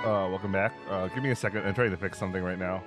Welcome back. Give me a second. I'm trying to fix something right now.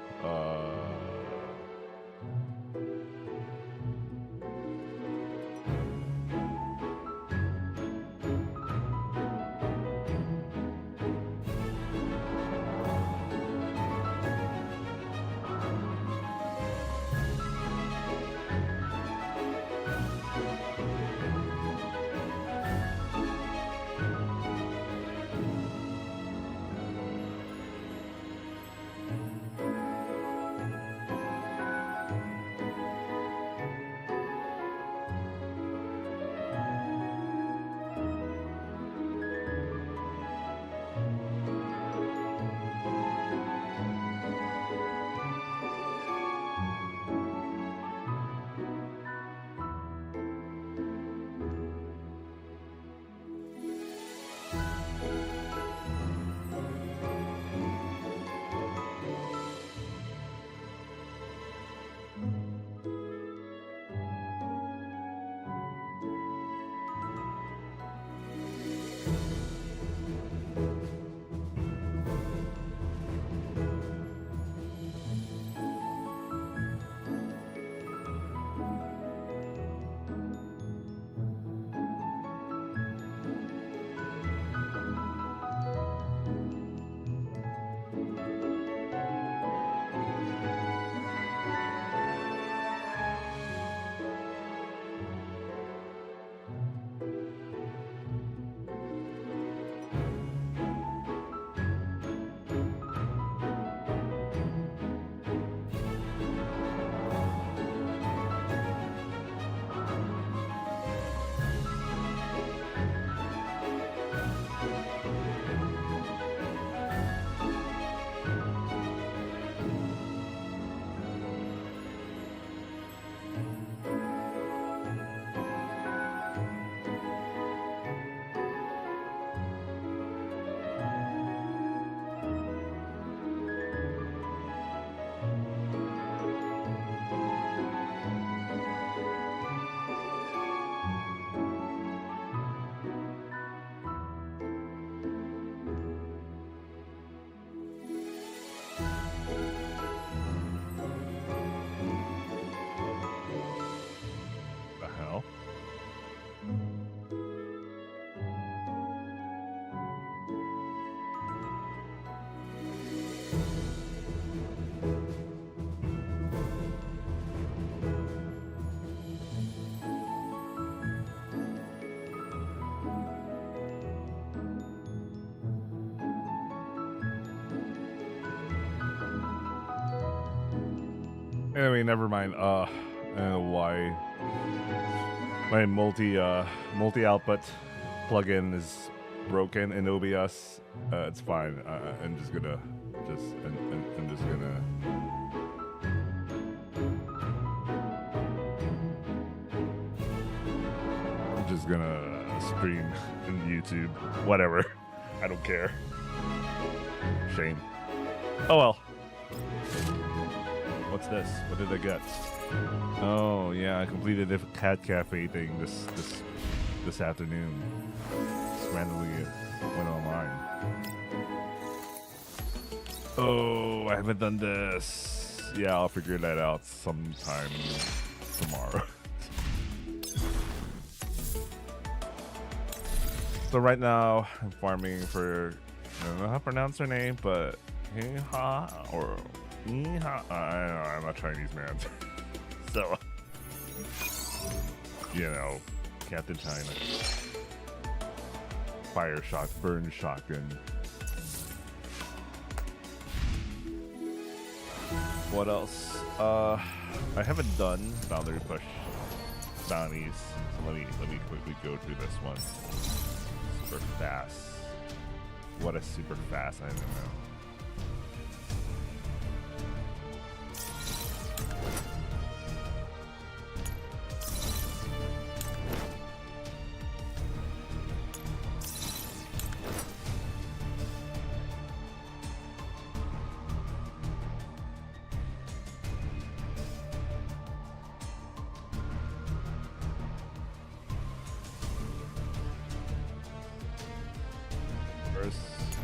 The hell? Anyway, never mind. I don't know why my multi output plugin is broken in OBS. It's fine. I'm just gonna I'm just gonna stream in YouTube. Whatever. I don't care. Shame. Oh well. What's this? What did I get? Oh yeah, I completed the cat cafe thing this afternoon. Just randomly went online. Oh, I haven't done this. Yeah, I'll figure that out sometime tomorrow. So right now I'm farming for, I don't know how to pronounce her name, but Hee-ha or Hee-ha. I don't know, I'm not Chinese, man. So, you know, Captain China. Fire shot, burn shotgun. What else? I haven't done boundary push bounties. So let me quickly go through this one. Super fast. What a super fast, I don't know.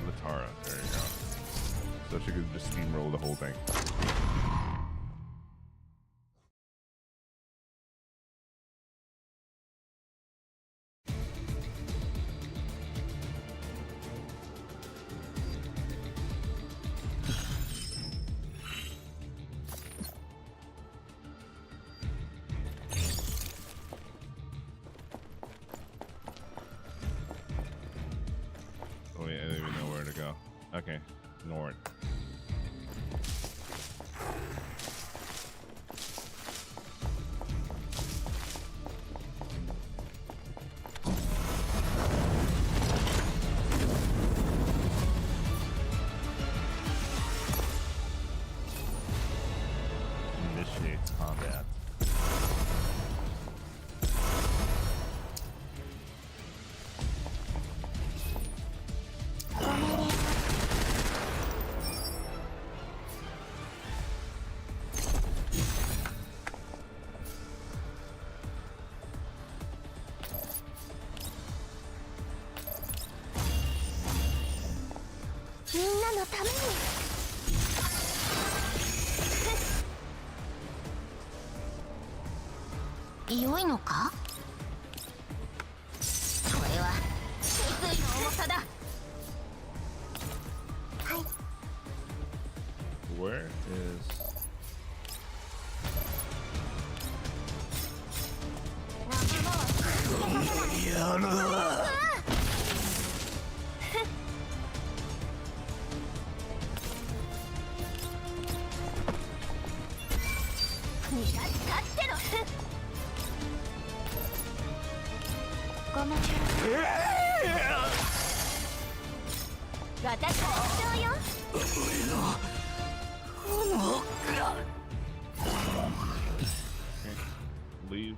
Latara, there you go. so she could just steamroll the whole thing. Oh yeah, I don't even know where to go. Okay, north. Initiates combat. Where is... Leave.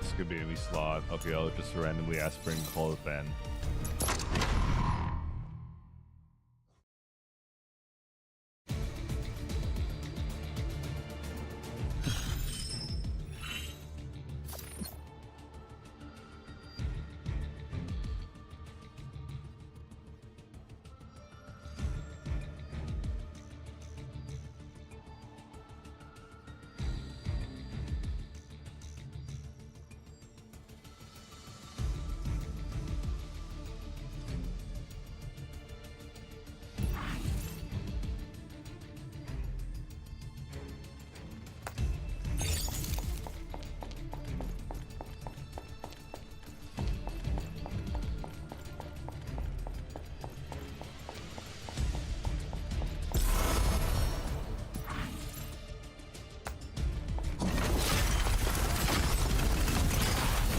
This could be any slot. Okay, I'll just randomly ask Spring to call it then.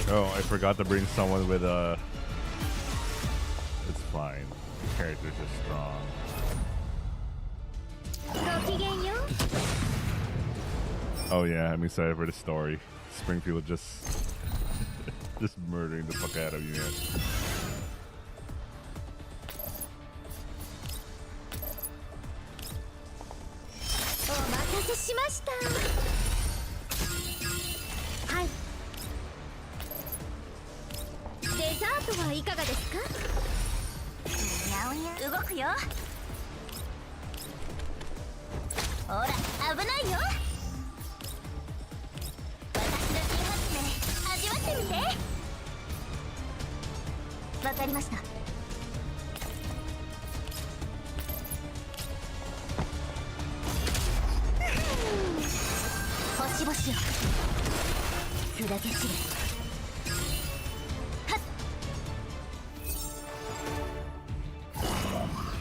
Oh, I forgot to bring someone with a... It's fine. The character's just strong. Oh yeah, I'm excited for the story. Springfield just... just murdering the fuck out of you, man.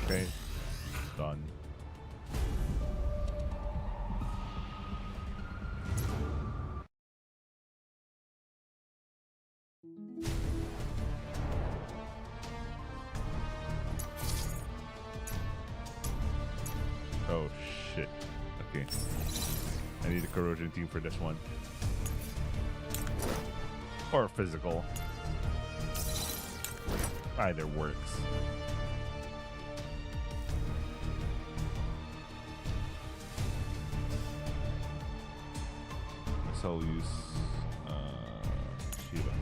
Okay, done. Oh shit. Okay. I need a corrosion team for this one. or physical. Either works. So I'll use Shiva.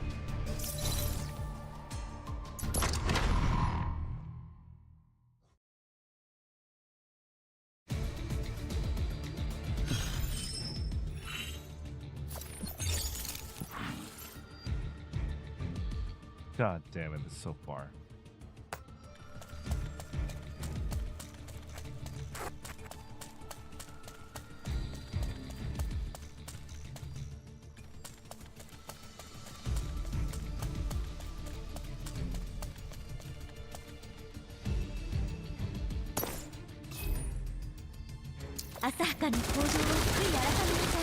God damn it, it's so far.浅はかな行動を悔い改めなさい。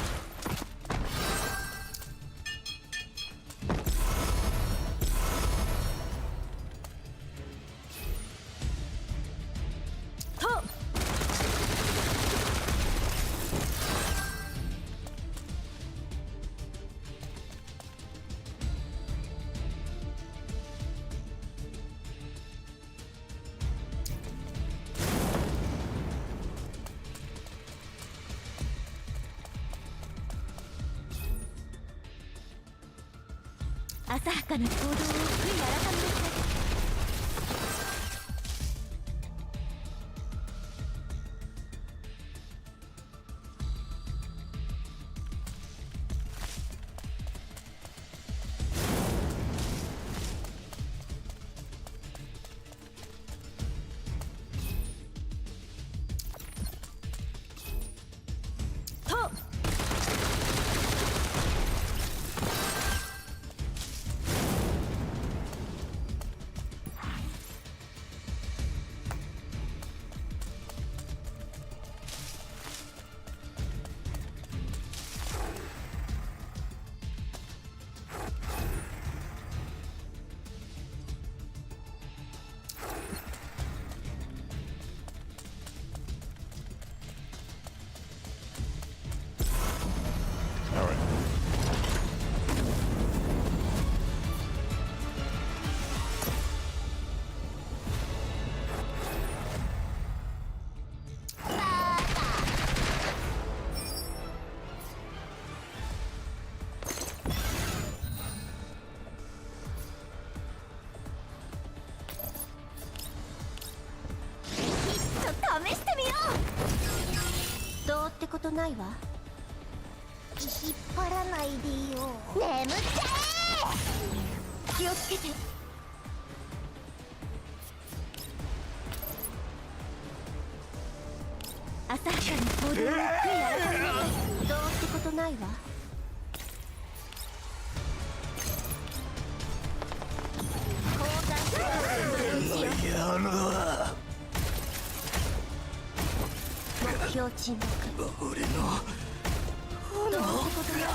試してみよう。どうってことないわ。引っ張らないでよ。眠ってー。気をつけて。浅はかに行動を悔い改めなさい。どうってことないわ。交換しよう。目標沈黙。俺のどうってことないわ。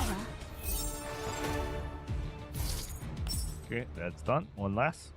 Okay, that's done. One last.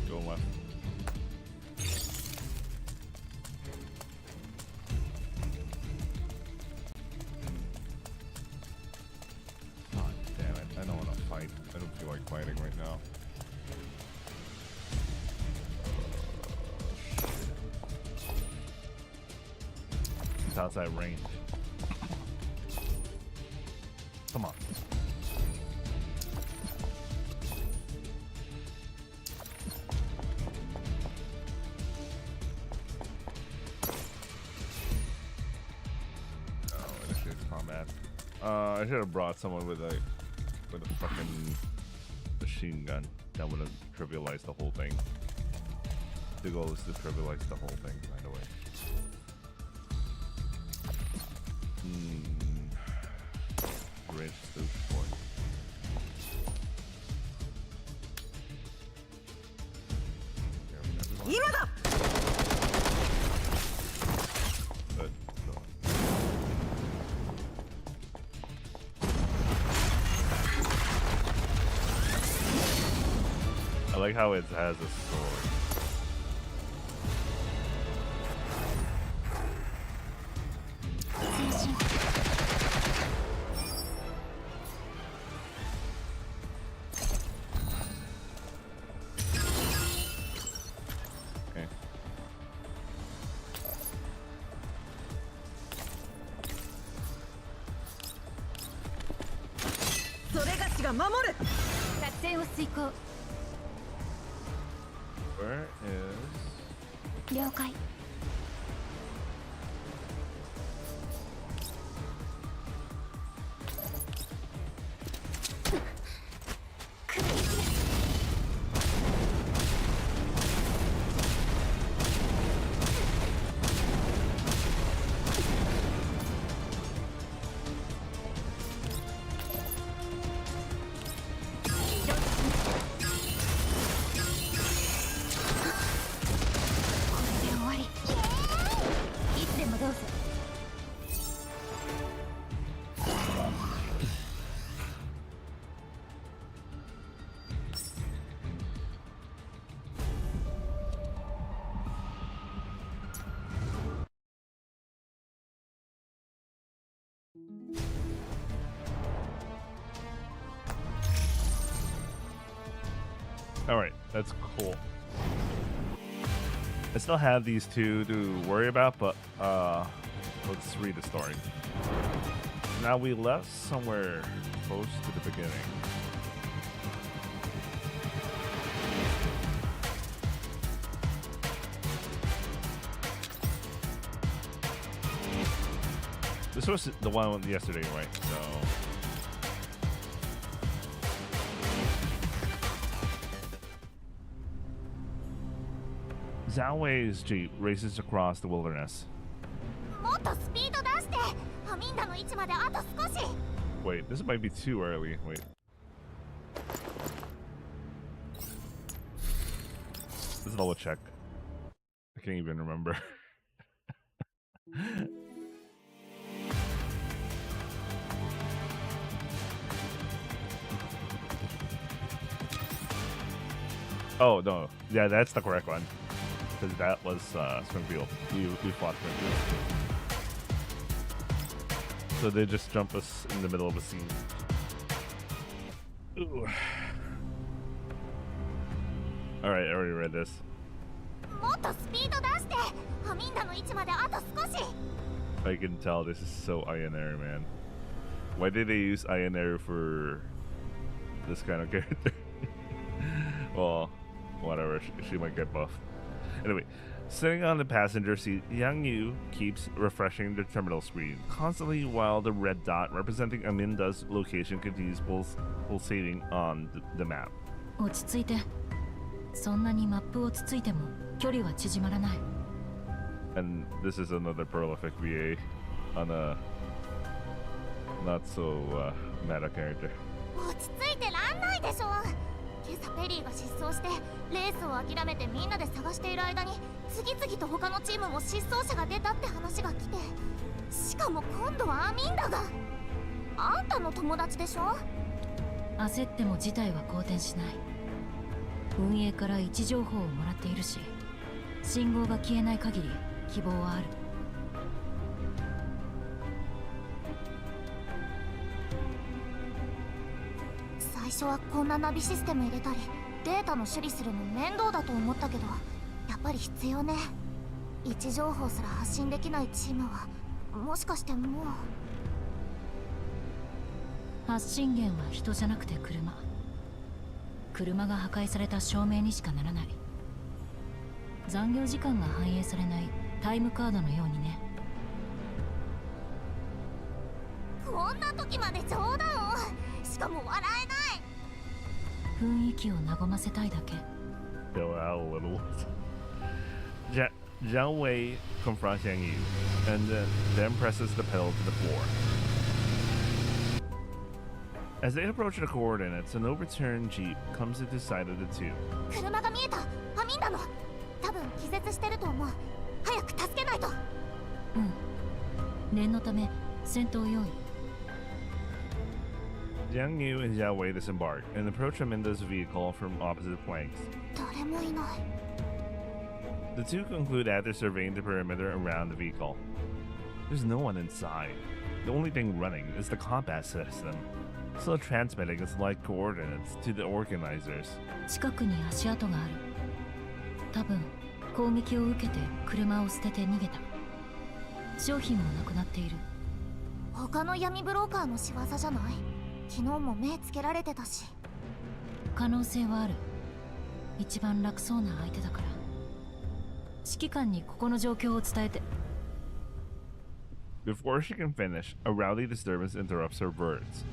Go left. God damn it. I don't want to fight. I don't feel like fighting right now. It's outside range. Come on. Oh, initiate combat. I should have brought someone with a fucking machine gun. That would have trivialized the whole thing. The goal is to trivialize the whole thing, by the way. Range is too short. I like how it has a sword. Okay. Where is... 了解 Alright, that's cool. I still have these two to worry about, but let's read the story. Now we left somewhere close to the beginning. This was the one yesterday, right? So Zhao Wei's jeep races across the wilderness. もっとスピード出してアミンダの位置まであと少し Wait, this might be too early. Wait. Let's double check. I can't even remember. Oh, no. Yeah, that's the correct one. Because that was Springfield. We fought Springfield. So they just jump us in the middle of a scene. Ooh. Alright, I already read this. もっとスピード出してアミンダの位置まであと少し I can tell this is so Ionair, man. Why did they use Ionair for this kind of character? Well, whatever. She might get buffed. Anyway, sitting on the passenger seat, Yang Yu keeps refreshing the terminal screen constantly while the red dot representing Aminda's location continues pulsating on the map. 落ち着いて。そんなにマップをつついても距離は縮まらない。And this is another prolific VA on a not so meta character. 落ち着いてらんないでしょ今朝ペリーが失踪してレースを諦めてみんなで探している間に次々と他のチームも失踪者が出たって話が来てしかも今度はアミンダがあんたの友達でしょ焦っても事態は好転しない。運営から位置情報をもらっているし信号が消えない限り希望はある。最初はこんなナビシステム入れたりデータの処理するの面倒だと思ったけどやっぱり必要ね。位置情報すら発信できないチームはもしかしてもう発信源は人じゃなくて車が破壊された証明にしかならない。残業時間が反映されないタイムカードのようにね。こんな時まで冗談を、しかも笑えない。雰囲気を和ませたいだけ。 Chill out a little. Jiang Wei confronts Yang Yu and then presses the pedal to the floor. As they approach the coordinates, an overturned jeep comes to the side of the two. 車が見えた。アミンダの。多分気絶してると思う。早く助けないと。念のため戦闘用意。 Jiang Yu and Jiao Wei disembark and approach Aminda's vehicle from opposite flanks. 誰もいない。 The two conclude after surveying the perimeter around the vehicle. There's no one inside. The only thing running is the combat system, still transmitting its light coordinates to the organizers. 近くに足跡がある。多分攻撃を受けて車を捨てて逃げた。商品もなくなっている。他の闇ブローカーの仕業じゃない？昨日も目つけられてたし。可能性はある。一番楽そうな相手だから。指揮官にここの状況を伝えて。 Before she can finish, a rowdy disturbance interrupts her words.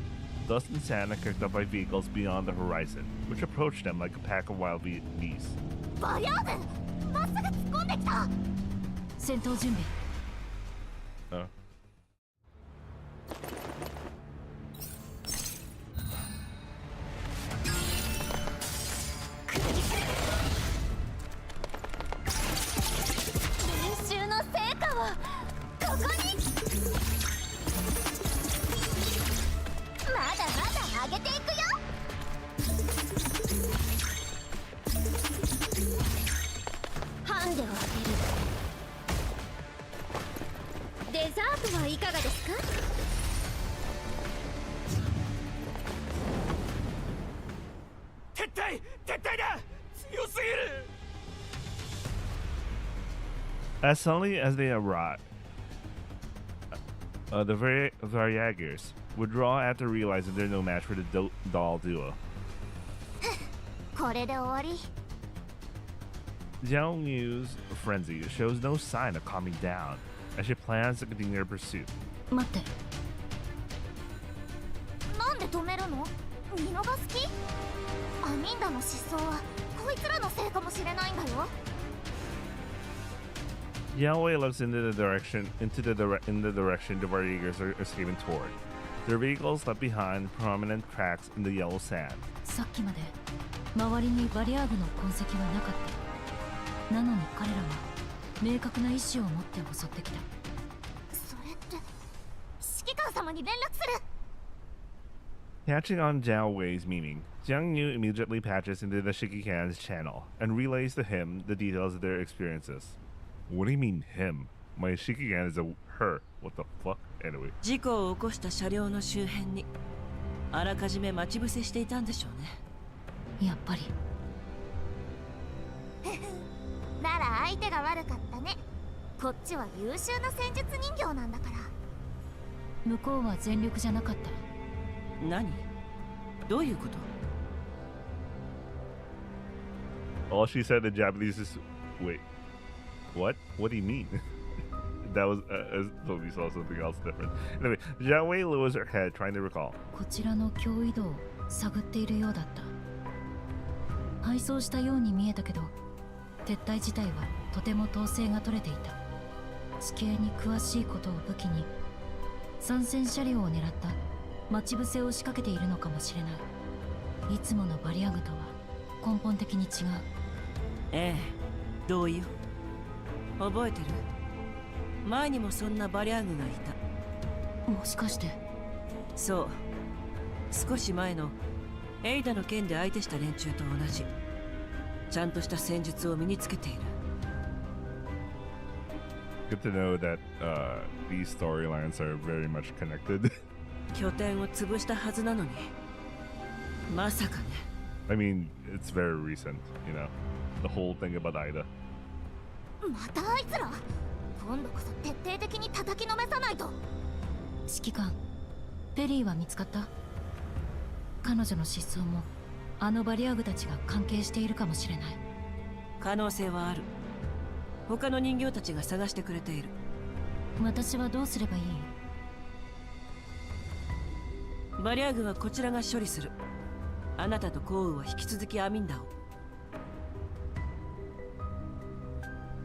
Dust and sand are kicked up by vehicles beyond the horizon, which approach them like a pack of wild beasts. バリアー軍！まっすぐ突っ込んできた！戦闘準備。練習の成果をここに！まだまだ上げていくよ！ハンデをあげる。デザートはいかがですか？撤退だ！強すぎる！ As suddenly as they arrive, the Variagers withdraw after realizing they're no match for the doll duo. これで終わり。 Jiang Yu's frenzy shows no sign of calming down as she plans to continue her pursuit. 待って。なんで止めるの？見逃す気？アミンダの失踪はこいつらのせいかもしれないんだよ。 Jiao Wei looks in the direction the Variagers are escaping toward. Their vehicles left behind prominent tracks in the yellow sand. さっきまで周りにバリアーグの痕跡はなかった。なのに彼らは明確な意志を持って襲ってきた。それって指揮官様に連絡する。 Catching on Jiao Wei's meaning, Jiang Yu immediately patches into the Shikikan's channel and relays to him the details of their experiences. What do you mean him? My Shikikan is a her. What the fuck? Anyway. 事故を起こした車両の周辺にあらかじめ待ち伏せしていたんでしょうね。やっぱり。なら相手が悪かったね。こっちは優秀な戦術人形なんだから。向こうは全力じゃなかった。何？どういうこと？ All she said in Japanese is, wait, what? What do you mean? That was, I thought we saw something else different. Anyway, Jiao Wei lowers her head, trying to recall. こちらの脅威度を探っているようだった。敗走したように見えたけど、撤退自体はとても統制が取れていた。地形に詳しいことを武器に、参戦車両を狙った待ち伏せを仕掛けているのかもしれない。いつものバリアグとは根本的に違う。ええ、同意よ。覚えてる？前にもそんなバリアグがいた。もしかして。そう。少し前のエイダの件で相手した連中と同じ。ちゃんとした戦術を身につけている。Good to know that these storylines are very much connected. 拠点を潰したはずなのに。まさかね。I mean, it's very recent, you know, the whole thing about Ida. またあいつら？今度こそ徹底的に叩きのめさないと。指揮官、ペリーは見つかった？彼女の失踪もあのバリアグたちが関係しているかもしれない。可能性はある。他の人形たちが探してくれている。私はどうすればいい？バリアグはこちらが処理する。あなたとコウは引き続きアミンダを。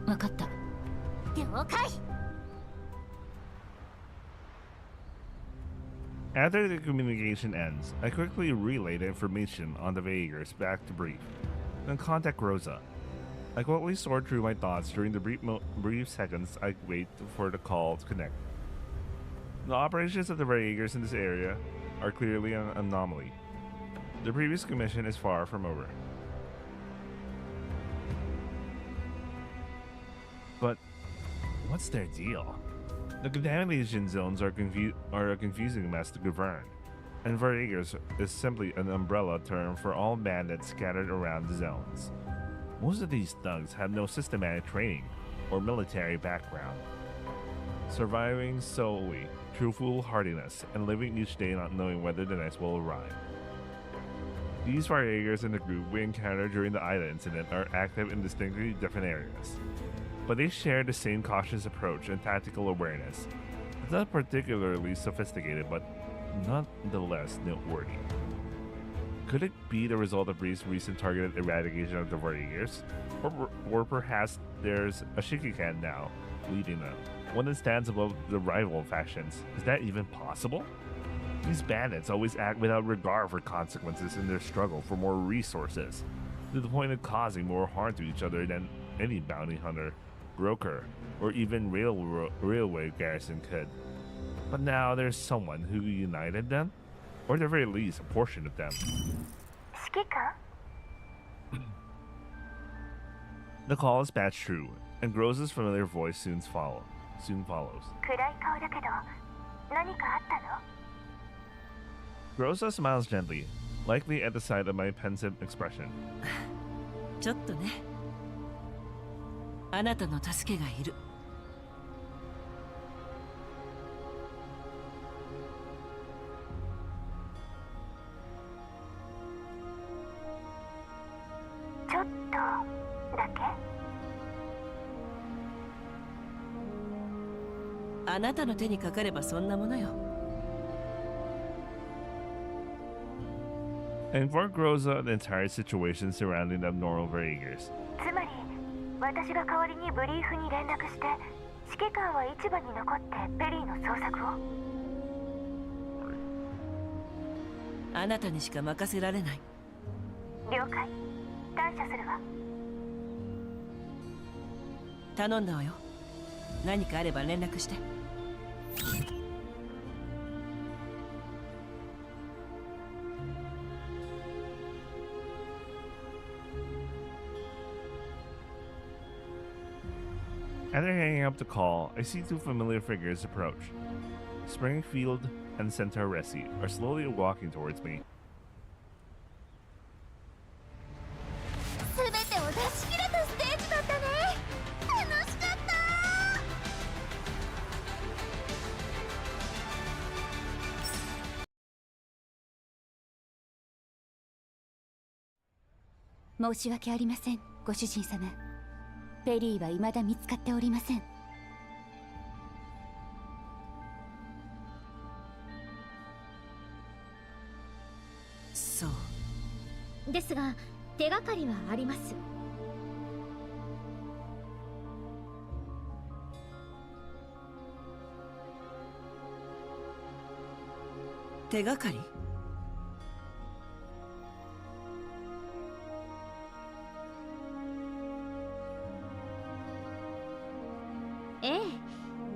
分かった。了解。 After the communication ends, I quickly relay the information on the Vegas back to Brief, then contact Rosa. I quickly sort through my thoughts during the brief seconds I wait for the call to connect. The operations of the Vegas in this area are clearly an anomaly. The previous commission is far from over. But what's their deal? The contamination zones are a confusing mess to govern, and Vegas is simply an umbrella term for all bandits scattered around the zones. Most of these thugs have no systematic training or military background, surviving solely through foolhardiness and living each day not knowing whether the next will arrive. These Vegas in the group we encountered during the Ida incident are active in distinctly different areas, but they share the same cautious approach and tactical awareness. It's not particularly sophisticated, but nonetheless noteworthy. Could it be the result of Bree's recent targeted eradication of the Vegas? Or perhaps there's a Shikikan now leading them, one that stands above the rival factions. Is that even possible? These bandits always act without regard for consequences in their struggle for more resources, to the point of causing more harm to each other than any bounty hunter, broker, or even railway garrison could. But now there's someone who united them, or at the very least a portion of them. The call is patched through, and Groza's familiar voice soon follows. Groza smiles gently, likely at the sight of my pensive expression. ちょっとね。あなたの助けがいる。ちょっとだけ。あなたの手にかかればそんなものよ。And for Groza, the entire situation surrounding the abnormal Vegas. つまり私が代わりにブリーフに連絡して指揮官は市場に残ってペリーの捜索を。あなたにしか任せられない。了解。感謝するわ。頼んだわよ。何かあれば連絡して。After hanging up the call, I see two familiar figures approach. Springfield and Centaur Resi are slowly walking towards me. すべてを出し切れたステージだったね。楽しかった。申し訳ありません、ご主人様。ペリーは未だ見つかっておりません。そう。ですが手がかりはあります。手がかり？ええ、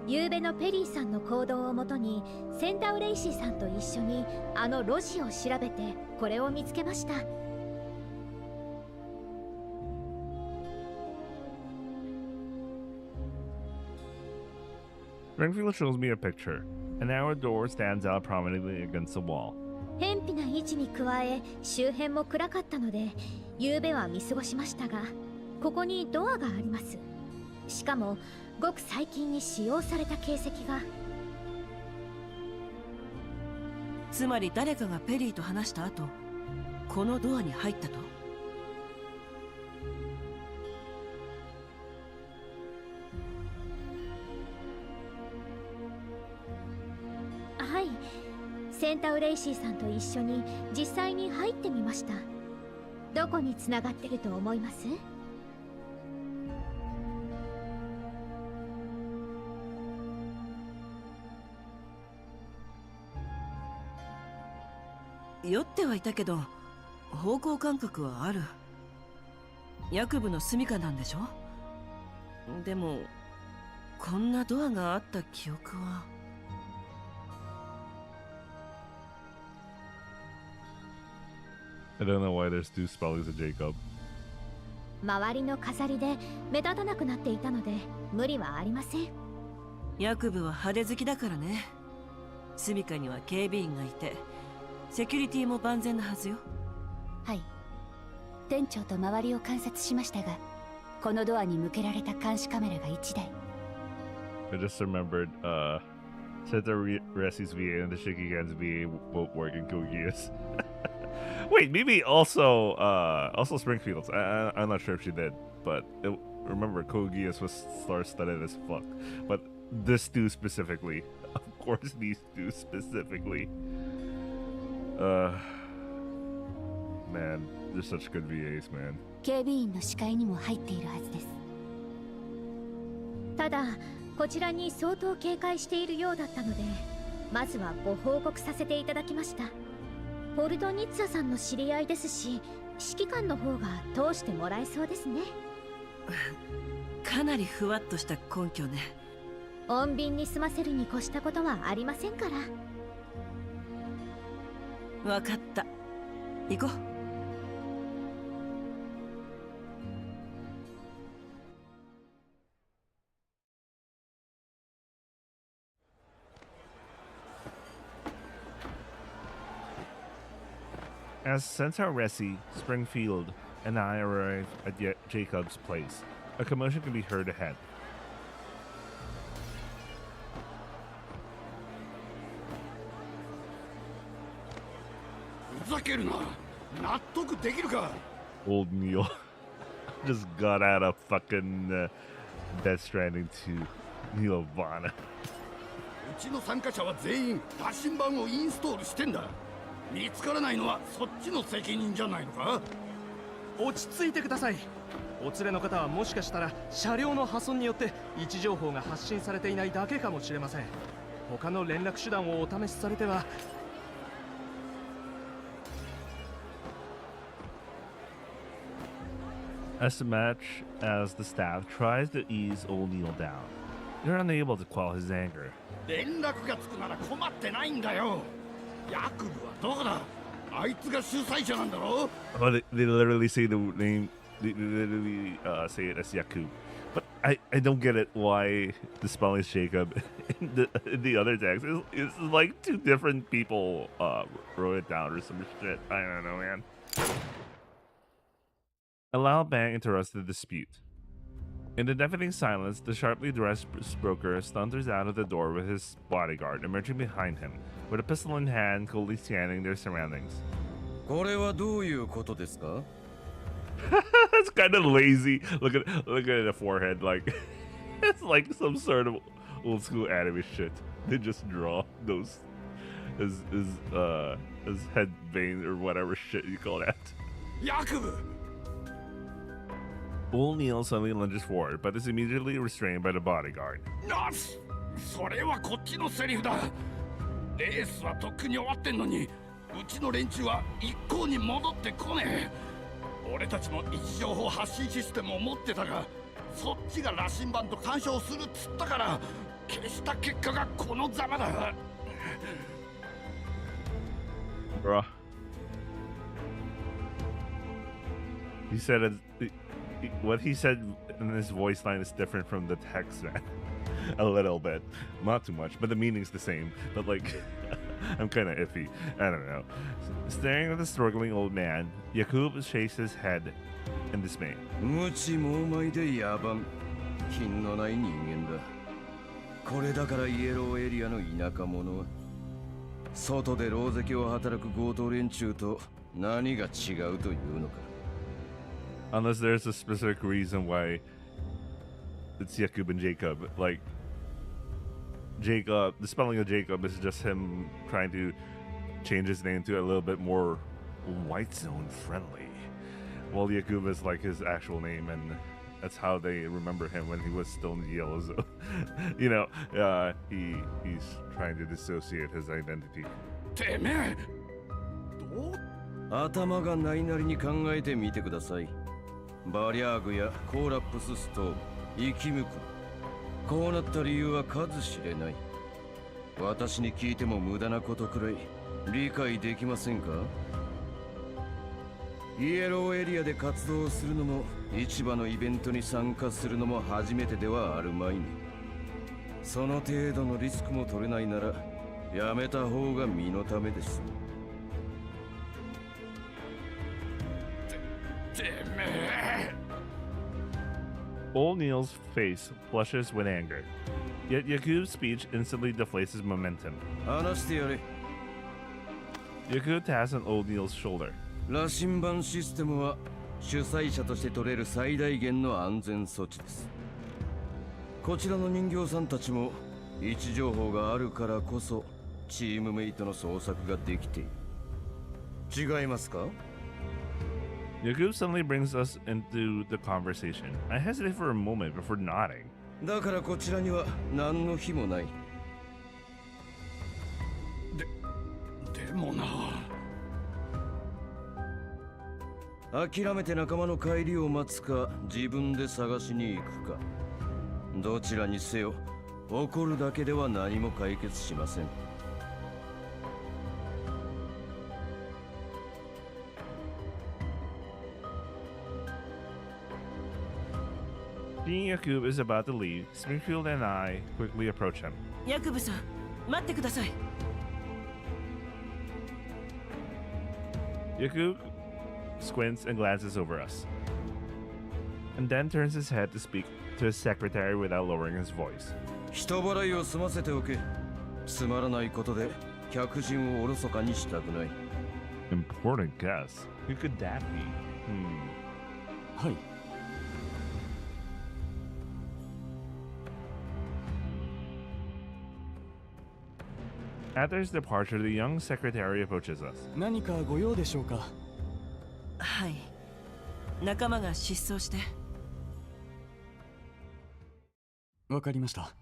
昨べのペリーさんの行動をもとにセンタウレイシーさんと一緒にあの路地を調べてこれを見つけました。Springfield shows me a picture. An hour door stands out prominently against the wall. 偏僻な位置に加え周辺も暗かったので昨べは見過ごしましたが、ここにドアがあります。しかもごく最近に使用された形跡が。つまり誰かがペリーと話した後、このドアに入ったと。はい、センタウレイシーさんと一緒に実際に入ってみました。どこに繋がってると思います？酔ってはいたけど方向感覚はある。薬部の住処なんでしょ。でもこんなドアがあった記憶は。I don't know why there's two spellings of Jacob. 周りの飾りで目立たなくなっていたので無理はありません。薬部は派手好きだからね。住処には警備員がいてセキュリティも万全なはずよ。はい、店長と周りを観察しましたが、このドアに向けられた監視カメラが1台。 I just remembered, Santa Resi's VA and the Shikigan's VA both work in Kogias. Wait, maybe also Springfield's. I'm not sure if she did, but remember Kogias was star-studded as fuck. But this two specifically, of course, these two specifically. Man, they're such good VAs, man. 警備員の視界にも入っているはずです。ただこちらに相当警戒しているようだったので、まずはご報告させていただきました。ポルトニッツァさんの知り合いですし、指揮官の方が通してもらえそうですね。かなりふわっとした根拠ね。穏便に済ませるに越したことはありませんから。わかった。行こう。As Centaur Resi, Springfield, and I arrive at Jacob's place, a commotion can be heard ahead. ふざけるな。納得できるか。 Old Neil just got out of fucking Death Stranding to Nirvana. うちの参加者は全員羅針盤をインストールしてんだ。見つからないのはそっちの責任じゃないのか。落ち着いてください。お連れの方はもしかしたら車両の破損によって位置情報が発信されていないだけかもしれません。他の連絡手段をお試しされては。As much as the staff tries to ease old Neil down, they're unable to quell his anger. 連絡がつくなら困ってないんだよ。薬部はどこだ。あいつが主催者なんだろ。 Oh, they literally say the name. They literally say it as Yakub. But I don't get it why the spelling is Jacob in the other text. It's like two different people wrote it down or some shit. I don't know, man. A loud bang interrupts the dispute. In the deafening silence, the sharply dressed broker stunters out of the door with his bodyguard emerging behind him, with a pistol in hand, coldly scanning their surroundings. これはどういうことですか? It's kind of lazy. Look at the forehead, like it's like some sort of old school anime shit. They just draw those as head veins or whatever shit you call that. 薬部。 Old Neil suddenly lunges forward, but is immediately restrained by the bodyguard. それはこっちのセリフだ。レースはとっくに終わってんのに、うちの連中は一向に戻ってこねえ。俺たちも位置情報発信システムを持ってたが、そっちが羅針盤と干渉するっつったから消した結果がこのざまだ。 Bruh. He said what he said in his voice line is different from the text, man. A little bit. Not too much, but the meaning's the same. But like, I'm kind of iffy. I don't know. Staring at the struggling old man, Yakub shakes his head in dismay. 無知もまいで野蛮。品のない人間だ。これだからイエローエリアの田舎者は。外で狼藉を働く強盗連中と何が違うというのか。 Unless there's a specific reason why it's Yakub and Jacob. Like, Jacob, the spelling of Jacob is just him trying to change his name to a little bit more White Zone friendly. While Yakub is like his actual name, and that's how they remember him when he was still in the Yellow Zone. You know, he's trying to dissociate his identity. てめえどう頭がないなりに考えてみてください。バリャーグやコーラップスストーム、生き向く。こうなった理由は数知れない。私に聞いても無駄なことくらい理解できませんか？イエローエリアで活動するのも市場のイベントに参加するのも初めてではあるまいに。その程度のリスクも取れないならやめた方が身のためです。てめえ Old Neil's face flushes with anger, yet Yakub's speech instantly deflates his momentum. 話してやれ。 Yakub taps on Old Neil's shoulder. 羅針盤システムは主催者として取れる最大限の安全措置です。こちらの人形さんたちも位置情報があるからこそチームメイトの捜索ができている。違いますか？ Yakub suddenly brings us into the conversation. I hesitate for a moment before nodding. だからこちらには何の非もない。でもな。諦めて仲間の帰りを待つか自分で探しに行くか、どちらにせよ怒るだけでは何も解決しません。Seeing Yakub is about to leave, Springfield and I quickly approach him. ヤクブさん、待ってください。 Yakub squints and glances over us, and then turns his head to speak to his secretary without lowering his voice. 人払いを済ませておけ。つまらないことで客人をおろそかにしたくない。 Important guess. Who could that be? はい。 After his departure, the young secretary approaches us. 何かご用でしょうか？はい。仲間が失踪して。わかりました。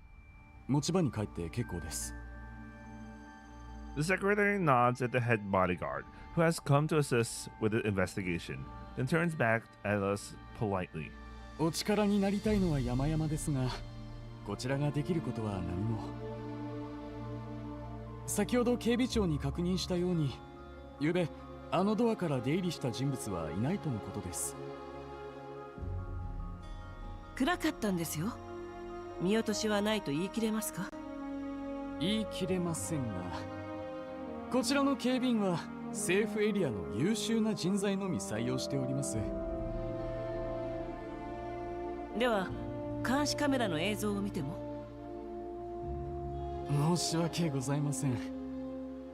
持ち場に帰って結構です。 The secretary nods at the head bodyguard, who has come to assist with the investigation, then turns back at us politely. お力になりたいのは山々ですが、こちらができることは何も。先ほど警備長に確認したように、昨べあのドアから出入りした人物はいないとのことです。暗かったんですよ。見落としはないと言い切れますか？言い切れませんが、こちらの警備員は政府エリアの優秀な人材のみ採用しております。では監視カメラの映像を見ても。申し訳ございません。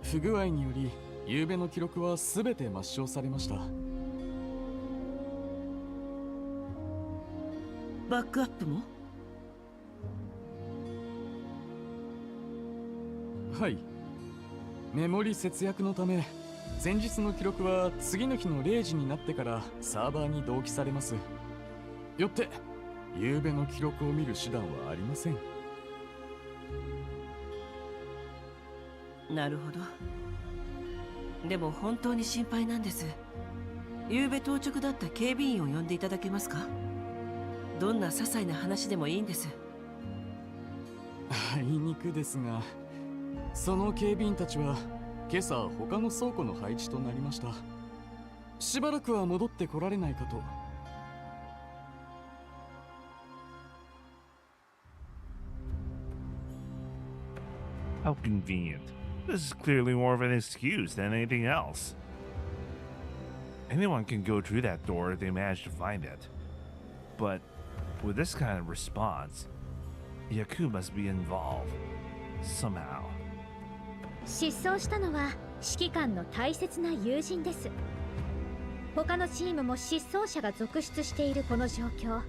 不具合により昨べの記録は全て抹消されました。バックアップも？はい。メモリ節約のため、前日の記録は次の日の0時になってからサーバーに同期されます。よって昨べの記録を見る手段はありません。なるほど。でも本当に心配なんです。昨べ当直だった警備員を呼んでいただけますか？どんな些細な話でもいいんです。あいにくですが、その警備員たちは今朝他の倉庫の配置となりました。しばらくは戻ってこられないかと。How convenient. This is clearly more of an excuse than anything else. Anyone can go through that door if they manage to find it. But with this kind of response, Yakub must be involved somehow. 失踪したのは指揮官の大切な友人です。他のチームも失踪者が続出しているこの状況、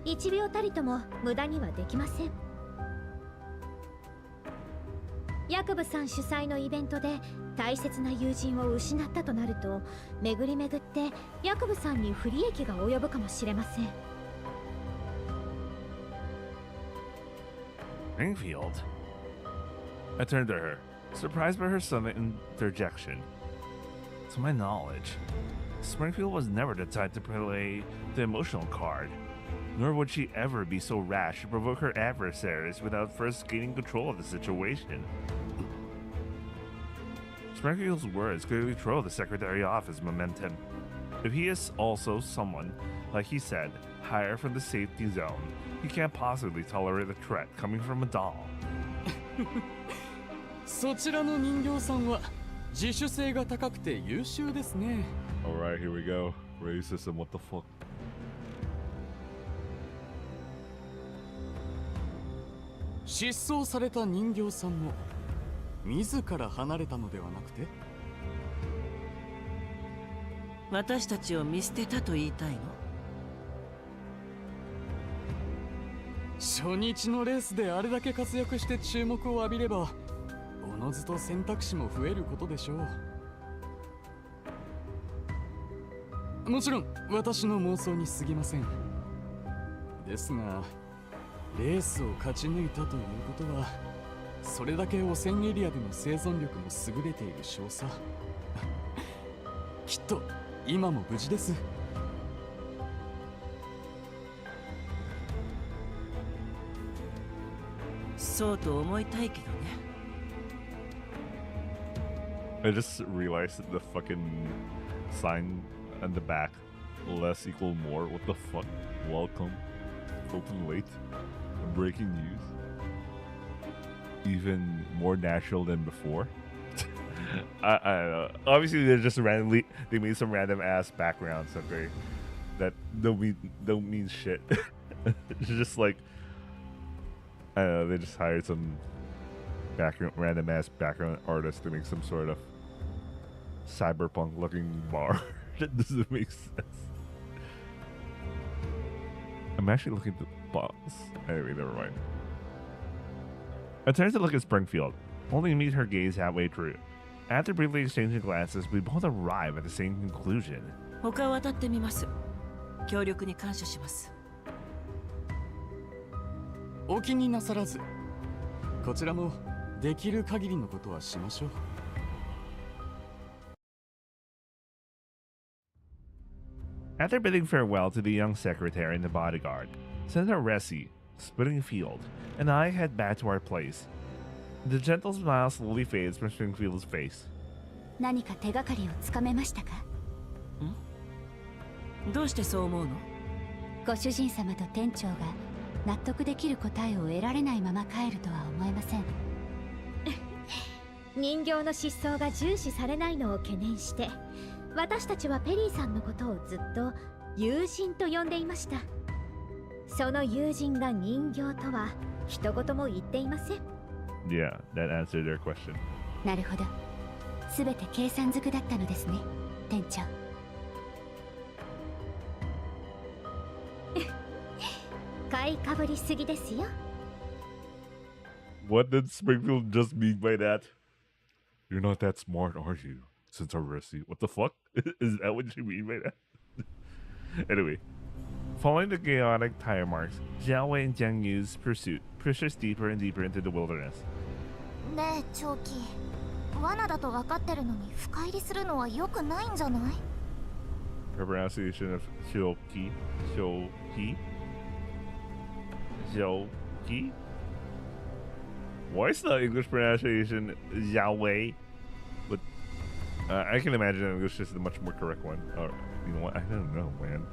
1秒たりとも無駄にはできません。ヤクブさん主催のイベントで大切な友人を失ったとなると、巡り巡ってヤクブさんに不利益が及ぶかもしれません。Springfield? I turned to her, surprised by her sudden interjection. To my knowledge, Springfield was never the type to play the emotional card, nor would she ever be so rash to provoke her adversaries without first gaining control of the situation. Springfield's words clearly throw the secretary off his momentum. If he is also someone, like he said, higher from the safety zone, he can't possibly tolerate a threat coming from a doll. そちらの人形さんは自主性が高くて優秀ですね。Alright, here we go. Racism, what the fuck? 失踪された人形さんも自ら離れたのではなくて、私たちを見捨てたと言いたいの？初日のレースであれだけ活躍して注目を浴びれば、おのずと選択肢も増えることでしょう。もちろん私の妄想に過ぎません。ですがレースを勝ち抜いたということは、それだけ汚染エリアでの生存力も優れている証さ。きっと今も無事です。そうと思いたいけどね。I just realized the fucking sign on the back, less equal more. What the fuck? Welcome. Open late. Breaking news. Even more natural than before. I don't know. Obviously, they're just they made some random ass backgrounds, okay, that don't mean shit. It's just like, I don't know, they just hired some random ass background artist to make some sort of cyberpunk looking bar. That doesn't make sense. I'm actually looking at the boss. Anyway, never mind. I turned to look at Springfield, only to meet her gaze halfway through. After briefly exchanging glances, we both arrive at the same conclusion. 他を当たってみます。協力に感謝します。お気になさらず、こちらもできる限りのことはしましょう。After bidding farewell to the young secretary and the bodyguard, Senator Ressi, Springfield, and I head back to our place. The gentle smile slowly fades from Springfield's face. 何か手がかりをつかめましたか？どうしてそう思うの？ご主人様と店長が納得できる答えを得られないまま帰るとは思えません。人形の失踪が重視されないのを懸念して、私たちはペリーさんのことをずっと友人と呼んでいました。その友人が人形とは一言も言っていません。Yeah, that answered their question. なるほど。すべて計算づくだったのですね、店長。買いかぶりすぎですよ。What did Springfield just mean by that? You're not that smart, are you? Sensor Ressi. What the fuck? Is that what you mean by that? Anyway, following the chaotic tire marks, Jiaowei and Jiang Yu's pursuit pushes deeper and deeper into the wilderness. ねえ長期、罠だと分かってるのに深入りするのは良くないんじゃない？ Her pronunciation of Shoki? Why is the English pronunciation Jiaowei? But I can imagine English is the much more correct one. Or, you know what? I don't know, man.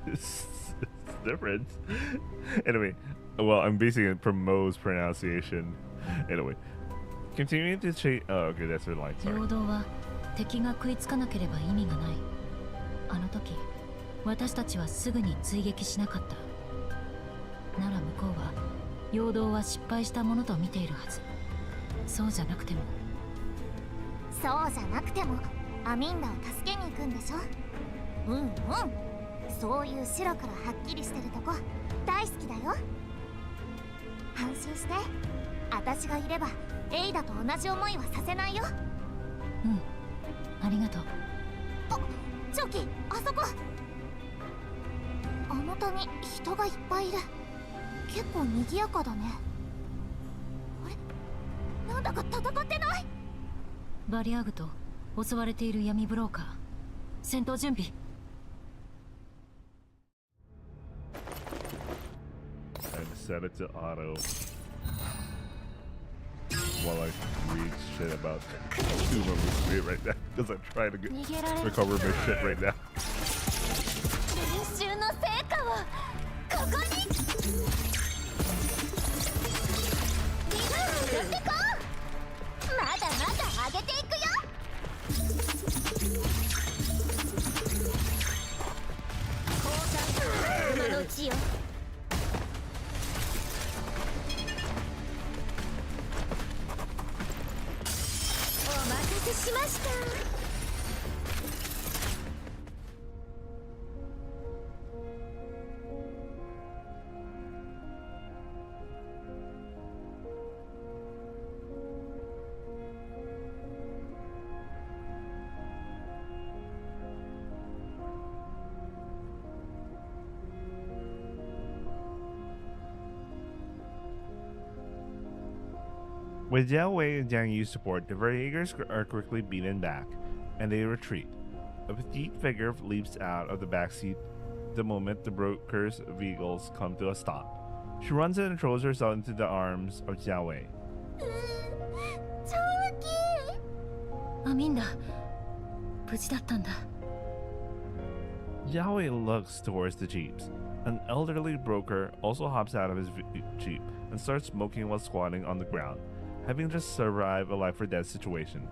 It's different. Anyway, well, I'm basing it from Mo's pronunciation. Anyway, continuing to chase. Oh, okay, that's her line. Sorry. 陽動は敵が食いつかなければ意味がない。あの時、私たちはすぐに追撃しなかった。なら向こうは陽動は失敗したものと見ているはず。そうじゃなくてもそうじゃなくてもアミンダを助けに行くんでしょ。うんうん、そういう白黒はっきりしてるとこ大好きだよ。安心して、私がいればエイダと同じ思いはさせないよ。うん、ありがとう。チョキ、あそこ。あの谷人がいっぱいいる。結構賑やかだね。あれ、なんだか戦ってない？バリアーグと襲われている闇ブローカー、戦闘準備。And set it to auto while I read shit about two members of it right now because I'm trying to recover my shit right now. 練習の成果をここに。リズム上げてこう。まだまだ上げていくよ。降参今のうちよ。お待たせしました。With Jiao Wei and Jiang Yu's support, the Verjagers are quickly beaten back, and they retreat. A petite figure leaps out of the backseat the moment the broker's vehicles come to a stop. She runs in and throws herself into the arms of Jiao Wei. チョキ。アミンダ、無事だったんだ。Jiao Wei looks towards the jeeps. An elderly broker also hops out of his jeep and starts smoking while squatting on the ground, having just survived a life-or-death situation.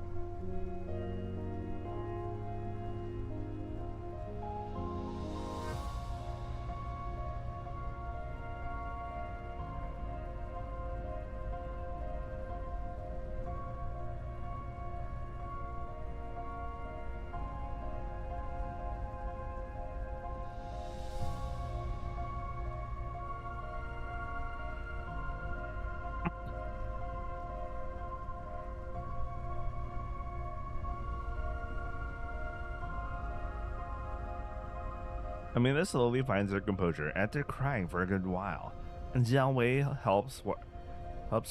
Amina slowly finds her composure after crying for a good while, and Jiao Wei helps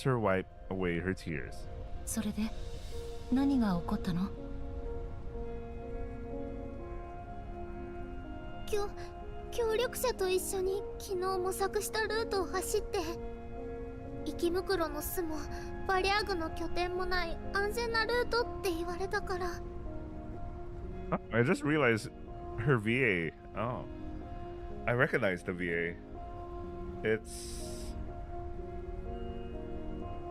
her wipe away her tears. それで何が起こったの？協力者と一緒に昨日模索したルートを走って、池袋の巣もバリアグの拠点もない安全なルートって言われたから。I just realized her VA. Oh, I recognize the VA. It's.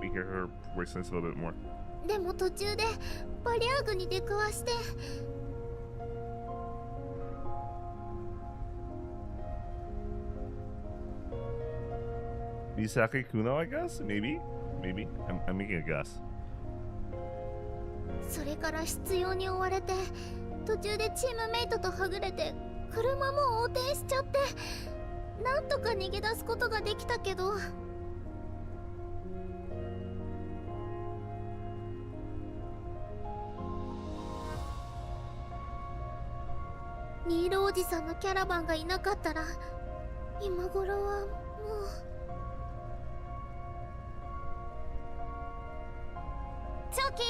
We hear her voice a little bit more. でも途中でバリアグに出くわして。Misaki Kuno, I guess? Maybe? I'm making a guess. それから必要に追われて、途中でチームメイトとはぐれて車も横転しちゃって、なんとか逃げ出すことができたけど。ニールおじさんのキャラバンがいなかったら、今頃はもう。チョキ、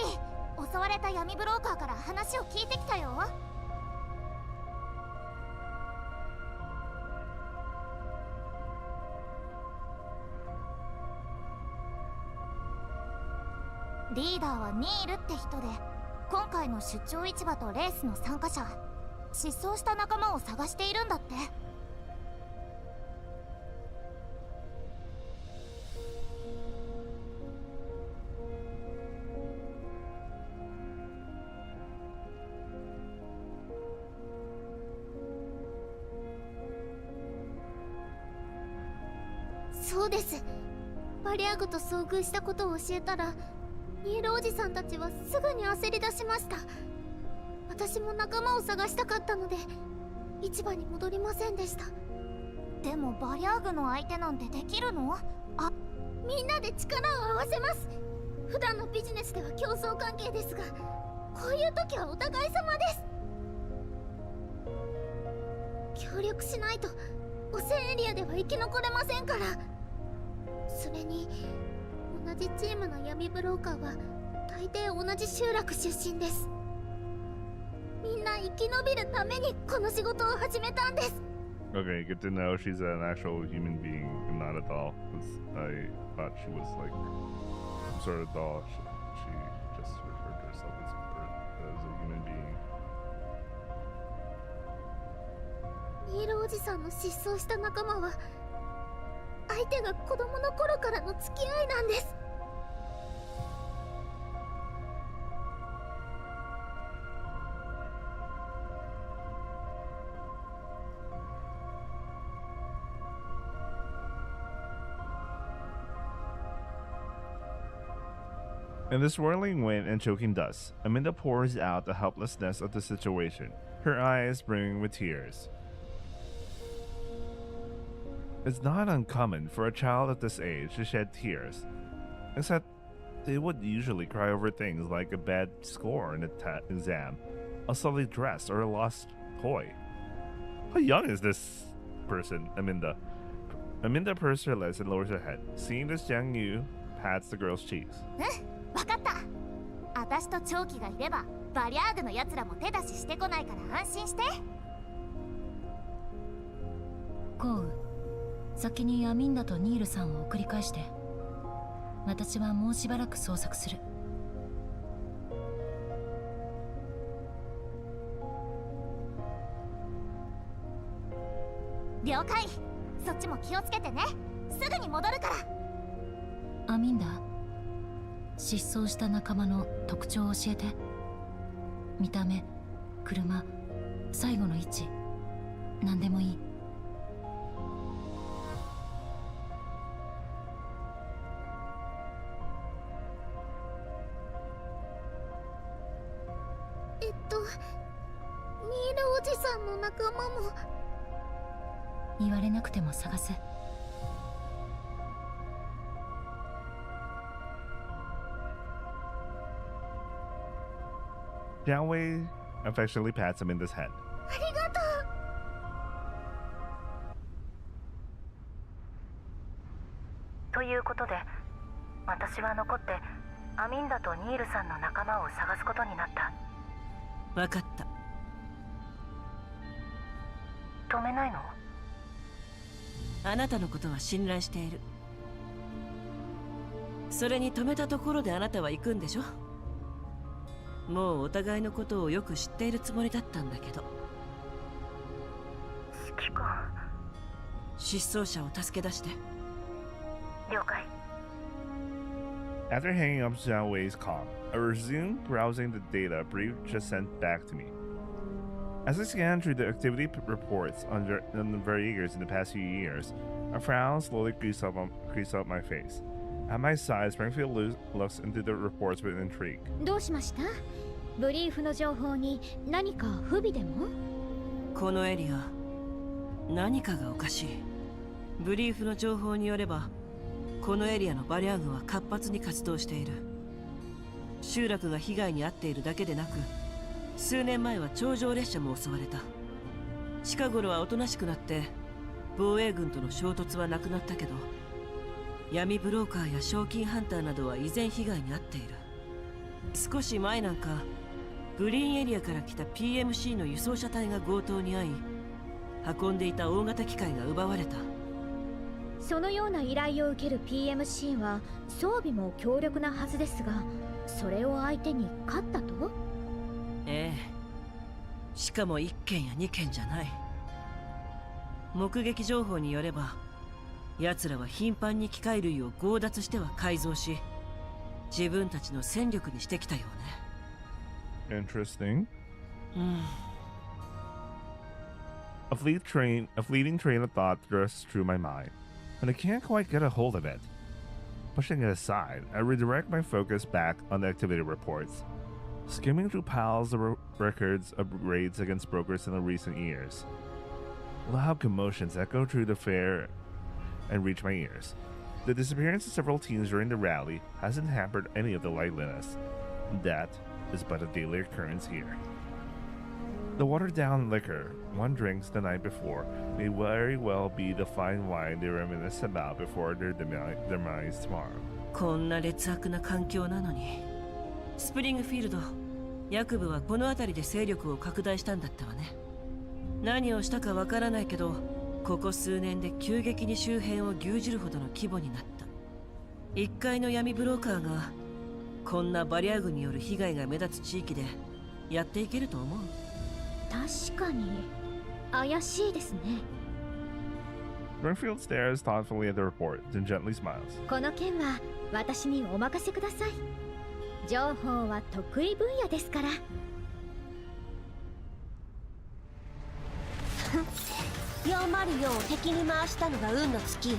襲われた闇ブローカーから話を聞いてきたよ。リーダーはニールって人で、今回の出張市場とレースの参加者、失踪した仲間を探しているんだって。そうです。バリアグと遭遇したことを教えたら、イエローおじさんたちはすぐに焦り出しました。私も仲間を探したかったので市場に戻りませんでした。でもバリャーグの相手なんてできるの？みんなで力を合わせます。普段のビジネスでは競争関係ですが、こういう時はお互い様です。協力しないと汚染エリアでは生き残れませんから。それに同じチームの闇ブローカーは大抵同じ集落出身です。みんな生き延びるためにこの仕事を始めたんです。 Okay, good to know she's an actual human being and not a doll. 'Cause I thought she was like some sort of doll. She just referred to herself as a human being. ニールおじさんの失踪した仲間は相手が子供の頃からの付き合いなんです。In the swirling wind and choking dust, Amanda pours out the helplessness of the situation, her eyes brimming with tears. It's not uncommon for a child of this age to shed tears, except they would usually cry over things like a bad score in an exam, a sully dress, or a lost toy. How young is this person, Amanda? Amanda purses her lips and lowers her head. Seeing this, Jiang Yu pats the girl's cheeks. わかった。私と長期がいればバリャーグのやつらも手出ししてこないから安心して。コウ、先にアミンダとニールさんを送り返して。私はもうしばらく捜索する。了解。そっちも気をつけてね。すぐに戻るから。アミンダ、失踪した仲間の特徴を教えて。見た目、車、最後の位置、何でもいい。ニールおじさんの仲間も。言われなくても探せ。Jiang Wei affectionately pats him in his head. ありがとう。ということで、私は残ってアミンダとニールさんの仲間を探すことになった。分かった。止めないの？あなたのことは信頼している。それに止めたところであなたは行くんでしょ。もうお互いのことをよく知っているつもりだったんだけど。指揮官。失踪者を助け出して。了解。After hanging up Jiang Wei's call, I resumed browsing the data Brief just sent back to me. As I scanned through the activity reports on the Variegas in the past few years, a frown slowly creased up my face. At my side, Springfield looks into the reports with intrigue. どうしました？ブリーフの情報に何か不備でも？このエリア、何かがおかしい。ブリーフの情報によれば、このエリアのバリャー軍は活発に活動している。集落が被害に遭っているだけでなく、数年前は頂上列車も襲われた。近頃はおとなしくなって防衛軍との衝突はなくなったけど、闇ブローカーや賞金ハンターなどは依然被害に遭っている。少し前なんかグリーンエリアから来た PMC の輸送車隊が強盗に遭い、運んでいた大型機械が奪われた。そのような依頼を受ける PMC は装備も強力なはずですが、それを相手に勝ったと？ええ。しかも1件や2件じゃない。目撃情報によれば、奴らは頻繁に機械類を強奪しては改造し、自分たちの戦力にしてきたようね。Interesting. うん。A fleeting train of thought rushed through my mind, but I can't quite get a hold of it. Pushing it aside, I redirect my focus back on the activity reports, skimming through piles of records of raids against brokers in the recent years. Loud commotions echo through the fair and reach my ears. The disappearance of several teams during the rally hasn't hampered any of the liveliness. That is but a daily occurrence here. The watered-down liquor one drinks the night before may very well be the fine wine they reminisce about before their demise tomorrow. こんな劣悪な環境なのに、スプリングフィールド、ヤクブはこの辺りで勢力を拡大したんだったわね。何をしたかわからないけど、ここ数年で急激に周辺を牛耳るほどの規模になった。一階の闇ブローカーがこんなバリア軍による被害が目立つ地域でやっていけると思う。確かに怪しいですね。Springfield stares thoughtfully at the report, then gently smiles. この件は私にお任せください。情報は得意分野ですから。404を敵に回したのが運の尽きよ。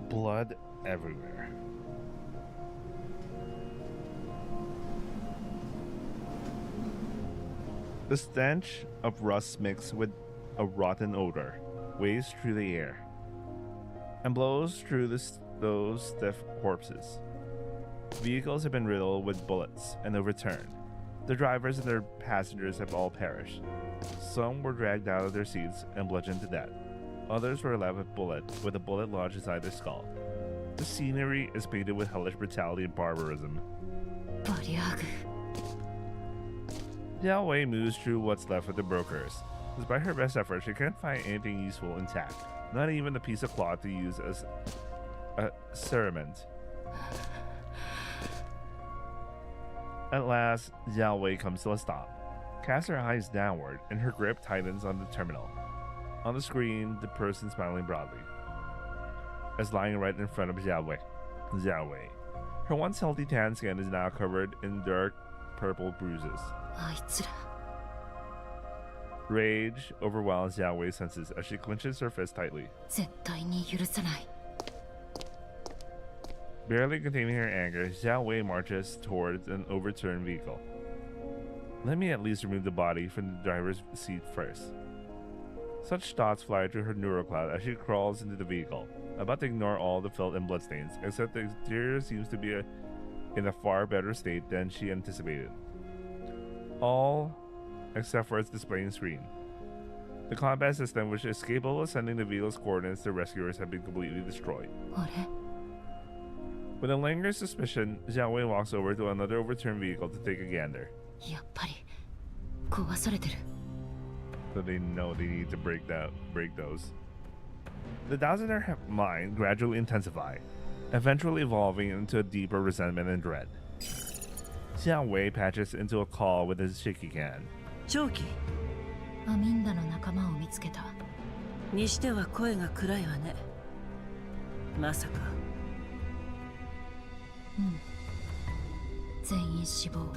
Blood everywhere. The stench of rust mixed with a rotten odor waves through the air and blows through those stiff corpses. Vehicles have been riddled with bullets and overturned. The drivers and their passengers have all perished. Some were dragged out of their seats and bludgeoned to death. Others were left with a bullet lodged inside their skull. The scenery is painted with hellish brutality and barbarism. Jiao Wei moves through what's left of the brokers. Despite her best efforts, she can't find anything useful intact, not even a piece of cloth to use as a cerement. At last, Jiao Wei comes to a stop, casts her eyes downward, and her grip tightens on the terminal. On the screen, the person smiling broadly is lying right in front of Jiao Wei. Her once healthy tan skin is now covered in dark purple bruises. Rage overwhelms Jiao Wei's senses as she clenches her fist tightly. Barely containing her anger, Jiao Wei marches towards an overturned vehicle. Let me at least remove the body from the driver's seat first. Such thoughts fly through her neurocloud as she crawls into the vehicle, about to ignore all the filth and bloodstains, except the exterior seems to be in a far better state than she anticipated. All except for its displaying screen. The combat system, which is capable of sending the vehicle's coordinates to rescuers, have been completely destroyed. With a lingering suspicion, Jiao Wei walks over to another overturned vehicle to take a gander. So they know they need to break those. The doubts in her mind gradually intensify, eventually evolving into a deeper resentment and dread. Jiao Wei patches into a call with his shaky can. 長期アミンダの仲間を見つけた。にしては声が暗いわね。まさか。全員死亡。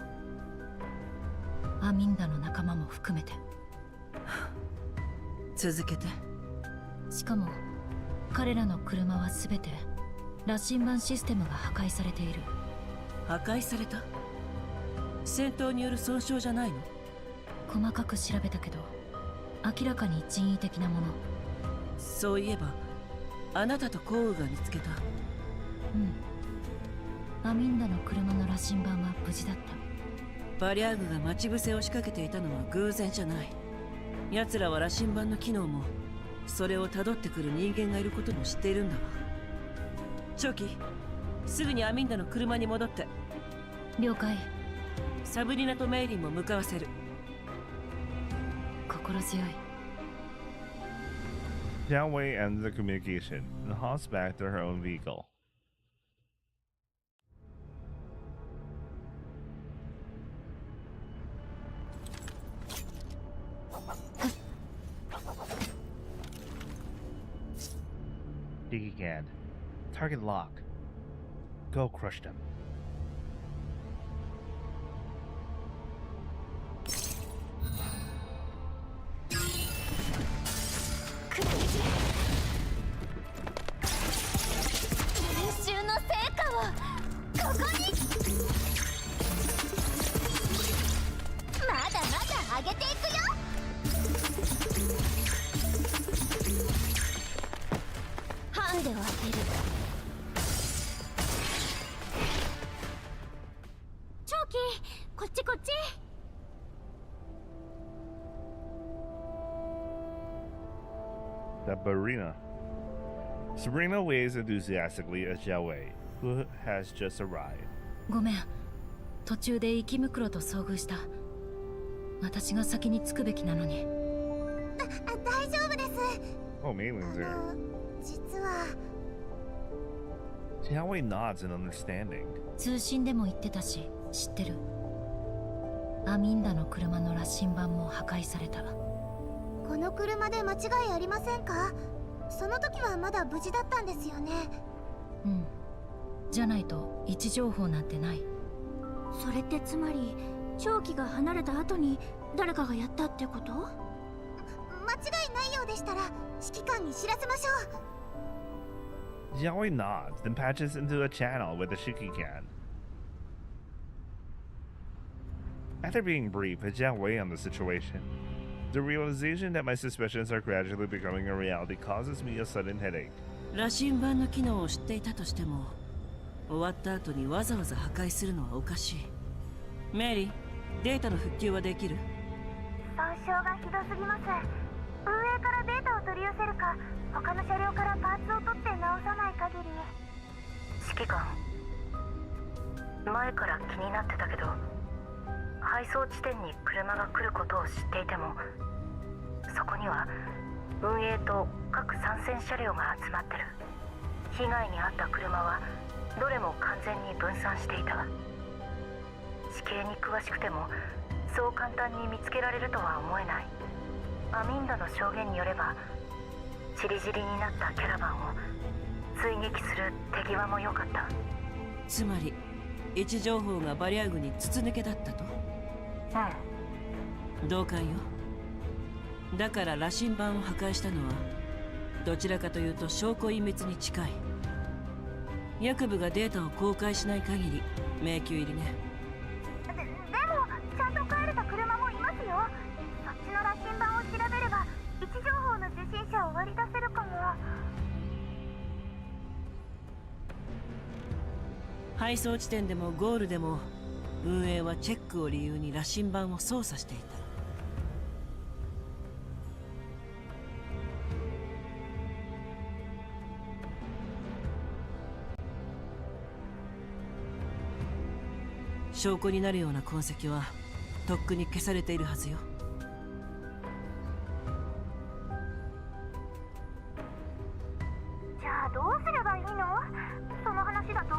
アミンダの仲間も含めて。続けて。しかも彼らの車は全て羅針盤システムが破壊されている。破壊された？戦闘による損傷じゃないの？細かく調べたけど明らかに人為的なもの。そういえばあなたとコウが見つけた。アミンダの車の羅針盤は無事だった。バリアーグが待ち伏せを仕掛けていたのは偶然じゃない。奴らは羅針盤の機能もそれを辿ってくる人間がいることも知っているんだわ。長期、すぐにアミンダの車に戻って。了解。サブリナとメイリンも向かわせる。心強い。Jiao Wei ends the communication and hops back to her own vehicle. Digigand. Target lock. Go crush them. Sabrina waves enthusiastically at Xiaowei, who has just arrived. ごめん、途中で生き袋と遭遇した。私が先に着くべきなのに。大丈夫です。Oh, Maylin's there. 実は Xiaowei nods in understanding. 通信でも言ってたし、知ってる。アミンダの車の羅針盤も破壊された。この車で間違いありませんか？その時はまだ無事だったんですよね。うん。じゃないと位置情報なんてない。それってつまり長期が離れた後に誰かがやったってこと？間違いないようでしたら指揮官に知らせましょう。Xiaowei nods, then patches into a channel with the Shikikan. After being briefed at Xiaowei on the situation, the realization that my suspicions are gradually becoming a reality causes me a sudden headache. 羅針盤の機能を知っていたとしても、終わった後にわざわざ破壊するのはおかしい。メリー、データの復旧はできる？損傷がひどすぎます。運営からデータを取り寄せるか、他の車両からパーツを取って直さない限り。指揮官、前から気になってたけど、配送地点に車が来ることを知っていても、そこには運営と各参戦車両が集まってる。被害に遭った車はどれも完全に分散していた。地形に詳しくてもそう簡単に見つけられるとは思えない。アミンダの証言によれば、チリジリになったキャラバンを追撃する手際も良かった。つまり位置情報がバリア軍に筒抜けだったと？うん。同感よ。だから羅針盤を破壊したのはどちらかというと証拠隠滅に近い。役部がデータを公開しない限り迷宮入りね。でもちゃんと帰れた車もいますよ。そっちの羅針盤を調べれば位置情報の受信者を割り出せるかも。配送地点でもゴールでも運営はチェックを理由に羅針盤を操作していた。証拠になるような痕跡はとっくに消されているはずよ。じゃあどうすればいいの？その話だと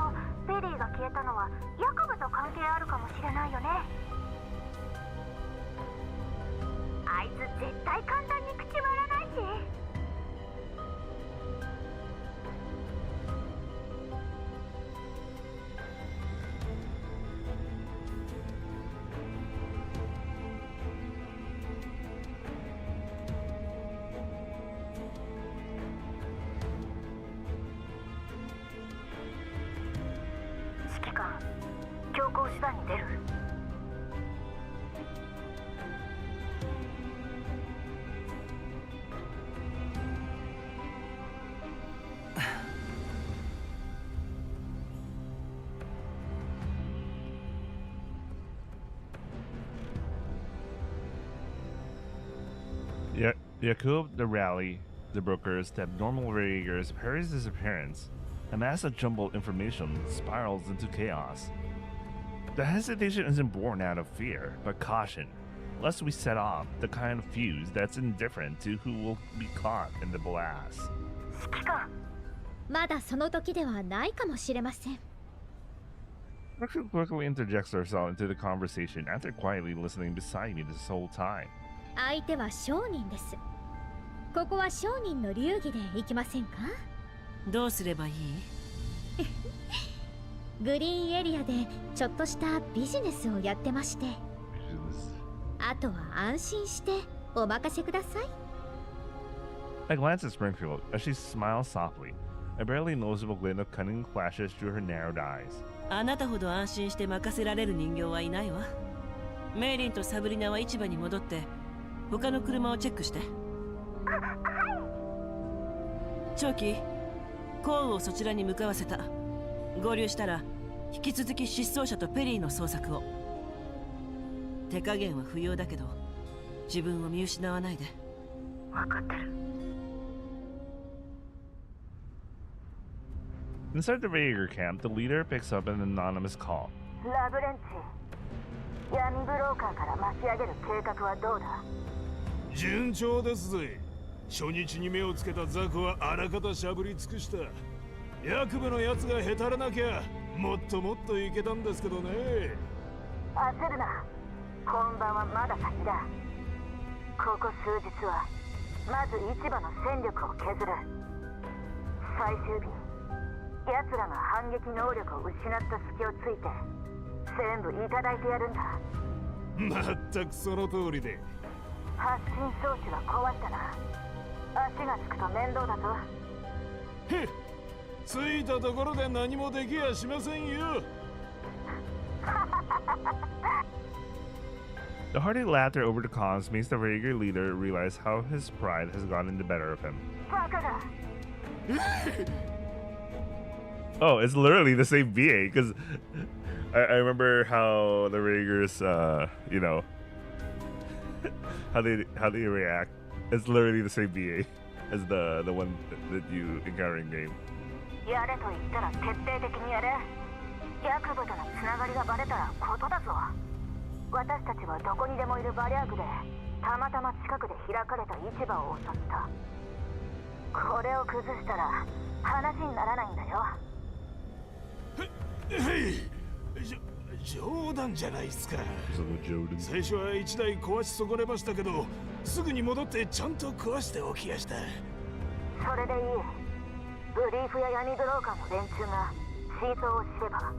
ペリーが消えたのは役部と関係あるかもしれないよね。あいつ絶対簡単に口割らないし。強行手段に出る。Yakub, the rally, the brokers, the abnormal raiders, Peri's disappearance. A mass of jumbled information spirals into chaos. The hesitation isn't born out of fear, but caution, lest we set off the kind of fuse that's indifferent to who will be caught in the blast. 指揮官、まだその時ではないかもしれません。Rexel quickly interjects herself into the conversation after quietly listening beside me this whole time. 相手は商人です。ここは商人の流儀で行きませんか？どうすればいい？グリーンエリアでちょっとしたビジネスをやってまして、あとは安心してお任せください。 I glance at Springfield as she smiles softly. A barely noticeable glint of cunning flashes through her narrowed eyes. あなたほど安心して任せられる人形はいないわ。メイリンとサブリナは市場に戻って他の車をチェックして。長期、コーンをそちらに向かわせた。合流したら引き続き失踪者とペリーの捜索を。手加減は不要だけど自分を見失わないで。分かってる。 Inside the Rager camp, the leader picks up an anonymous call. ラブレンチ、闇ブローカーから巻き上げる計画はどうだ？順調ですぜ。初日に目をつけた雑魚はあらかたしゃぶり尽くした。役部のやつがへたらなきゃもっともっといけたんですけどね。焦るな。本番はまだ先だ。ここ数日はまず市場の戦力を削る。最終日、奴らが反撃能力を失った隙をついて全部いただいてやるんだ。まったくその通りで。発信装置は壊したな。足がつくと面倒だぞ。へっ、ついたところで何もできやしませんよ。The hearty laughter over the comms makes the Rager leader realize how his pride has gotten the better of him. バカだ。Oh, it's literally the same VA, because I remember how the Ragers, you know, how they react. It's literally the same VA as the one that you encounter in game. やれと言ったら徹底的にやれ。役部とのつながりがバレたらことだぞ。私たちはどこにでもいるバリャーグでたまたま近くで開かれた市場を襲った。これを崩したら話にならないんだよ。へい、冗談じゃないっすか。最初は1台壊し損ねましたけど、すぐに戻ってちゃんと壊しておきやした。それでいい。ブリーフや闇ブローカーの連中が真相を知れば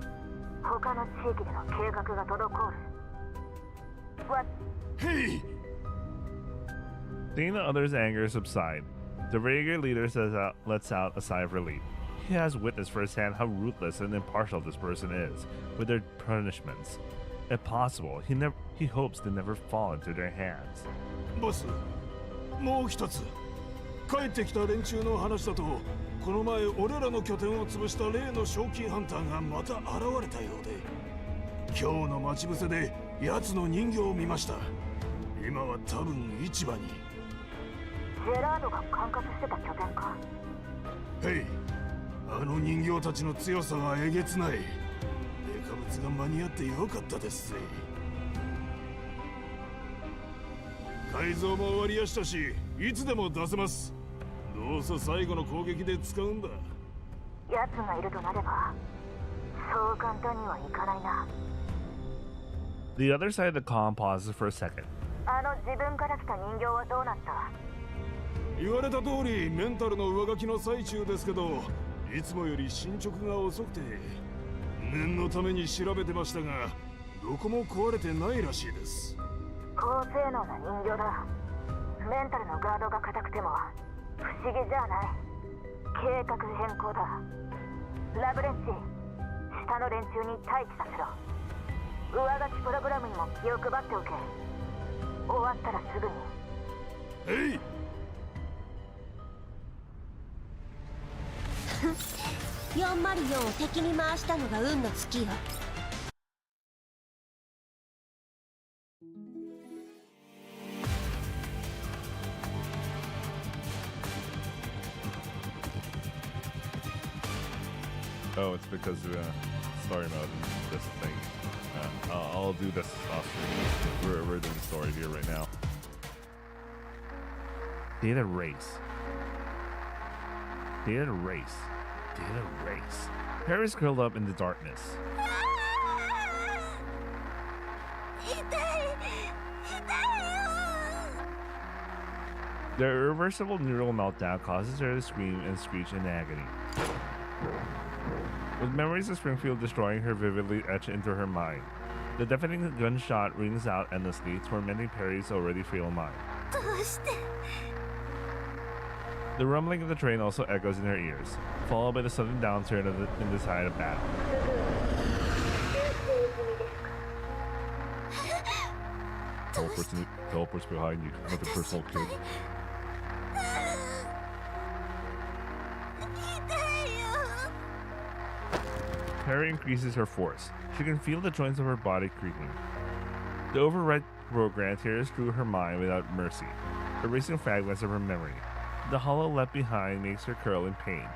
他の地域での計画が滞る。Hey! Seeing the others' anger subside, the Rager leader lets out a sigh of relief. He has witnessed firsthand how ruthless and impartial this person is with their punishments. If possible, he hopes to never fall into their hands. ボス、もう一つ。帰ってきた連中の話だと、この前俺らの拠点を潰した例の賞金ハンターがまた現れたようで、今日の待ち伏せで奴の人形を見ました。今は多分市場に。ジェラードが管轄してた拠点か。へい、あの人形たちの強さはえげつない。デカブツが間に合ってよかったですぜ。改造も終わりやしたし、いつでも出せます。どうせ最後の攻撃で使うんだ。奴がいるとなればそう簡単にはいかないな。 The other side of the comm pauses for a second. あの自分から来た人形はどうなった？言われた通りメンタルの上書きの最中ですけど、いつもより進捗が遅くて念のために調べてましたが、どこも壊れてないらしいです。高性能な人形だ。メンタルのガードが硬くても不思議じゃない。計画変更だ。ラブレンチ、下の連中に待機させろ。上書きプログラムにも気を配っておけ。終わったらすぐに。えい。404を敵に回したのが運の尽きよ。Oh, it's because story mode and this thing. I'll do this off screen. We're doing story here right now. Data race. Data race. Data race. Peri's curled up in the darkness. The irreversible neural meltdown causes her to scream and screech in agony. With memories of Springfield destroying her vividly etched into her mind, the deafening gunshot rings out endlessly, tormenting Peri's already frail mind. どうして The rumbling of the train also echoes in her ears, followed by the sudden downturn in the tide of battle. Teleports behind you, like a personal kid. 痛いよ Peri increases her force. She can feel the joints of her body creaking. The override program tears through her mind without mercy, erasing fragments of her memory. The hollow left behind makes her curl in pain,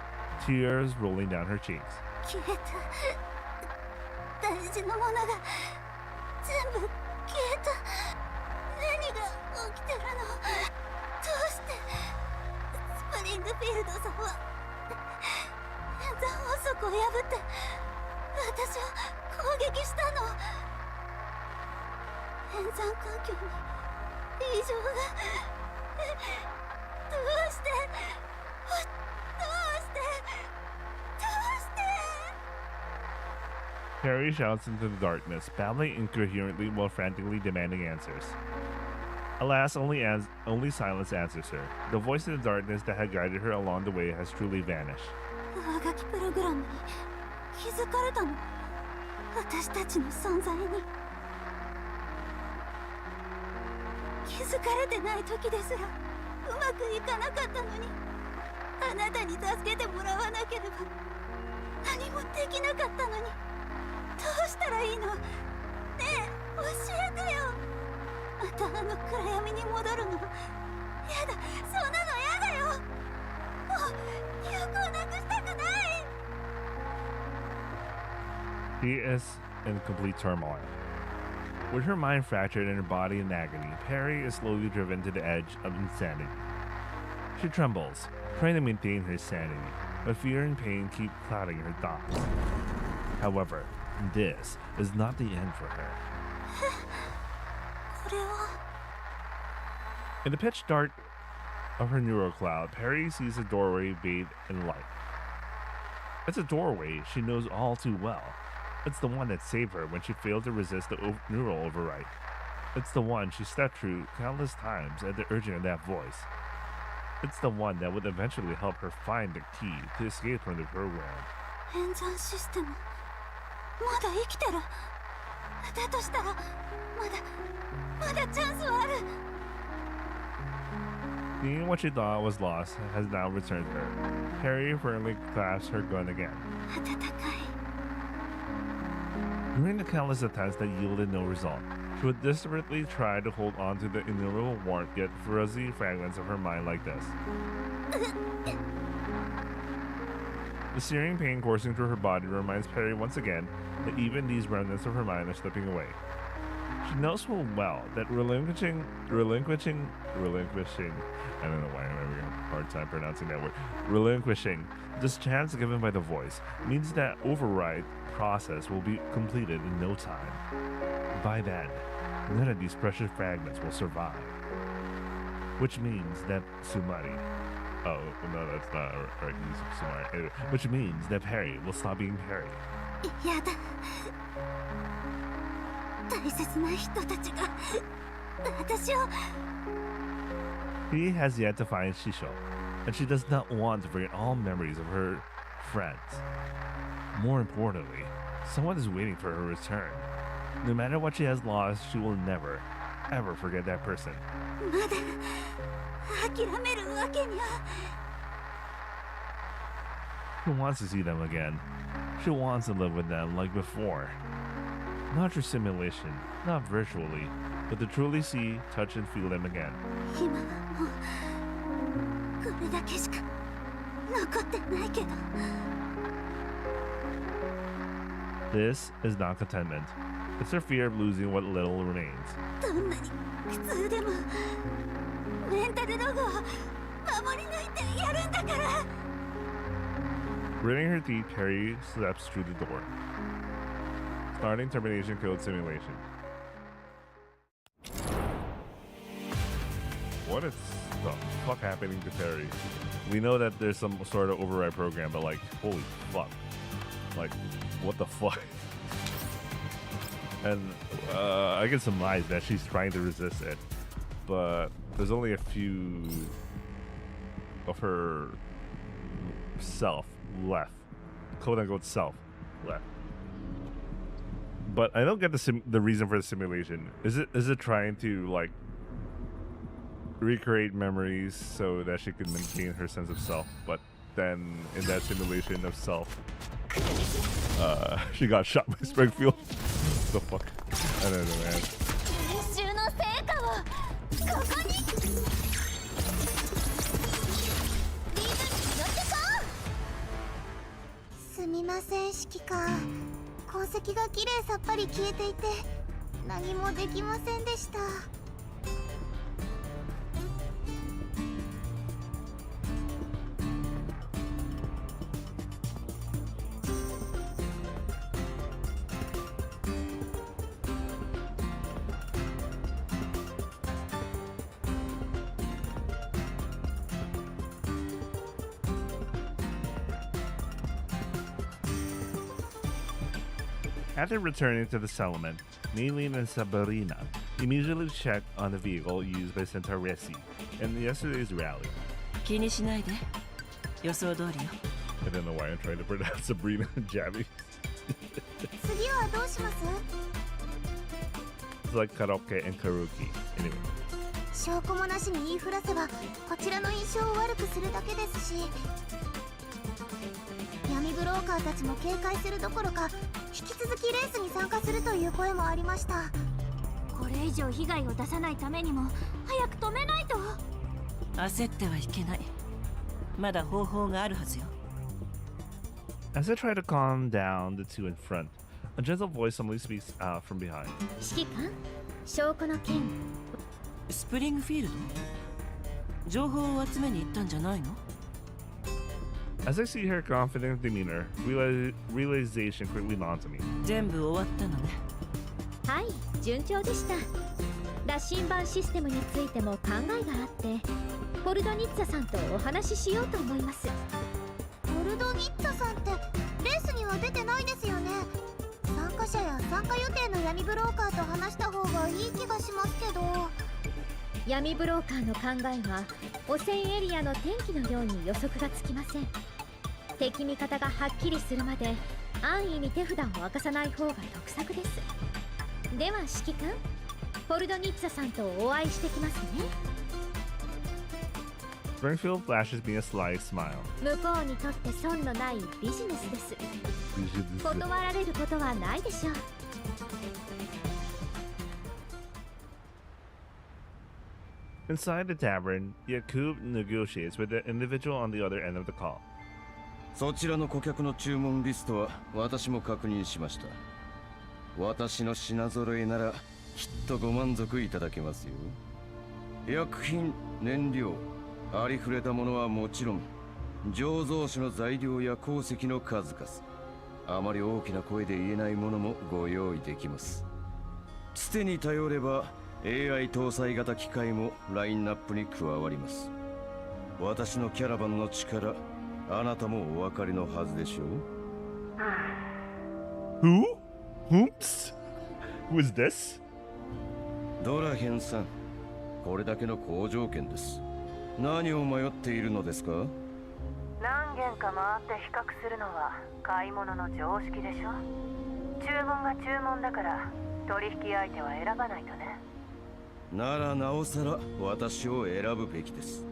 tears rolling down her cheeks. 消えた大事なものが全部消えた何が起きてるのどうしてスプリングフィールドさんは演算法則を破って私を攻撃したの演算環境に異常がどうしてどうしてどうして Peri shouts into the darkness, babbling incoherently while frantically demanding answers. Alas, only silence answers her. The voice in the darkness that had guided her along the way has truly vanished. 上書きプログラムに気づかれたの私たちの存在に気づかれてない時ですらうまくいかなかったのにあなたに助けてもらわなければ何もできなかったのにどうしたらいいのねえ教えてよまたあの暗闇に戻るのやだそんなのやだよもう記憶をなくしたくない She is in complete turmoil. With her mind fractured and her body in agony, Peri is slowly driven to the edge of insanity. She trembles, trying to maintain her sanity, but fear and pain keep clouding her thoughts. However, this is not the end for her. これは In the pitch dark of her neural cloud, Peri sees a doorway bathed in light. It's a doorway she knows all too well. It's the one that saved her when she failed to resist the neural override. It's the one she stepped through countless times at the urging of that voice. It's the one that would eventually help her find the key to escape from the program. 演算システムまだ生きてるだとしたらまだチャンスはある Seeing what she thought was lost has now returned her. Peri firmly clasps her gun again. 温かい During the countless attempts that yielded no result, she would desperately try to hold on to the innumerable warmth yet fuzzy fragments of her mind like this. The searing pain coursing through her body reminds Peri once again that even these remnants of her mind are slipping away. She knows full well that relinquishing, I don't know why I'm having a hard time pronouncing that word, relinquishing this chance given by the voice means that override process will be completed in no time. By then, none of these precious fragments will survive. Which means that Sumari, oh no, that's not right, he's Sumari. Anyway, which means that Peri will stop being Peri. やだ大切な人たちが私を He has yet to find Shisho, and she does not want to forget all memories of her friends. More importantly, someone is waiting for her return. No matter what she has lost, she will never, ever forget that person. まだ諦めるわけには She wants to see them again. She wants to live with them like before. Not through simulation, not virtually, but to truly see, touch, and feel them again. 今はもうこれだけしか残ってないけど This is not contentment. It's her fear of losing what little remains. どんなに苦痛でもメンタルロゴを守り抜いてやるんだから Gritting her teeth, Peri steps through the door. Starting termination code simulation. What is the fuck happening to Peri? we know that there's some sort of override program, but like, holy fuck. Like, what the fuck? And I can surmise that she's trying to resist it, but there's only a few of her self left, quote unquote self left. But I don't get the reason for the simulation. Is it trying to like recreate memories so that she can maintain her sense of self? But then in that simulation of self, she got shot by Springfield. The fuck? I don't know, man. すみません、指揮官。痕跡がきれいさっぱり消えていて何もできませんでした。After returning to the settlement, Maylene and Sabrina immediately check on the vehicle used by Santaresi in yesterday's rally. 気にしないで。予想通りよ。I don't know why I'm trying to pronounce Sabrina and Jabby. 次はどうします？ It's like karaoke and karaoke. Anyway. 証拠もなしに言いふらせばこちらの印象を悪くするだけですし、闇ブローカーたちも警戒するどころか引き続きレースに参加するという声もありました。これ以上被害を出さないためにも早く止めないと。焦ってはいけない。まだ方法があるはずよ。As I try to calm down the two in front, a gentle voice suddenly speaks out from behind. 指揮官、証拠の件。スプリングフィールド？情報を集めに行ったんじゃないの？ As I see her confident demeanor, realization quickly dawns on me. 全部終わったのね。はい、順調でした。羅針盤システムについても考えがあってポルドニッツァさんとお話ししようと思います。ポルドニッツァさんってレースには出てないですよね。参加者や参加予定の闇ブローカーと話した方がいい気がしますけど。闇ブローカーの考えは汚染エリアの天気のように予測がつきません。敵味方がはっきりするまで安易に手札を明かさない方が得策です。では指揮官、ポルドニッツァさんとお会いしてきますね。 Springfield flashes me a sly smile. 向こうにとって損のないビジネスです。断られることはないでしょう。 Inside the tavern, Yakub negotiates with the individual on the other end of the call. そちらの顧客の注文リストは私も確認しました。私の品揃えならきっとご満足いただけますよ。薬品、燃料、ありふれたものはもちろん、醸造酒の材料や鉱石の数々、あまり大きな声で言えないものもご用意できます。つてに頼れば AI 搭載型機械もラインナップに加わります。私のキャラバンの力、あなたもお分かりのはずでしょう。Who? Whoops? Who is this? ドラヘンさん、これだけの好条件です。何を迷っているのですか？何軒か回って比較するのは買い物の常識でしょ。注文が注文だから取引相手は選ばないとね。ならなおさら私を選ぶべきです。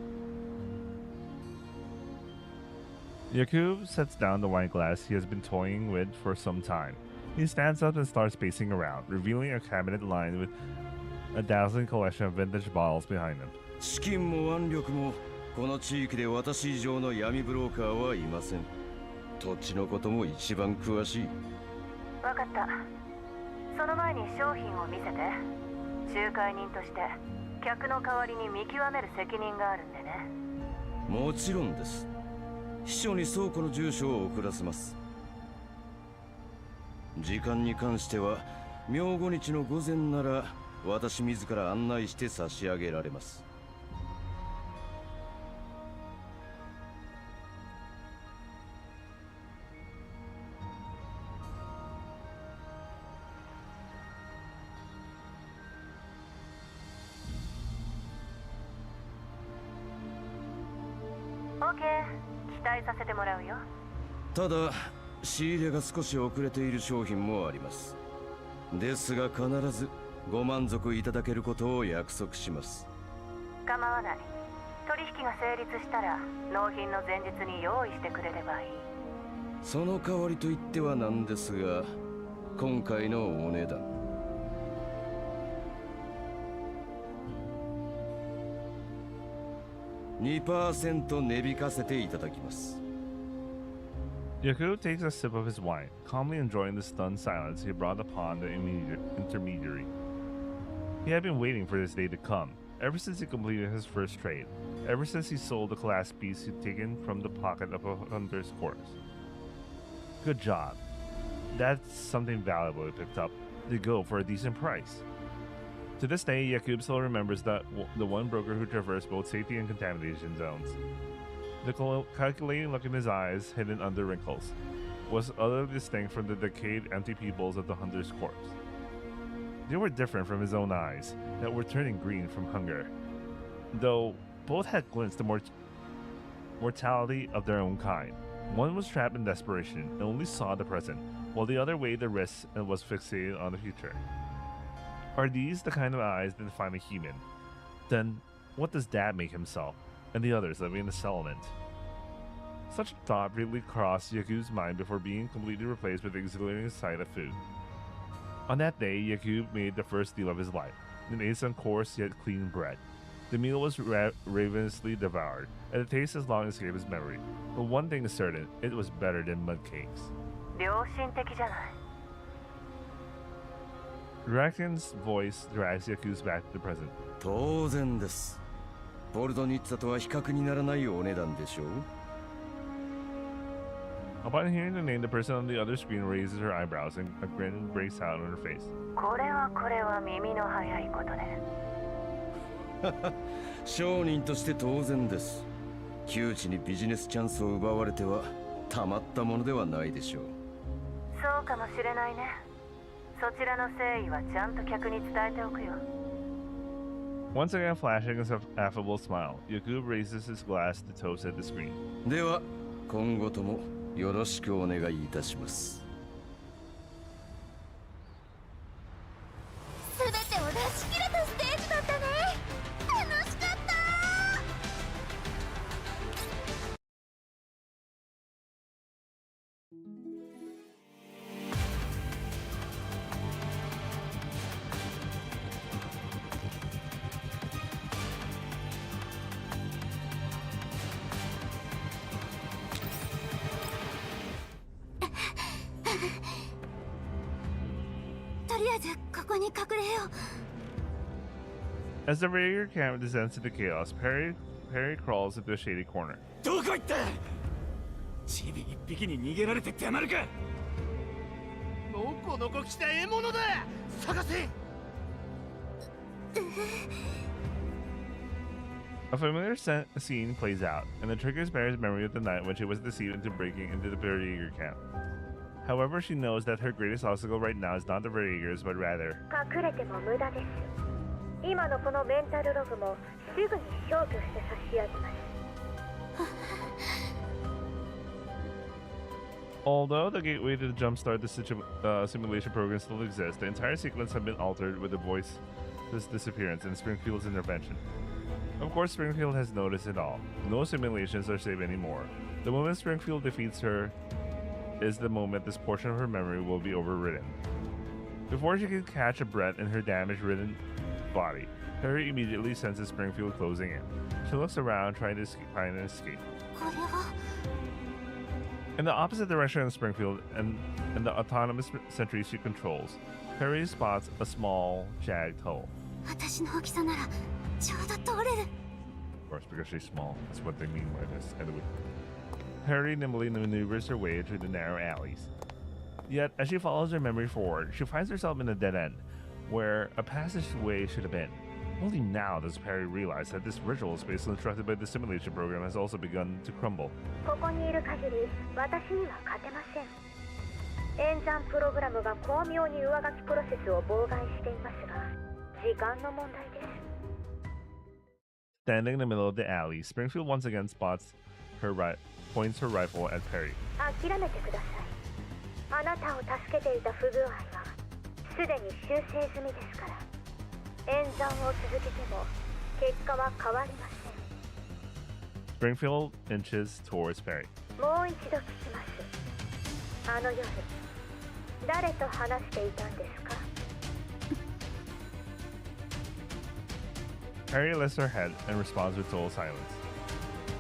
Yakub sets down the wine glass he has been toying with for some time. He stands up and starts pacing around, revealing a cabinet lined with a dazzling collection of vintage bottles behind him. 資金も腕力もこの地域で私以上の闇ブローカーはいません。土地のことも一番詳しい。わかった。その前に商品を見せて。仲介人として客の代わりに見極める責任があるんでね。もちろんです。秘書に倉庫の住所を送らせます。時間に関しては明後日の午前なら私自ら案内して差し上げられます。OK、期待させてもらうよ。ただ仕入れが少し遅れている商品もあります。ですが必ずご満足いただけることを約束します。構わない。取引が成立したら納品の前日に用意してくれればいい。その代わりと言ってはなんですが、今回のお値段2% 値引かせていただきます。Yaku takes a sip of his wine, calmly enjoying the stunned silence he brought upon the intermediary. He had been waiting for this day to come, ever since he completed his first trade, ever since he sold the class piece he'd taken from the pocket of a hunter's corpse. Good job. That's something valuable he picked up, to go for a decent price. To this day, Yakub still remembers that the one broker who traversed both safety and contamination zones. The calculating look in his eyes, hidden under wrinkles, was utterly distinct from the decayed, empty pupils of the hunter's corpse. They were different from his own eyes, that were turning green from hunger, though both had glimpsed the mortality of their own kind. One was trapped in desperation and only saw the present, while the other weighed the risks and was fixated on the future. Are these the kind of eyes that define a human? Then, what does Dad make himself, and the others living in the settlement? Such a thought briefly crossed Yakub's mind before being completely replaced with the exhilarating sight of food. On that day, Yakub made the first deal of his life, and ate some coarse yet clean bread. The meal was ravenously devoured, and the taste as long escaped his memory. But one thing is certain, it was better than mud cakes. 良心的じゃない。Raken's voice drags Yakub's back to the present. 当然です。ボルドニッツァとは比較にならないお値段でしょう。Upon hearing the name, the person on the other screen raises her eyebrows and a grin breaks out on her face. これは耳の早いことね。商人として当然です。窮地にビジネスチャンスを奪われてはたまったものではないでしょう。そうかもしれないね。そちらの誠意はちゃんと客に伝えておくよ。Once again flashing his affable smile, Yakub raises his glass to toast at the screen. では、今後ともよろしくお願いいたします。すべてを出し切れたステージだったね。楽しかった。とりあえずここに隠れよう。As the raiding camp descends to the chaos, Peri crawls into a shady corner. どこ行った？チビ一匹に逃げられてたまるか。のこのこ来た獲物だ。探せ。A familiar scene plays out, and it triggers Mary's memory of the night when she was deceived into breaking into the Verjager camp. However, she knows that her greatest obstacle right now is not the Verjagers, but rather... 隠れても無駄です。今のこのメンタルログもすぐに消去して差し上げます。Although the gateway to jumpstart the simulation program still exists, the entire sequence has been altered with the voice's disappearance and Springfield's intervention. Of course, Springfield has noticed it all. No simulations are safe anymore. The moment Springfield defeats her is the moment this portion of her memory will be overridden. Before she can catch a breath in her damage-ridden body, Peri immediately senses Springfield closing in. She looks around, trying to find an escape. In the opposite direction of Springfield and the autonomous sentry she controls, Peri spots a small, jagged hole. Of course, because she's small. That's what they mean by this. Anyway. Peri nimbly maneuvers her way through the narrow alleys. Yet, as she follows her memory forward, she finds herself in a dead end, where a passageway should have been. Only now does Peri realize that this ritual space constructed by the simulation program has also begun to crumble. ここにいる限り私には勝てません。演算プログラムが巧妙に上書きプロセスを妨害していますが、時間の問題です。Standing in the middle of the alley, Springfield once again spots points her rifle at Peri. 諦めてください。あなたを助けていた不具合はすでに修正済みですから。演算を続けても結果は変わりません。 Springfield inches towards Peri. もう一度聞きます。あの夜誰と話していたんですか？ Peri lifts her head and responds with total silence.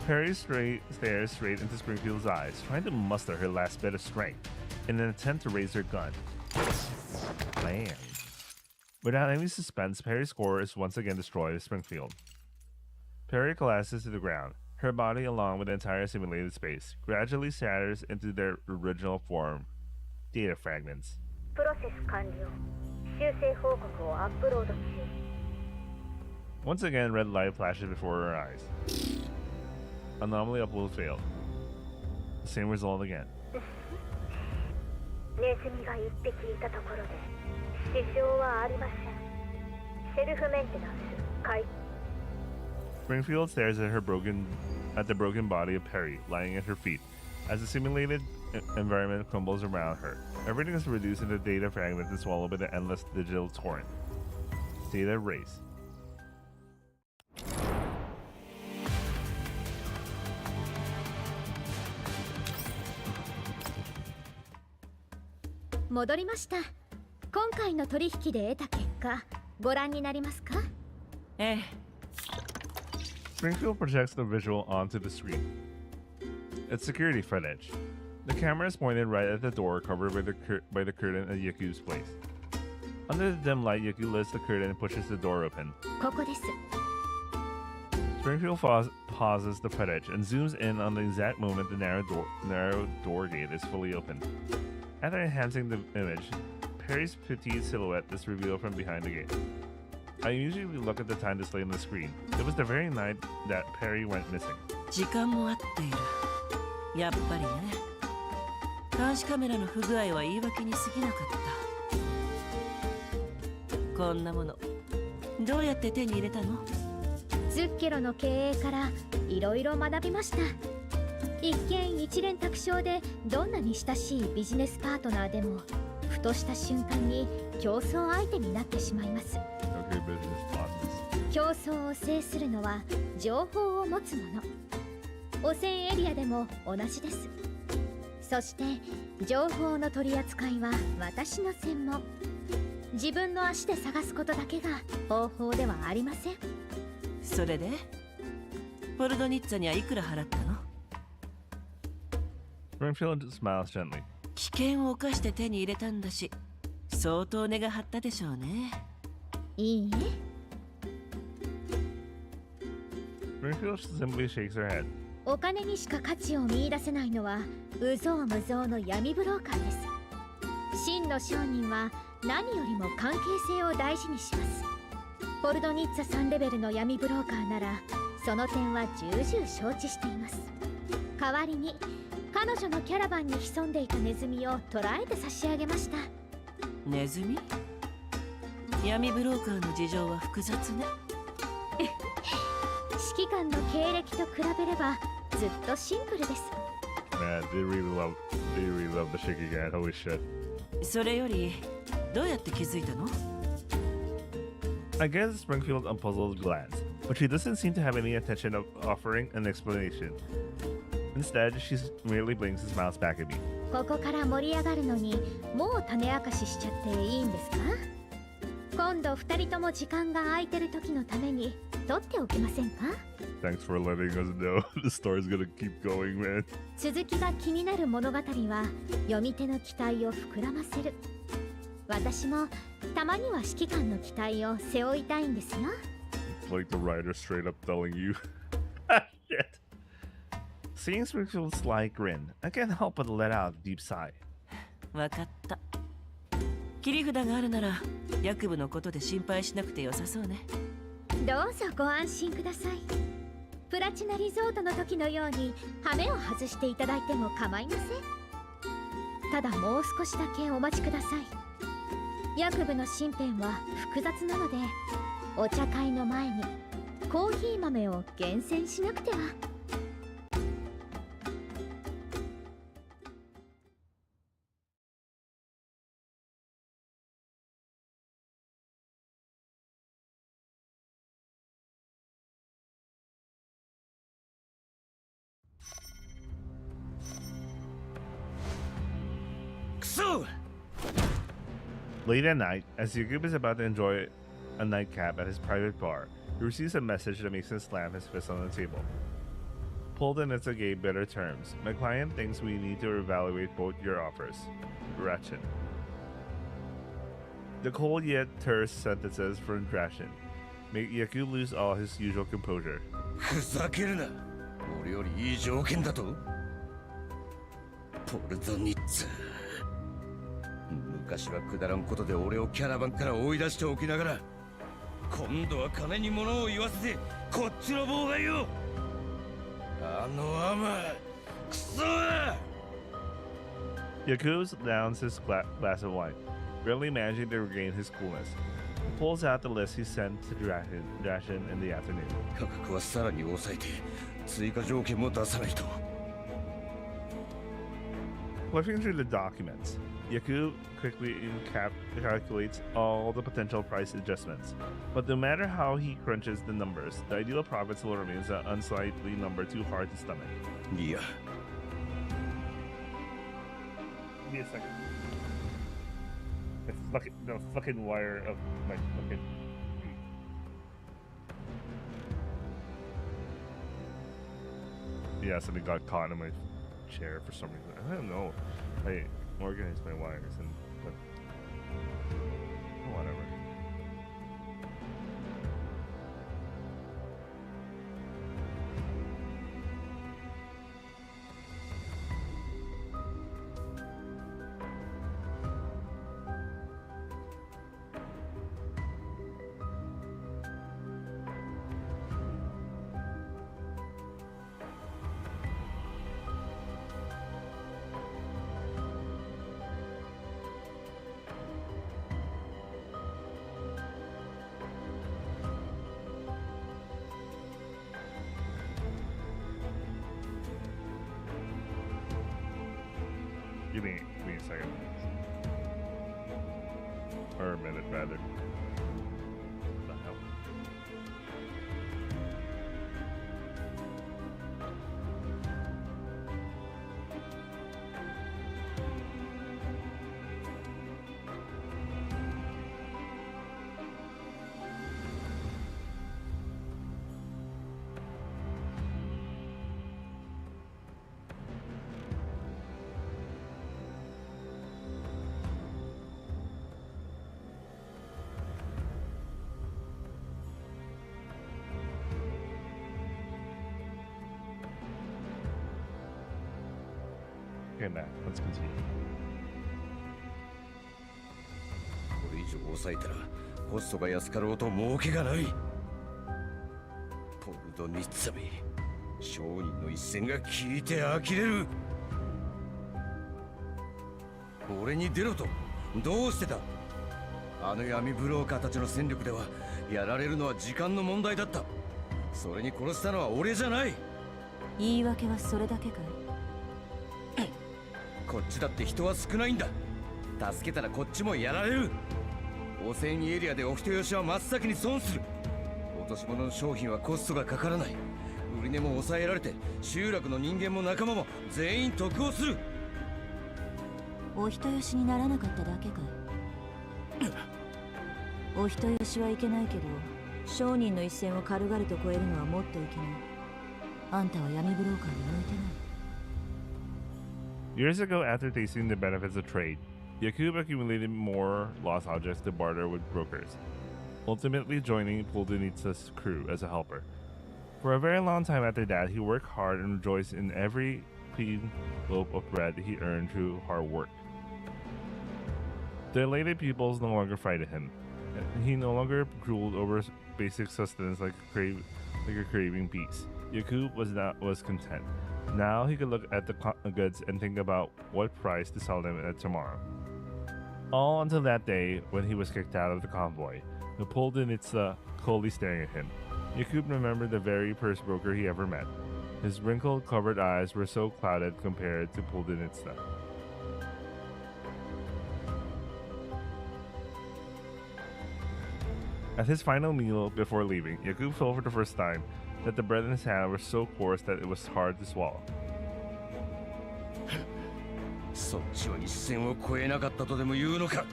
Peri stares straight into Springfield's eyes, trying to muster her last bit of strength in an attempt to raise her gun. Man. Without any suspense, Peri's score is once again destroyed at Springfield. Peri collapses to the ground. Her body, along with the entire simulated space, gradually shatters into their original form. Data fragments. プロセス完了。修正報告をアップロード中。 Once again, red light flashes before her eyes. Anomaly upload failed. The same result again. ネズミが一匹いたところで支障はありません。セルフメンテナンス開。 Springfield stares at the broken body of Peri lying at her feet as the simulated environment crumbles around her. Everything is reduced into data fragments and swallowed by the endless digital torrent. Data erase. 戻りました。今回の取引で得た結果、ご覧になりますか？ええ。 Springfield projects the visual onto the screen. It's security footage. The camera is pointed right at the door covered by the curtain at Yuku's place. Under the dim light, Yuku lifts the curtain and pushes the door open. ここです。 Springfield pauses the footage and zooms in on the exact moment the narrow door gate is fully opened. After enhancing the image, Peri's petite silhouette is revealed from behind the gate. I usually look at the time displayed on the screen. It was the very night that Peri went missing. 時間も合っている。やっぱりね。監視カメラの不具合は言い訳に過ぎなかった。こんなものどうやって手に入れたの？ズッケロの経営からいろいろ学びました。一見一蓮托生でどんなに親しいビジネスパートナーでもふとした瞬間に競争相手になってしまいます。競争を制するのは情報を持つ者。汚染エリアでも同じです。そして情報の取り扱いは私の専門。自分の足で探すことだけが方法ではありません。それでポルドニッツァにはいくら払ったの？ Springfield smiles gently. 危険を冒して手に入れたんだし、相当値が張ったでしょうね。いいえ。 Springfield simply shakes her head. お金にしか価値を見出せないのは有象無象の闇ブローカーです。真の商人は何よりも関係性を大事にします。ポルドニッツァ3レベルの闇ブローカーならその点は重々承知しています。代わりに彼女のキャラバンに潜んでいたネズミを捕らえて差し上げました。ネズミ？闇ブローカーの事情は複雑ね。指揮官の経歴と比べればずっとシンプルです。Man, they really love the shaky guy. Holy shit. それよりどうやって気づいたの？ I guess Springfield a puzzled glance, but she doesn't seem to have any intention of offering an explanation. Instead, she merely blinks and smiles back at me. ここから盛り上がるのにもう種明かししちゃっていいんですか？今度2人とも時間が空いてる時のために取っておきませんか？ Thanks for letting us know. The story's gonna keep going, man. 続きが気になる物語は読み手の期待を膨らませる。私もたまには指揮官の期待を背負いたいんですよ。 It's like the writer straight up telling you. Shit. Seeing Springfield's sly grin, I can't help but let out a deep sigh. わかった。切り札があるなら、役部のことで心配しなくてよさそうね。どうぞご安心ください。プラチナリゾートの時のように羽目を外していただいても構いません。ただもう少しだけお待ちください。役部の身辺は複雑なので、お茶会の前にコーヒー豆を厳選しなくては。Late at night, as Yakub is about to enjoy a nightcap at his private bar, he receives a message that makes him slam his fist on the table. Pulled in it's a gave better terms. My client thinks we need to evaluate both your offers. Ratchet. The cold yet terse sentences from Drashin make Yakub lose all his usual composure. ふざけるな。俺よりいい条件だと？ポルゾニッツ。昔はくだらんことで俺をキャラバンから追い出しておきながら、今度は金に物を言わせてこっちの妨害を。あのアマ、クソーYakub downs his glass of wine, barely managing to regain his coolness. He pulls out the list he sent to Drashin in the afternoon. 価格はさらに抑えて追加条件も出さないと。Flipping through the documents, Yakub quickly calculates all the potential price adjustments. But no matter how he crunches the numbers, the ideal profit still remains an unsightly number too hard to stomach. いや。Give me a second. The fucking wire of my fucking... Yeah, something got caught in my chair for some reason. I don't know. I organized my wires and... But, whatever. Give me a second. Or a minute, rather. What the hell? Okay, Matt, let's continue. これ以上抑えたらコストが安かろうと儲けがない。ポルドニッツァめ、商人の一戦が効いて呆れる。俺に出ろとどうしてだ。あの闇ブローカーたちの戦力ではやられるのは時間の問題だった。それに殺したのは俺じゃない。言い訳はそれだけかい？こっちだって人は少ないんだ。助けたらこっちもやられる。汚染エリアでお人よしは真っ先に損する。落とし物の商品はコストがかからない。売り値も抑えられて集落の人間も仲間も全員得をする。お人よしにならなかっただけかい？お人よしはいけないけど、商人の一線を軽々と越えるのはもっといけない。あんたは闇ブローカーに向いてない。Years ago, after tasting the benefits of trade, Yakub accumulated more lost objects to barter with brokers, ultimately joining Poldenitsa's crew as a helper. For a very long time after that, he worked hard and rejoiced in every clean loaf of bread he earned through hard work. The elated pupils no longer frightened him. He no longer drooled over basic sustenance like a craving peace. Yakub was content. Now he could look at the goods and think about what price to sell them at tomorrow. All until that day when he was kicked out of the convoy, the Poldenitsa coldly staring at him. Yakub remembered the very first broker he ever met. His wrinkled, covered eyes were so clouded compared to Poldenitsa. At his final meal before leaving, Yakub felt for the first time that the bread in his hand was so coarse that it was hard to swallow. そっちは一線を越えなかったとでも言うのか。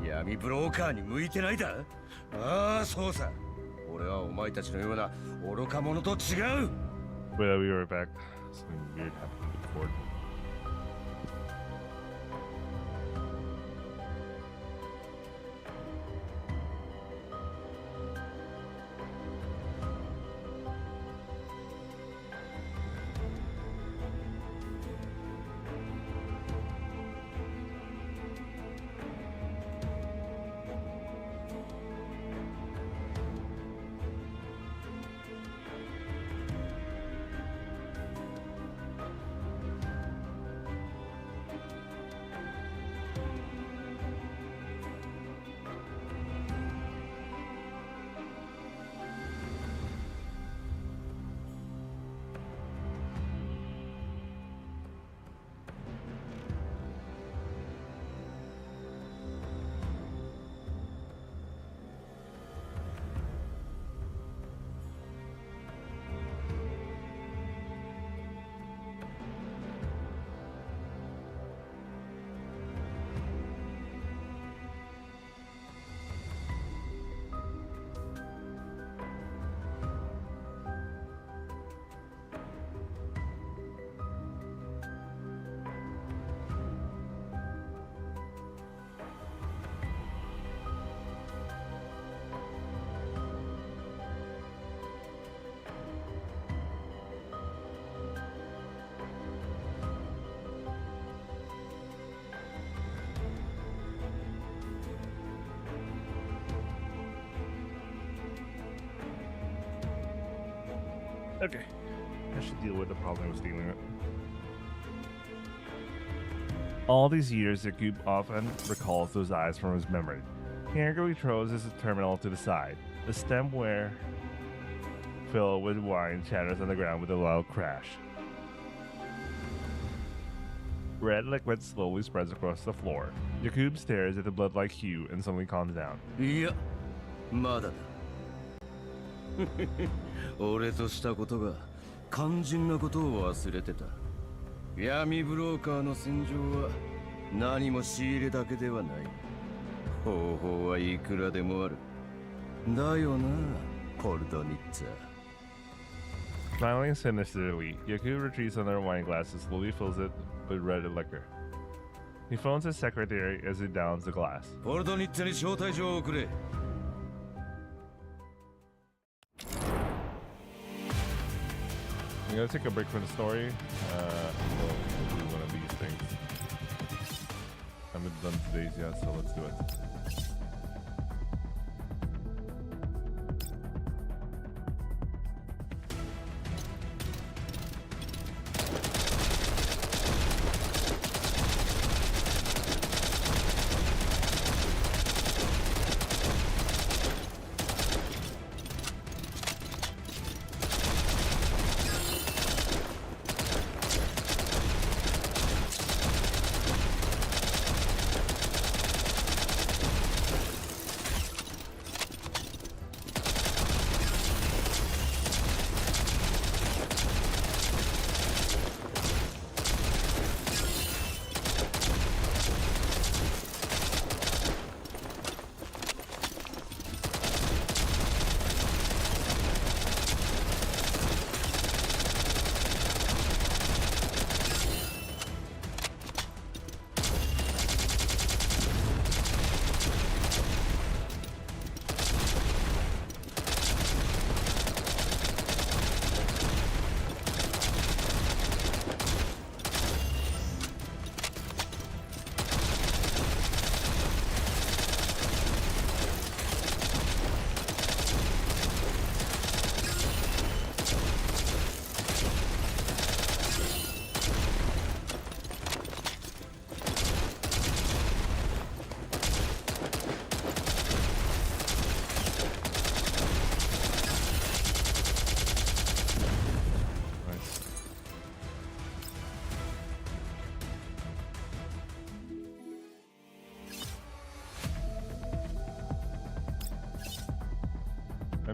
闇ブローカーに向いてないだ。ああ、そうさ。俺はお前たちのような愚か者と違う。 Wait, we were back. Something weird happened to the cord. Okay. I should deal with the problem I was dealing with. All these years, Yakub often recalls those eyes from his memory. He angrily throws his terminal to the side. The stemware filled with wine shatters on the ground with a loud crash. Red liquid slowly spreads across the floor. Yakub stares at the blood-like hue and suddenly calms down. いや、まだだ。俺としたことが肝心なことを忘れてた。闇ブローカーの戦場は何も仕入れだけではない。方法はいくらでもある。だよな、ポルドニッツァ。 Smiling sinisterly, Yakub retrieves another wine glass and slowly fills it with red liquor. He phones his secretary as he downs the glass. ポルドニッツァに招待状を送れ。I'm gonna take a break from the story. We'll do one of these things. I haven't done today's yet, so let's do it.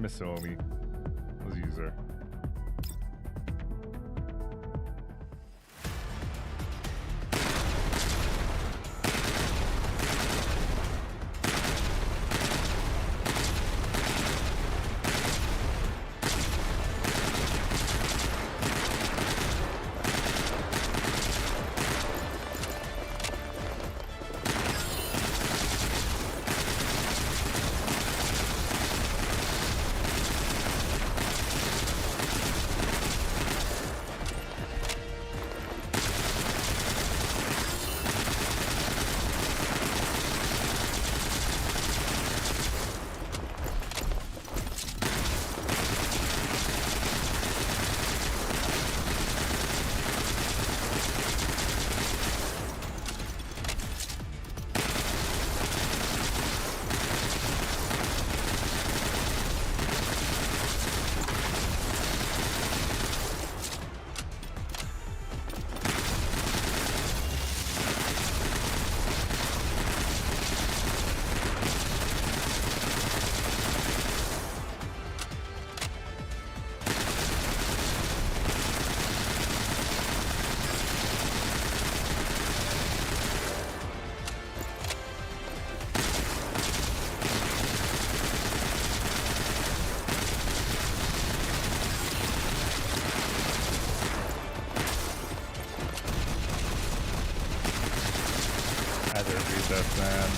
miss Suomi. Let's use her. Recess, man.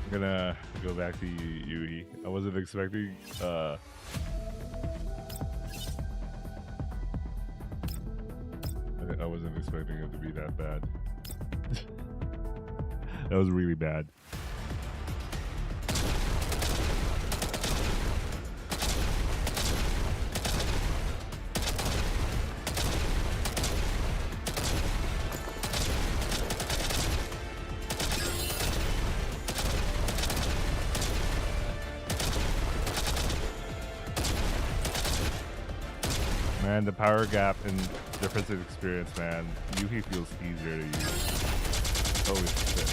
I'm gonna go back to Yui. I wasn't expecting I wasn't expecting it to be that bad. That was really bad. Man, the power gap and difference in experience, man. Yuhi feels easier to use. Holy shit.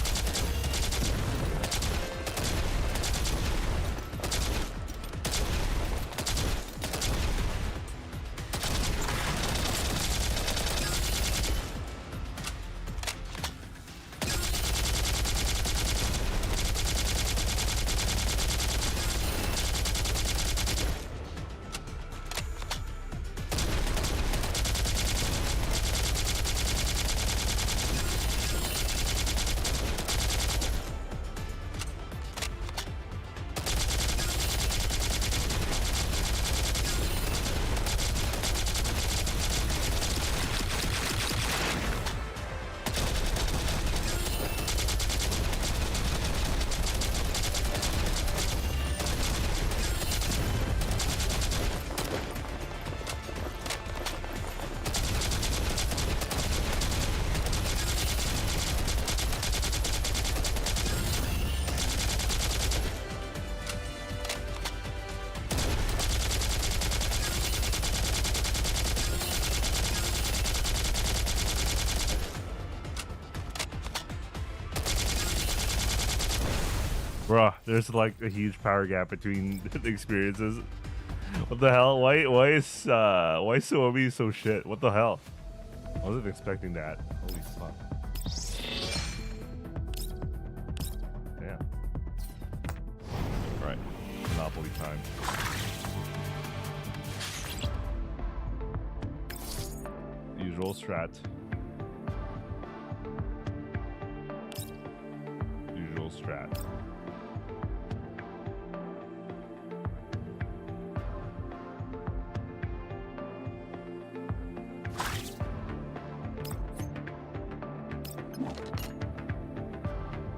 Bruh, there's like a huge power gap between the experiences. What the hell? Why is Suomi so shit? What the hell? I wasn't expecting that. Holy fuck. Damn. Alright. Monopoly time. Usual strat. Usual strat.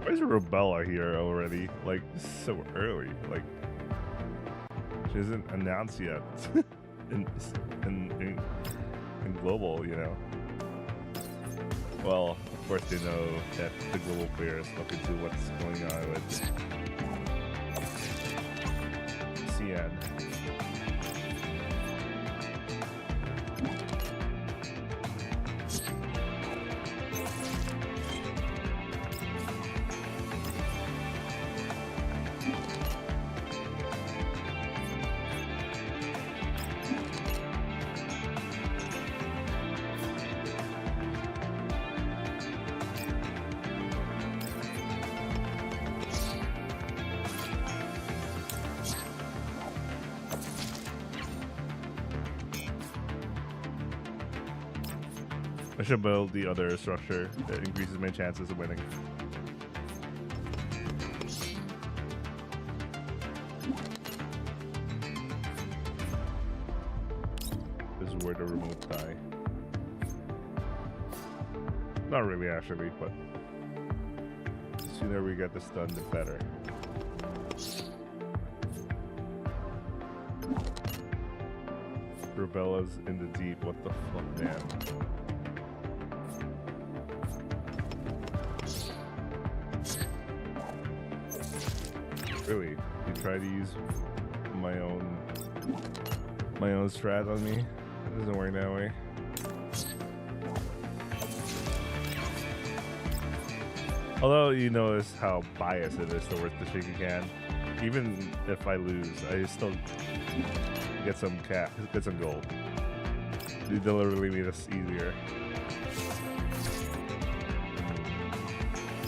Why is Rebella here already? Like, so early. Like, she isn't announced yet. in global, you know. Well, of course they know that the global players look into what's going on with CN. I should build the other structure that increases my chances of winning. This is where the remote die. Not really, actually, but the sooner we get this done, the better. Rebella's in the deep. What the fuck, man? Really? You try to use my own strat on me? It doesn't work that way. Although you notice how biased it is towards the shaky can. Even if I lose, I still get some gold. They deliberately made this easier.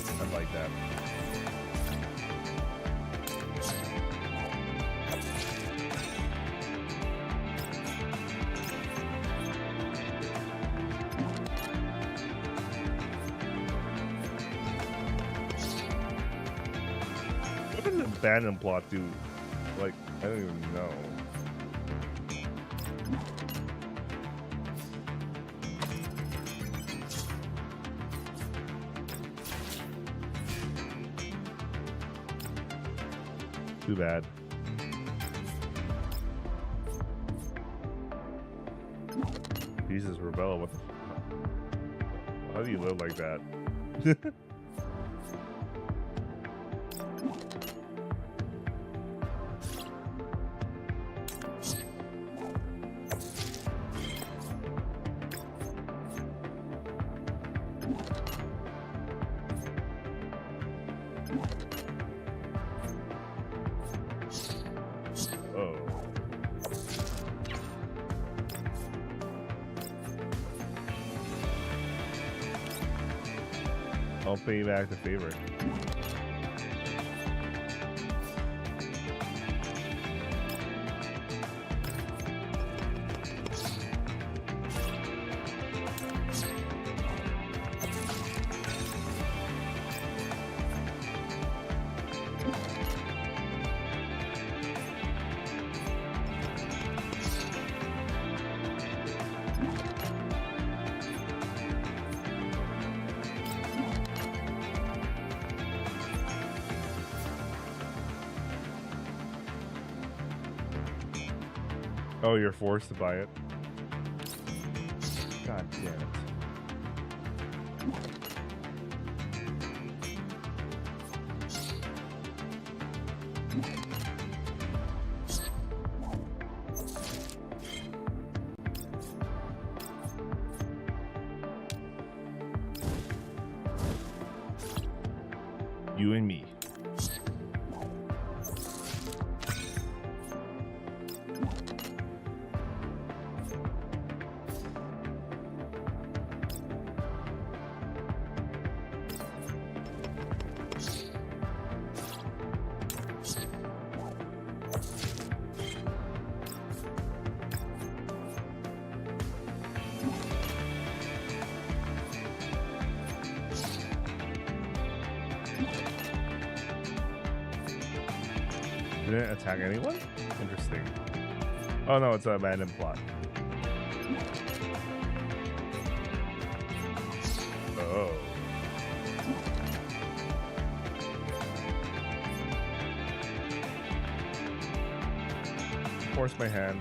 I like that. Abandon plot do? Like, I don't even know. Too bad. Jesus, Rebella, what the how do you live like that? I'll pay back the favor. Oh, you're forced to buy it? God damn it. You and me. didn't attack anyone? Interesting. Oh no, it's a abandoned plot. Oh. Force my hand.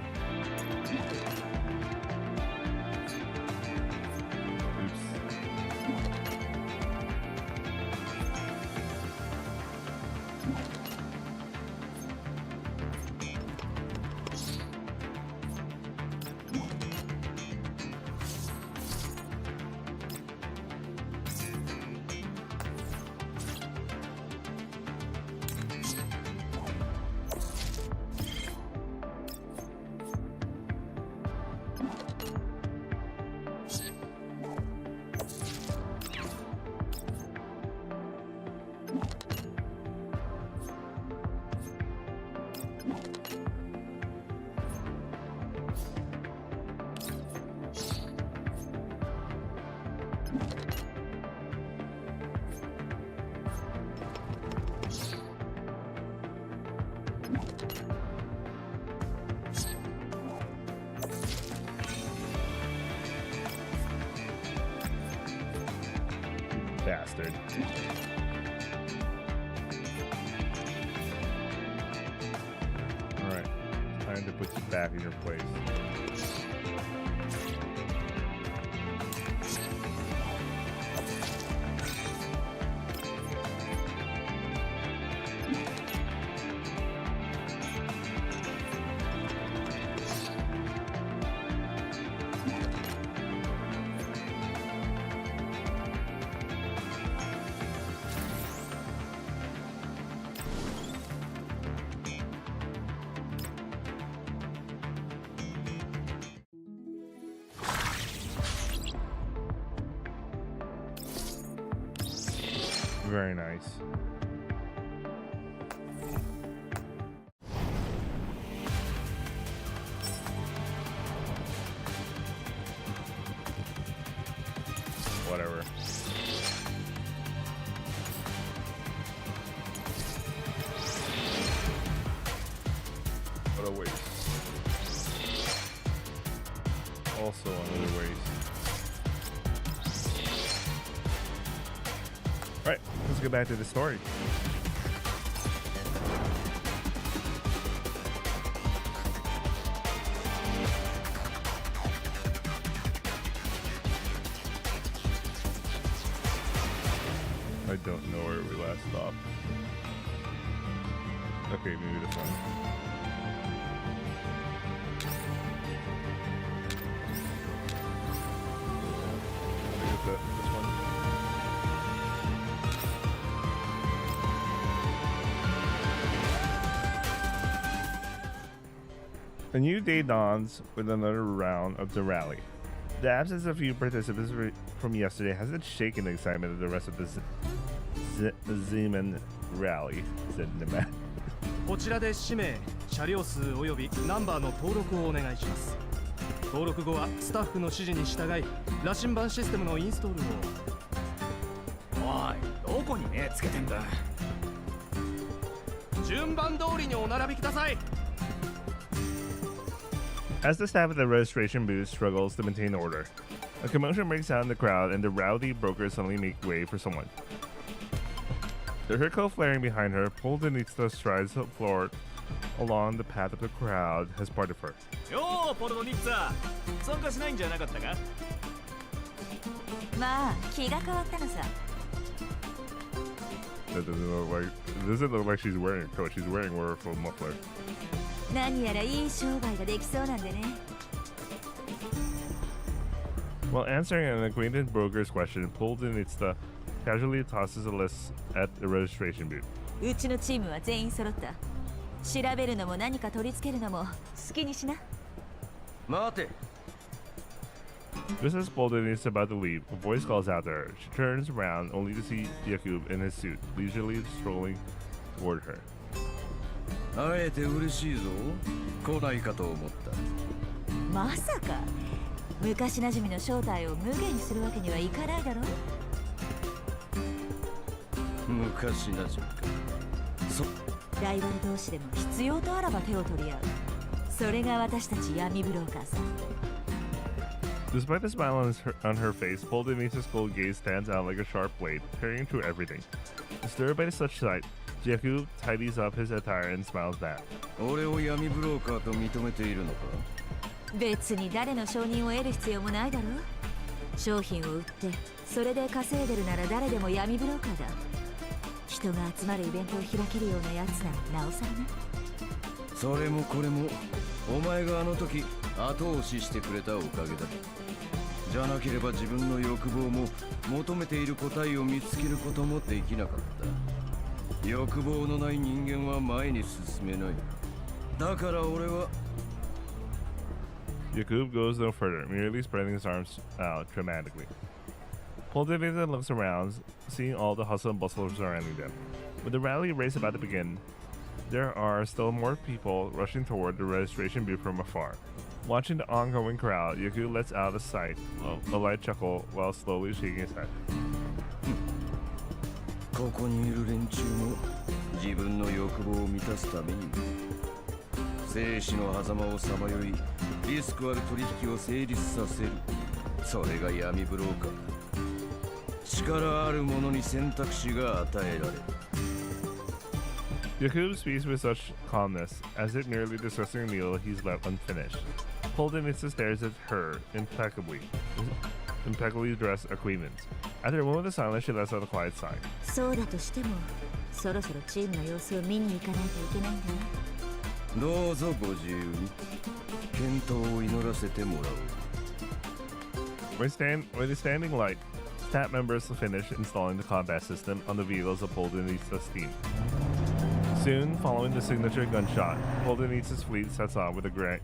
Bastard. Alright, time to put you back in your place. Very nice. Whatever. What a waste. Also another waste. Alright, let's get back to the story. I don't know where we last stopped. Okay, maybe this one. I think it's this one. A new day dawns with another round of the rally. The absence of a few participants from yesterday hasn't shaken the excitement of the rest of the Zeman rally, said the man. こちらで氏名、車両数およびナンバーの登録をお願いします。登録後はスタッフの指示に従い、羅針盤システムのインストールを。おい、どこに目つけてんだ。順番通りにお並びください。As the staff at the registration booth struggles to maintain order, a commotion breaks out in the crowd and the rowdy brokers suddenly make way for someone. The Hirko flaring behind her, Poldenitsa strides forward along the path of the crowd has parted for her. Yo, Poldenitsa! 参加しないんじゃなかったか？まあ、気が変わったのさ。 That doesn't look like she's wearing a coat. She's wearing a full muffler. 何やらいい商売ができそうなんでね。 While answering an acquainted broker's question, Poldenitsa casually tosses a list at the registration booth. うちのチームは全員揃った。調べるのも何か取り付けるのも好きにしな。待て。 Just as Poldenitsa is about to leave, a voice calls out to her. She turns around only to see Yakub in his suit, leisurely strolling toward her. 会えて嬉しいぞ。来ないかと思った。まさか昔なじみの正体を無限にするわけにはいかないだろう。昔なじみか。ライバル同士でも必要とあらば手を取り合う。それが私たち闇ブローカーさ。Despite the smile on her face, Paul Denise's cold gaze stands out like a sharp blade, carrying through everything. Disturbed by such sight, Jakub tidies up his attire and smiles back. 俺を闇ブローカーと認めているのか？別に誰の承認を得る必要もないだろ。商品を売ってそれで稼いでるなら誰でも闇ブローカーだ。人が集まるイベントを開けるようなやつならなおさらね。それもこれもお前があの時後押ししてくれたおかげだ。じゃなければ自分の欲望も求めている答えを見つけることもできなかった。欲望のない人間は前に進めない。だから俺は。Jakub goes no further, merely spreading his arms out dramatically. Paul Davidson looks around, seeing all the hustle and bustle surrounding them. With the rally race about to begin, there are still more people rushing toward the registration booth from afar. Watching the ongoing crowd, Jakub lets out a sigh, a light chuckle, while slowly shaking his head. ここにいる連中も自分の欲望を満たすためにも生死の狭間をさまよいリスクある取引を成立させる。それが闇ブローカーだ。力ある者に選択肢が与えられる。Jakub speaks with such calmness, as if merely discussing a meal he's left unfinished. Paul Denises stares at her impeccably dressed acquaintance. After a moment of silence, she lets out a quiet sigh. そうだとしても、そろそろチームの様子を見に行かないといけないんだな。どうぞご自由に。健闘を祈らせてもらおう。With the standing light, staff members finish installing the combat system on the vehicles of Paul Denises' team. Soon, following the signature gunshot, Paul Denises' fleet sets off with a great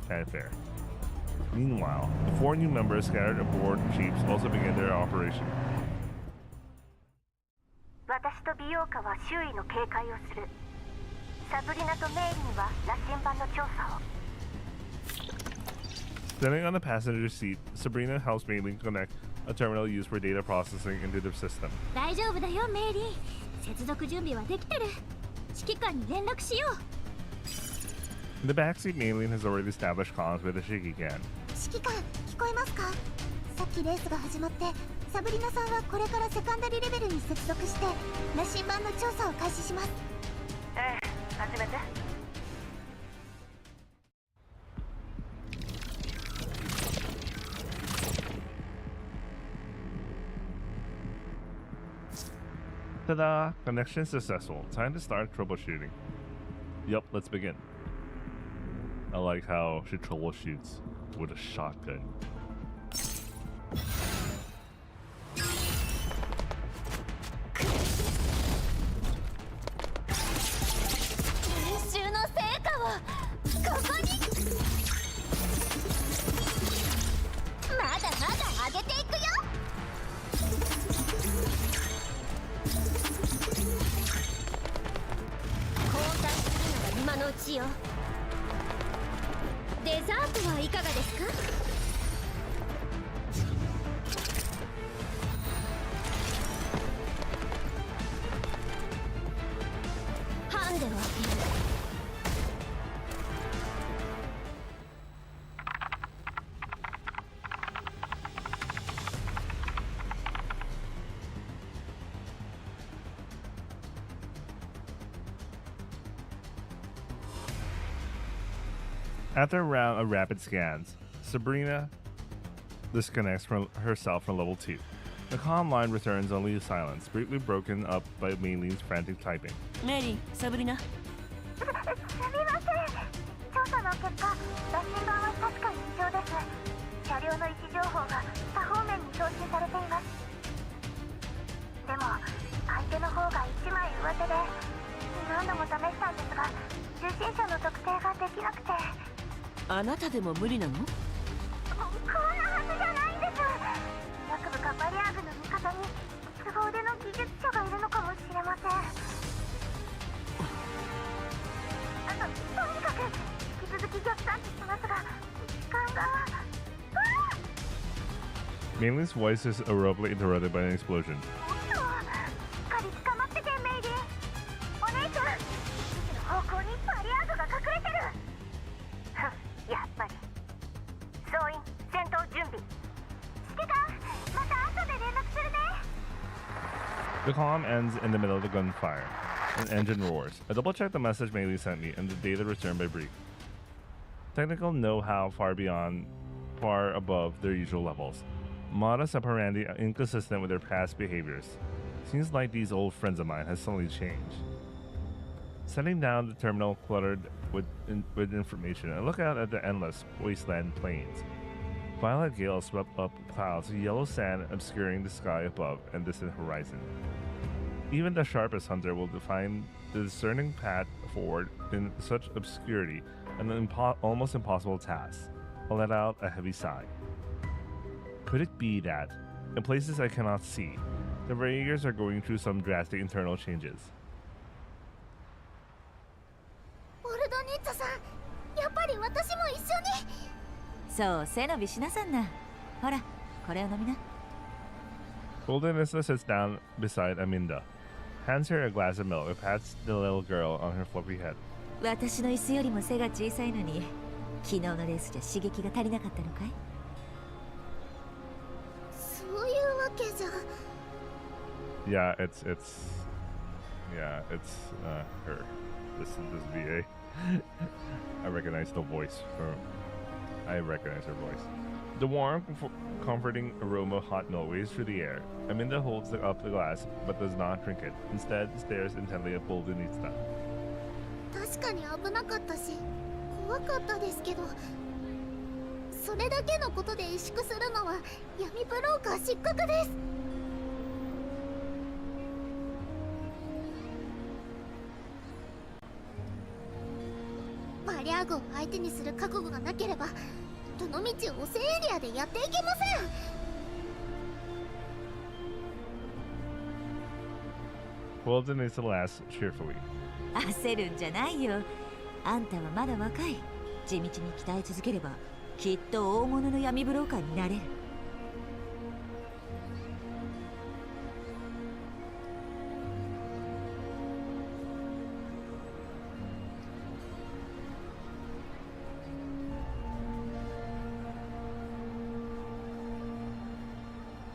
fanfare. Meanwhile, the 4 new members scattered aboard jeeps also begin their operation. 私と美容家は周囲の警戒をする。サブリナとメイリンは羅針盤の調査を。Standing on the passenger seat, Sabrina helps Maylin connect a terminal used for data processing into the system. 大丈夫だよメイリー。接続準備はできてる。指揮官に連絡しよう。In the backseat, Maylin has already established comms with the Shikikan. 指揮官聞こえますか？さっきレースが始まってサブリナさんはこれからセカンダリレベルに接続して羅針盤の調査を開始します。ええ、始めて。Ta-da! Connection successful. Time to start troubleshooting. Yup, let's begin. I like how she troubleshoots with a shotgun. 練習の成果をここに。まだまだ上げていくよ。今のうちよ。デザートはいかがですか？ハンデを開ける。After a round of rapid scans, Sabrina disconnects herself from level 2. The comm line returns only to silence, briefly broken up by Maylin's frantic typing. メリー、サブリナ。すみません。調査の結果、羅針盤は確かに異常です。車両の位置情報が多方面に送信されています。でも相手の方が1枚上手で何度も試したんですが受信者の特定ができなくて。あなたでも無理なの？こんなはずじゃないんです。薬部かバリアーグの味方に凄腕の技術者がいるのかもしれません。とにかく引き続き逆探知しますが時間が。Maylin's voice is abruptly interrupted by an explosion. しっかり捕まっててメイリー。お姉ちゃん The comm ends in the middle of the gunfire. An engine roars. I double-check the message Meili sent me and the data returned by Brief. Technical know-how far above their usual levels. Modus operandi are inconsistent with their past behaviors. Seems like these old friends of mine have suddenly changed. Setting down the terminal cluttered with information, I look out at the endless wasteland plains. Violet gales swept up clouds, yellow sand obscuring the sky above and distant horizon. Even the sharpest hunter will find the discerning path forward in such obscurity, an almost impossible task. I let out a heavy sigh. Could it be that, in places I cannot see, the Raiders are going through some drastic internal changes? オルドニッツさん、やっぱり私も一緒に。そう背伸びしなさんな。ほらこれを飲みな。 Goldenissa sits down beside Aminda, hands her a glass of milk and pats the little girl on her fluffy head. 私の椅子よりも背が小さいのに昨日のレースじゃ刺激が足りなかったのかい？そういうわけじゃ。Yeah, it's her. This VA. I recognize the voice. I recognize her voice. The warm, comforting aroma of hot milk waves through the air. Aminda holds up the glass, but does not drink it. Instead, stares intently at Boldenitsa. 確かに危なかったし、怖かったですけど、それだけのことで萎縮するのは闇ブローカー失格です。パリャーグを相手にする覚悟がなければ、どのみち汚染エリアでやっていけません。Boldenitsa laughs cheerfully. 焦るんじゃないよ。あんたはまだ若い。地道に鍛え続ければきっと大物の闇ブローカーになれる。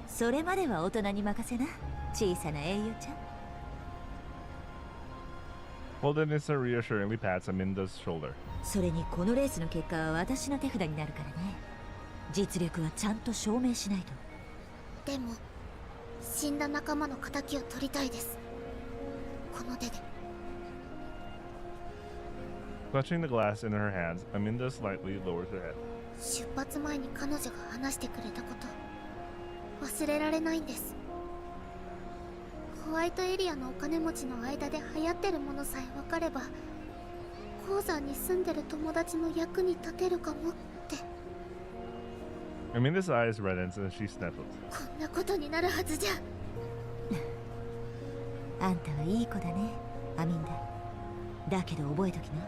それまでは大人に任せな。小さな英雄ちゃん。Boldenitsa reassuringly pats Aminda's shoulder. それにこのレースの結果は私の手札になるからね。実力はちゃんと証明しないと。でも死んだ仲間の仇を取りたいです。この手で。Clutching the glass in her hands, Aminda slightly lowers her head. 出発前に彼女が話してくれたこと忘れられないんです。ホワイトエリアのお金持ちの間で流行ってるものさえ分かれば鉱山に住んでる友達の役に立てるかもって。Aminda's eyes reddens and she sniffles. こんなことになるはずじゃ。あんたはいい子だね、アミンダ。だけど覚えときな。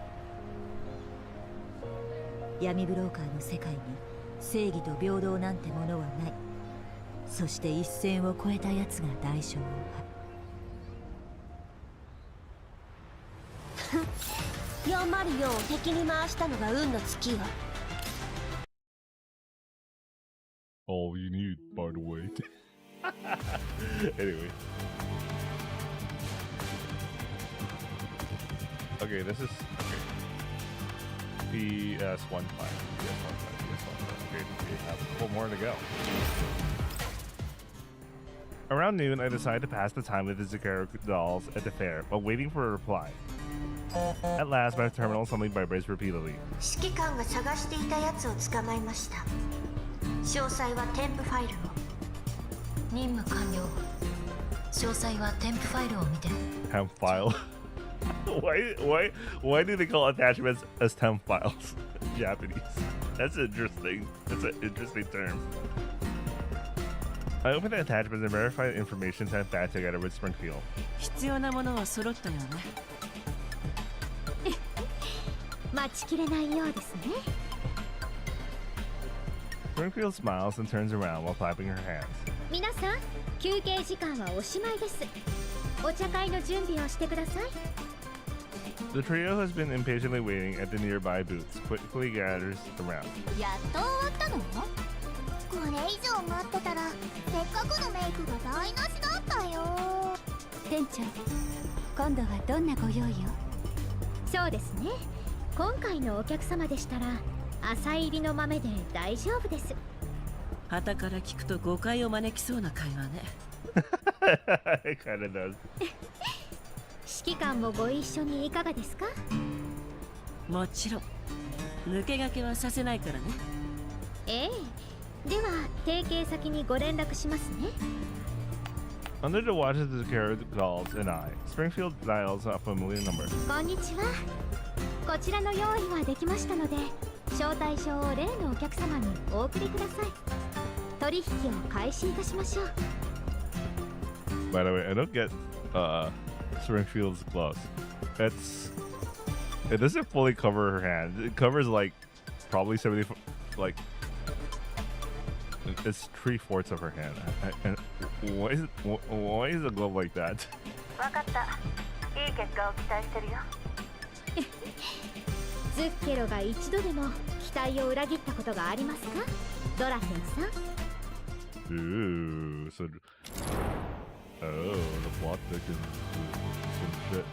闇ブローカーの世界に正義と平等なんてものはない。そして一線を越えたやつが代償を404を敵に回したのが運の尽きよ。All you need, by the way. Anyway. Okay, this is PS15. PS15. Okay, we have a couple more to go. Around noon, I decide to pass the time with the Zakaro dolls at the fair, while waiting for a reply. At last, my terminal suddenly vibrates repeatedly. 指揮官が探していたやつを捕まえました。詳細は添付ファイルを。任務完了。詳細は添付ファイルを見て。Temp file. Why do they call attachments as temp files? Japanese. That's interesting. That's an interesting term. I open the attachments and verify the information sent back together with Springfield. 必要なものは揃ったよね。待ちきれないようですね。Springfield smiles and turns around while clapping her hands. 皆さん、休憩時間はおしまいです。お茶会の準備をしてください。The trio has been impatiently waiting at the nearby booths, quickly gathers around. やっと終わったの？これ以上待ってたらせっかくのメイクが台無しだったよ。店長、今度はどんなご用意を？そうですね。今回のお客様でしたら浅入りの豆で大丈夫です。傍から聞くと誤解を招きそうな会話ね。It kind of does. 指揮官もご一緒にいかがですか？もちろん抜け駆けはさせないからね。ええ。では提携先にご連絡しますね。Under the watch of the security calls an eye, Springfield dials a familiar number. こんにちは。こちらの用意はできましたので、招待状を例のお客様にお送りください。取引を開始いたしましょう。By the way, I don't get Springfield's gloves. It doesn't fully cover her hand. It covers like probably 70, like it's 3/4 of her hand. And why is a glove like that? わかった。いい結果を期待してるよ。ズッケロが一度でも期待を裏切ったことがありますか、ドラケンさん。Ooh, so the plot thickens some shit or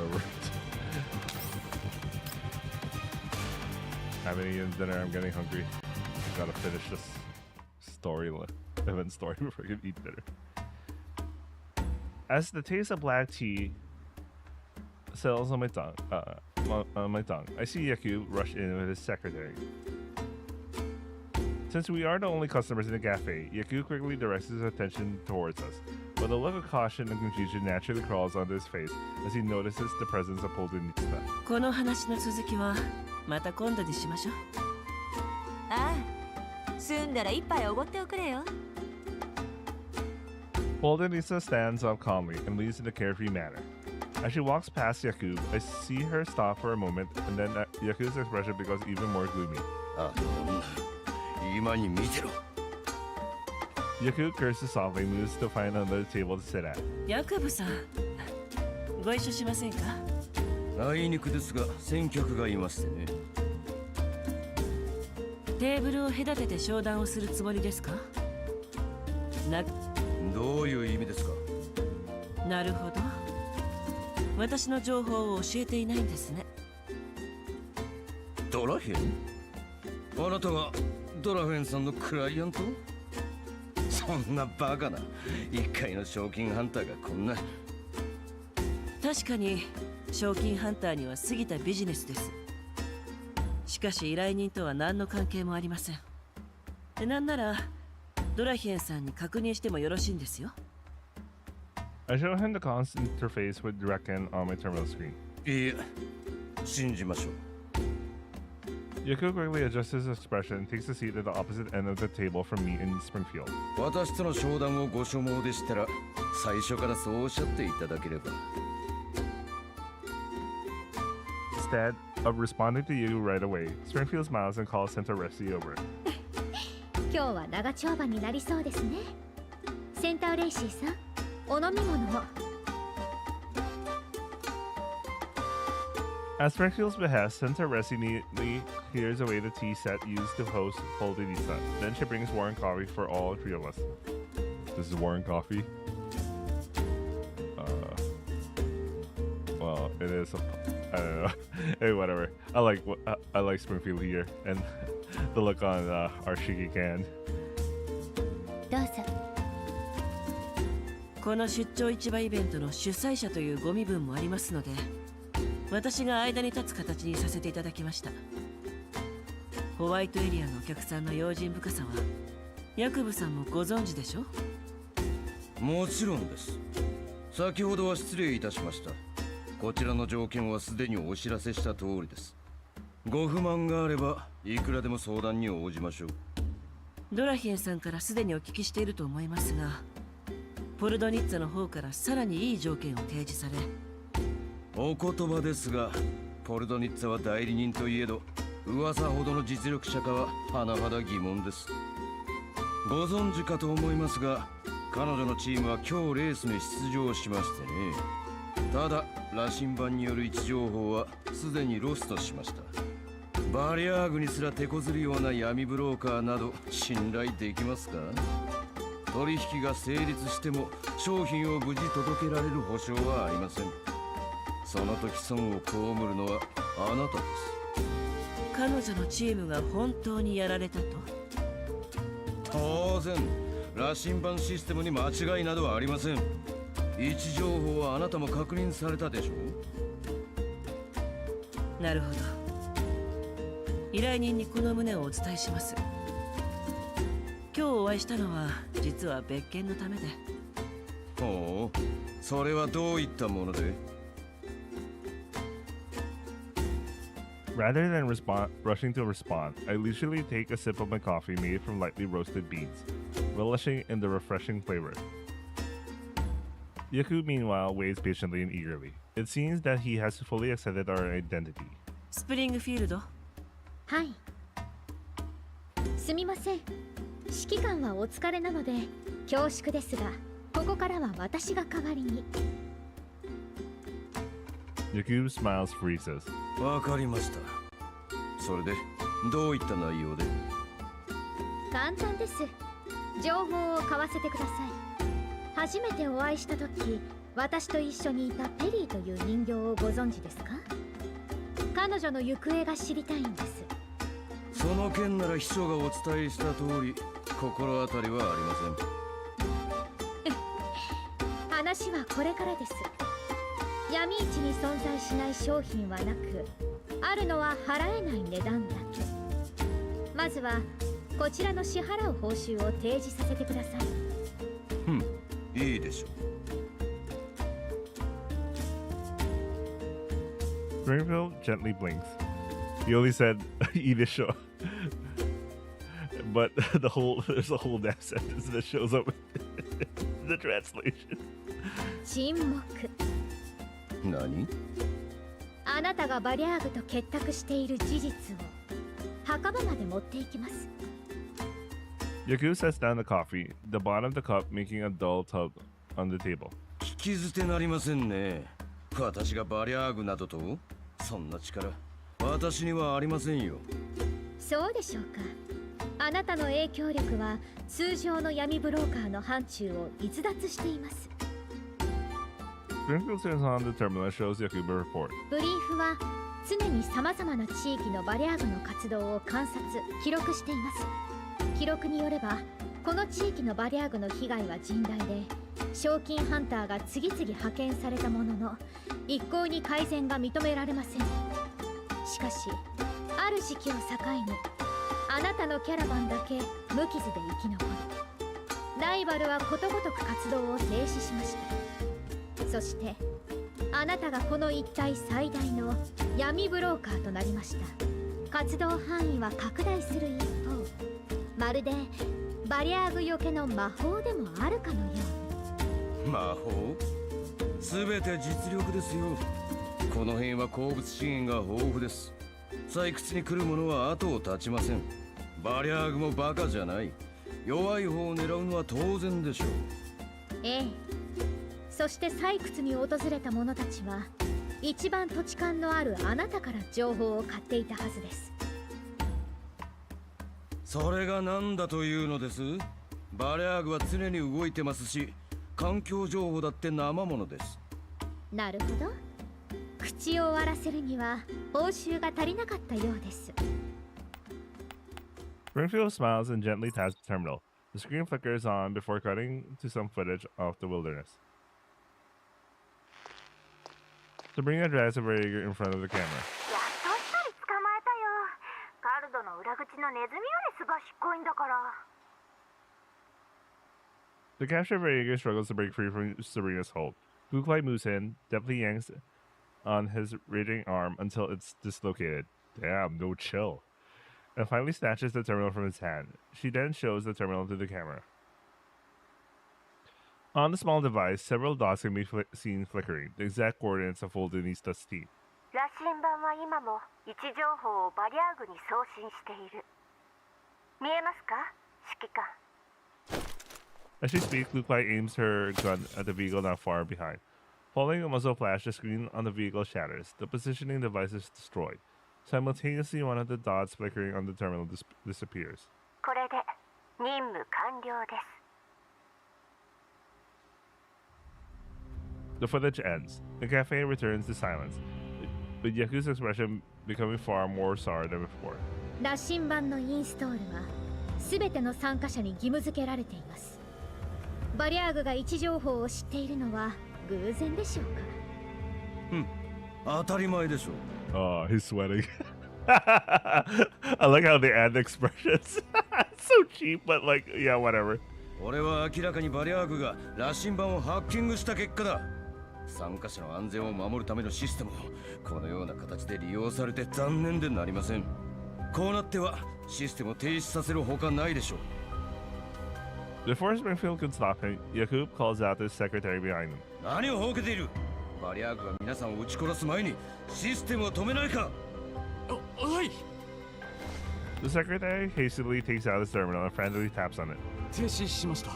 whatever. I'm eating dinner. I'm getting hungry. Gotta finish this event story before I can eat dinner. As the taste of black tea settles on my tongue, I see Yaku rush in with his secretary. Since we are the only customers in the cafe, Yaku quickly directs his attention towards us, but a look of caution and confusion naturally crawls onto his face as he notices the presence of Poldenitsa. この話の続きはまた今度にしましょう。ああ、済んだら一杯おごっておくれよ。Poldenitsa stands up calmly and leaves in a carefree manner. As she walks past Yaku, I see her stop for a moment, and then Yaku's expression becomes even more gloomy. Yaku curses softly and moves to find another table to sit at. ヤクブさん、ご一緒しませんか？あいにくですが先客がいましてね。テーブルを隔てて商談をするつもりですか？どういう意味ですか？なるほど。私の情報を教えていないんですね。ドラヘン？あなたがドラフェンさんのクライアント？そんなバカな一回の賞金ハンターがこんな。確かに賞金ハンターには過ぎたビジネスです。しかし依頼人とは何の関係もありません。で、なんならドラヒエンさんに確認してもよろしいんですよ。I show him the comms interface with Draken on my terminal screen. いえ、信じましょう。Yaku quickly adjusts his expression and takes a seat at the opposite end of the table from me in Springfield. 私との商談をご所望でしたら、最初からそうおっしゃっていただければ。Instead of responding to you right away, Springfield smiles and calls Santa Resi over. 今日は長丁場になりそうですね。センターレイシーさん、お飲み物を。At Springfield's behest, Santa Resi neatly clears away the tea set used to host Poldenitsa. Then she brings warm coffee for all three of us. This is warm coffee? Well, it is. I don't know. Hey, whatever. I like Springfield here and the look on our Shiki can. どうぞ。この出張市場イベントの主催者というご身分もありますので、私が間に立つ形にさせていただきました。ホワイトエリアのお客さんの用心深さはヤクブさんもご存知でしょ？もちろんです。先ほどは失礼いたしました。こちらの条件はすでにお知らせした通りです。ご不満があればいくらでも相談に応じましょう。ドラヒエンさんからすでにお聞きしていると思いますが、ポルドニッツァの方からさらにいい条件を提示され。お言葉ですが、ポルドニッツァは代理人といえど、噂ほどの実力者かは甚だ疑問です。ご存知かと思いますが、彼女のチームは今日レースに出場しましてね。ただ、羅針盤による位置情報はすでにロストしました。バリアーグにすら手こずるような闇ブローカーなど信頼できますか？取引が成立しても商品を無事届けられる保証はありません。その時損を被るのはあなたです。彼女のチームが本当にやられたと？当然羅針盤システムに間違いなどはありません。位置情報はあなたも確認されたでしょう。なるほど。依頼人にこの旨をお伝えします。今日お会いしたのは実は別件のためで。ほう、それはどういったもので？ Rather than rushing to respond, I leisurely take a sip of my coffee made from lightly roasted beans, relishing in the refreshing flavor. Yaku, meanwhile, waits patiently and eagerly. It seems that he has fully accepted our identity. スプリングフィールド。はい。すみません。指揮官はお疲れなので恐縮ですが、ここからは私が代わりに。Yaku smiles free, says. わかりました。それでどういった内容で？簡単です。情報を交わせてください。初めてお会いした時、私と一緒にいたペリーという人形をご存知ですか？彼女の行方が知りたいんです。その件なら秘書がお伝えした通り心当たりはありません。話はこれからです。闇市に存在しない商品はなく、あるのは払えない値段だけ。まずはこちらの支払う報酬を提示させてください。いいでしょう。Springfield gently blinks. He only said "Idisho," but there's a whole damn sentence that shows up in the translation. 沈黙。何？あなたがバリャーグと結託している事実を墓場まで持っていきます。Yaku sets down the coffee, the bottom of the cup making a dull tug on the table. 聞き捨てなりませんね。私がバリャーグなどと？そんな力私にはありませんよ。そうでしょうか。あなたの影響力は通常の闇ブローカーの範疇を逸脱しています。Springfield turns on the terminal and shows Yaku the report. ブリーフは常に様々な地域のバリャーグの活動を観察・記録しています。記録によれば、この地域のバリャーグの被害は甚大で、賞金ハンターが次々派遣されたものの、一向に改善が認められません。しかし、ある時期を境に、あなたのキャラバンだけ無傷で生き残り、ライバルはことごとく活動を停止しました。そして、あなたがこの一帯最大の闇ブローカーとなりました。活動範囲は拡大する一方、まるでバリャーグよけの魔法でもあるかのように。魔法？すべて実力ですよ。この辺は鉱物資源が豊富です。採掘に来る者は後を絶ちません。バリャーグもバカじゃない。弱い方を狙うのは当然でしょう。ええ。そして採掘に訪れた者たちは一番土地勘のあるあなたから情報を買っていたはずです。それが何だというのです？バリャーグは常に動いてますし、環境情報だって生ものです。なるほど。口を割らせるには報酬が足りなかったようです。Springfield smiles and gently taps the terminal. The screen flickers on before cutting to some footage of the wilderness. Sabrina drags a Vega in front of the camera. やっと一人捕まえたよ。カルドの裏口のネズミよりすばしっこいんだから。The captured Vega struggles to break free from Sabrina's hold. Guklai moves in, deftly yanks on his raging arm until it's dislocated. Damn, no chill. And finally snatches the terminal from his hand. She then shows the terminal to the camera. On the small device, several dots can be seen flickering, the exact coordinates of Foldinista's team. 羅針盤は今も位置情報をバリャーグに送信している。見えますか、指揮官。As she speaks, Guklai aims her gun at the vehicle not far behind. Following a muzzle flash, the screen on the vehicle shatters. The positioning device is destroyed. Simultaneously, one of the dots flickering on the terminal disappears. これで任務完了です。The footage ends. The cafe returns to silence, with Yaku's expression becoming far more sour than before. 羅針盤のインストールは全ての参加者に義務付けられています。バリャーグが位置情報を知っているのは偶然でしょうか。当たり前でしょう。Oh, he's sweating. I like how they add the expressions. So cheap, but like, yeah, whatever. 俺は明らかにバリャーグが羅針盤をハッキングした結果だ。参加者の安全を守るためのシステムをこのような形で利用されて残念でなりません。こうなってはシステムを停止させるほかないでしょう。 Before Springfield could stop him, Yakub calls out to his secretary behind him. 何をほうけている。バリャーグが皆さんを撃ち殺す前にシステムを止めないか。はい。 The secretary hastily takes out his terminal and frantically taps on it. 停止しました。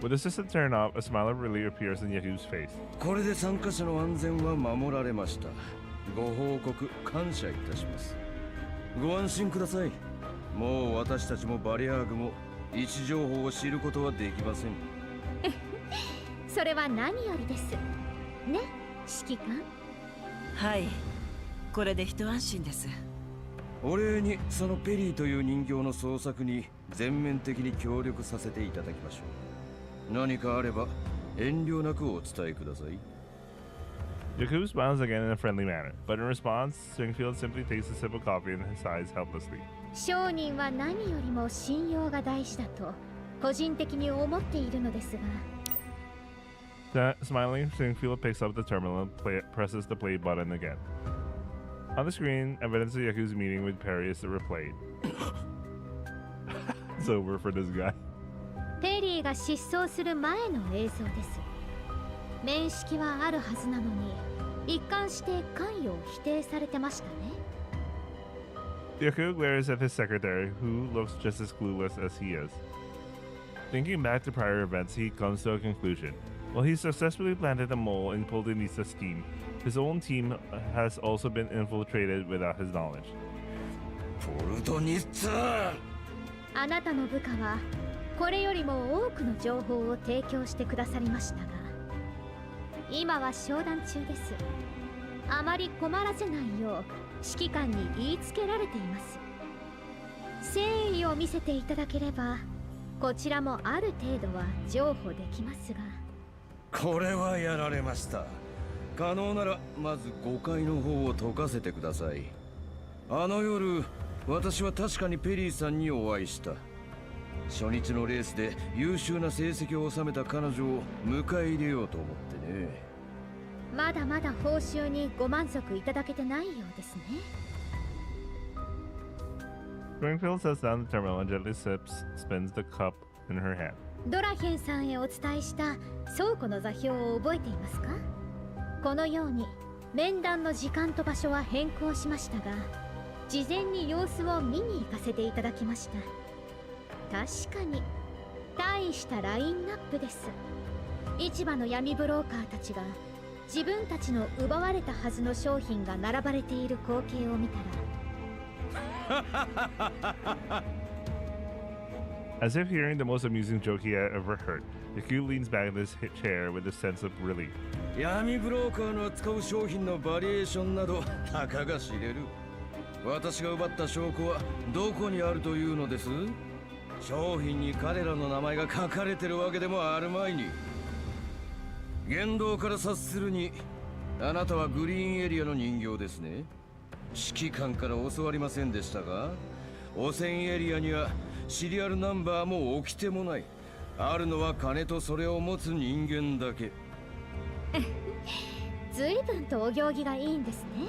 With the system turned off, a smile of relief appears in Yakub's face. これで参加者の安全は守られました。ご報告感謝いたします。ご安心ください。もう私たちもバリアーグも位置情報を知ることはできません。それは何よりです。ね、指揮官。はい。これで一安心です。お礼にそのペリーという人形の捜索に全面的に協力させていただきましょう。何かあれば遠慮なくお伝えください。Yakub smiles again in a friendly manner, but in response, Springfield simply takes a sip of coffee and sighs helplessly. 商人は何よりも信用が大事だと個人的に思っているのですが。Smiling, Springfield picks up the terminal and presses the play button again. On the screen, evidence of Yakub's meeting with Peri is replayed. It's over for this guy. ペリーが失踪する前の映像です。面識はあるはずなのに一貫して関与を否定されてましたね。Yakub glares at his secretary, who looks just as clueless as he is. Thinking back to prior events, he comes to a conclusion. While he successfully planted a mole in Polinisa's scheme, his own team has also been infiltrated without his knowledge. ポルトニッツァ！あなたの部下はこれよりも多くの情報を提供してくださりましたが、今は商談中です。あまり困らせないよう指揮官に言いつけられています。誠意を見せていただければこちらもある程度は譲歩できますが。これはやられました。可能ならまず誤解の方を解かせてください。あの夜私は確かにペリーさんにお会いした。初日のレースで優秀な成績を収めた彼女を迎え入れようと思ってね。まだまだ報酬にご満足いただけてないようですね。Springfield sets down the terminal and gently spins the cup in her hand. ドラヘンさんへお伝えした倉庫の座標を覚えていますか？このように面談の時間と場所は変更しましたが、事前に様子を見に行かせていただきました。確かに大したラインナップです。市場の闇ブローカーたちが自分たちの奪われたはずの商品が並ばれている光景を見たらAs if hearing the most amusing joke he had ever heard, Yakub leans back in his chair with a sense of relief. 闇ブローカーの扱う商品のバリエーションなどたかが知れる。私が奪った証拠はどこにあるというのです？商品に彼らの名前が書かれてるわけでもあるまいに。言動から察するにあなたはグリーンエリアの人形ですね。指揮官から教わりませんでしたが、汚染エリアにはシリアルナンバーも起きてもない。あるのは金とそれを持つ人間だけ。随分とお行儀がいいんですね。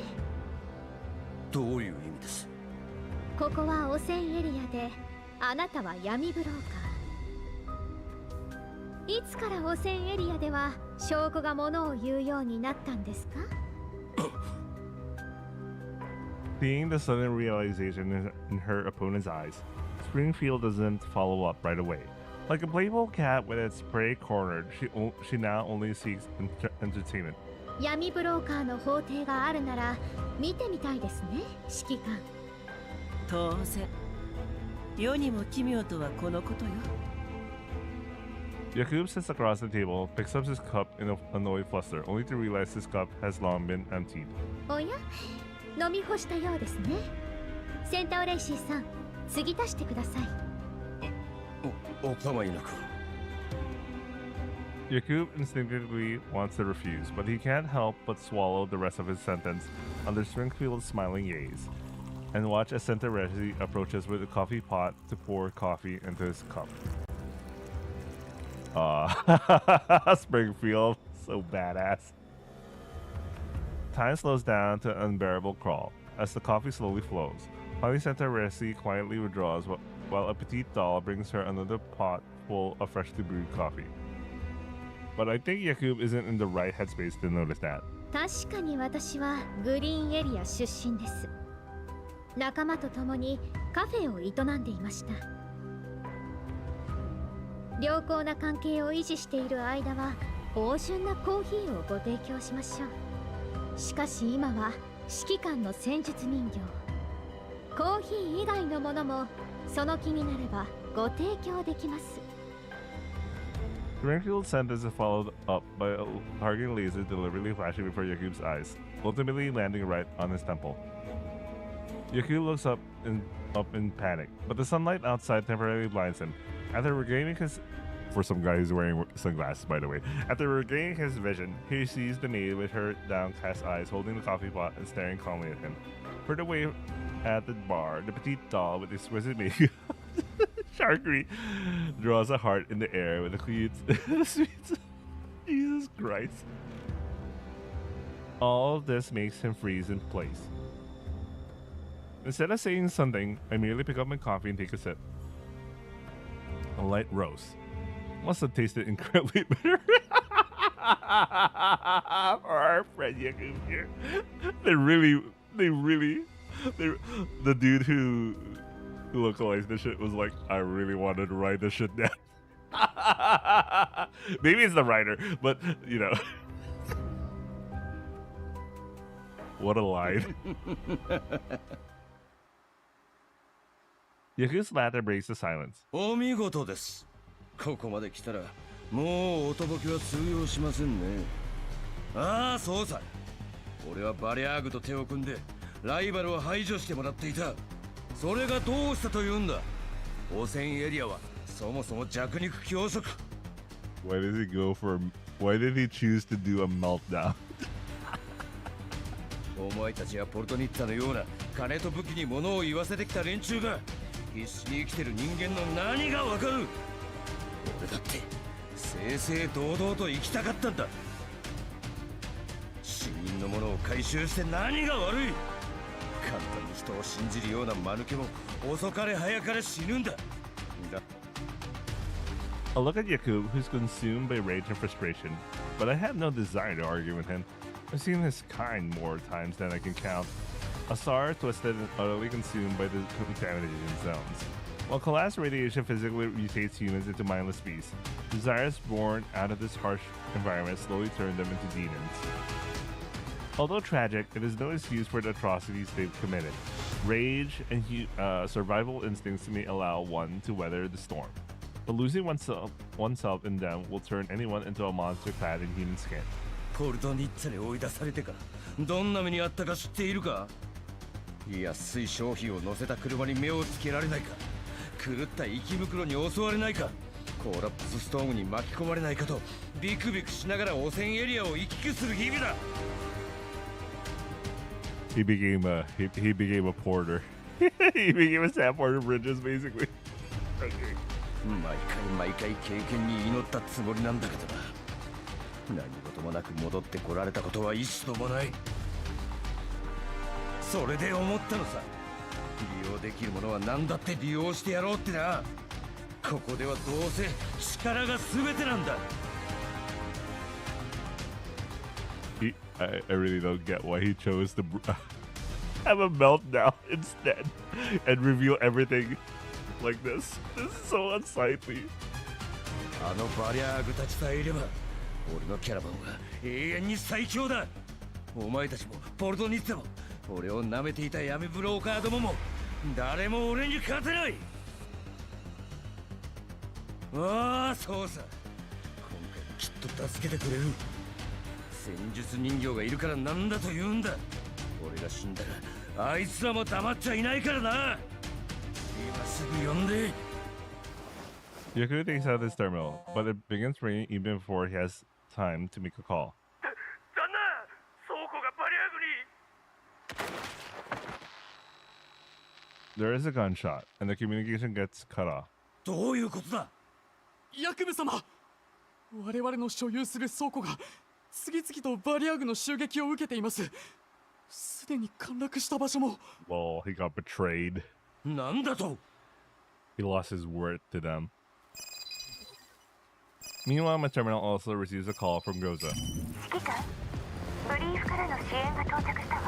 どういう意味です？ここは汚染エリアであなたは闇ブローカー。いつから汚染エリアでは証拠がものを言うようになったんですか？ Seeing the sudden realization in her opponent's eyes, Springfield doesn't follow up right away. Like a playful cat with its prey cornered, she now only seeks entertainment. 闇ブローカーの法廷があるなら見てみたいですね、指揮官。当然。世にも奇妙とはこのことよ。Yakub sits across the table, picks up his cup in an annoyed fluster, only to realize his cup has long been emptied. おや飲み干したようですね。センターレイシーさん、継ぎ足してください。お構いなく。Yakub instinctively wants to refuse, but he can't help but swallow the rest of his sentence under Springfield's smiling gaze, and watch as Santaresi approaches with a coffee pot to pour coffee into his cup. Springfield, so badass. Time slows down to an unbearable crawl as the coffee slowly flows. Finally, Santaresi quietly withdraws while a petite doll brings her another pot full of freshly brewed coffee. But I think Yakub isn't in the right headspace to notice that. 確かに私はグリーンエリア出身です。仲間と共にカフェを営んでいました。良好な関係を維持している間は芳醇なコーヒーをご提供しましょう。しかし今は指揮官の戦術人形。コーヒー以外のものもその気になればご提供できます。Springfield's sentence is followed up by a targeting laser deliberately flashing before Yakub's eyes, ultimately landing right on his temple. Yakub looks up in panic, but the sunlight outside temporarily blinds him. After regaining his... For some guy who's wearing sunglasses, by the way. After regaining his vision, he sees the maid with her downcast eyes holding the coffee pot and staring calmly at him. Further away at the bar, the petite doll with exquisite makeup Sharkery draws a heart in the air with the sweets. Jesus Christ. All of this makes him freeze in place. Instead of saying something, I merely pick up my coffee and take a sip. A light roast. Must have tasted incredibly bitter. For our friend Yakub here. The dude who localized the shit was like, I really wanted to write this shit down. Maybe it's the writer, but you know. What a line. Yakub's laughter breaks the silence. お見事です。ここまで来たらもうおとぼけは通用しませんね。ああ、そうさ。俺はバリャーグと手を組んでライバルを排除してもらっていた。それがどうしたというんだ。汚染エリアはそもそも弱肉強食。Why did he choose to do a meltdown? お前たちはポルトニッツァのような金と武器に物を言わせてきた連中が必死に生きてる人間の何がわかる。俺だって正々堂々と生きたかったんだ。死人のものを回収して何が悪い。簡単に人を信じるような間抜けも遅かれ早かれ死ぬんだ。I look at Yakub, who's consumed by rage and frustration, but I have no desire to argue with him. I've seen his kind more times than I can count. Asar twisted and utterly consumed by the contamination zones. While collapsed radiation physically mutates humans into mindless beasts, desires born out of this harsh environment slowly turn them into demons. Although tragic, it is no excuse for the atrocities they've committed. Rage and survival instincts may allow one to weather the storm, but losing oneself in them will turn anyone into a monster clad in human skin. ポルトニッツァに追い出されてからどんな目にあったか知っているか。安い商品を乗せた車に目をつけられないか。狂った息袋に襲われないか。コーラプスストームに巻き込まれないかとビクビクしながら汚染エリアを行き来する日々だ。He became a porter. He became a sand porter bridges basically. Okay. 毎回経験に祈ったつもりなんだけどな。何事もなく戻ってこられたことは一度もない。それで思ったのさ。利用できるものは何だって利用してやろうってな。ここではどうせ力が全てなんだ。I really don't get why he chose to have a meltdown instead and reveal everything like this. This is so unsightly. あのバリャーグたちさえいれば俺のキャラバンは永遠に最強だ。お前たちもポルトニッツァも俺を舐めていた闇ブローカーどもも誰も俺に勝てない。ああ、そうさ。と助けてくれる。戦術人形がいるからなんだと言うんだ。俺が死んだらあいつらも黙っちゃいないからな。今すぐ呼んで。 Yaku takes out his terminal, but it begins ringing even before he has time to make a call. 旦那、倉庫がバリアグに。 There is a gunshot, and the communication gets cut off. どういうことだ。ヤクブ様、我々の所有する倉庫が次々とバリアグの襲撃を受けています。すでに陥落した場所も。 Well, he got betrayed. なんだと。 He lost his word to them. Meanwhile, my terminal also receives a call from Goza. 指揮官、ブリーフからの支援が到着したわ。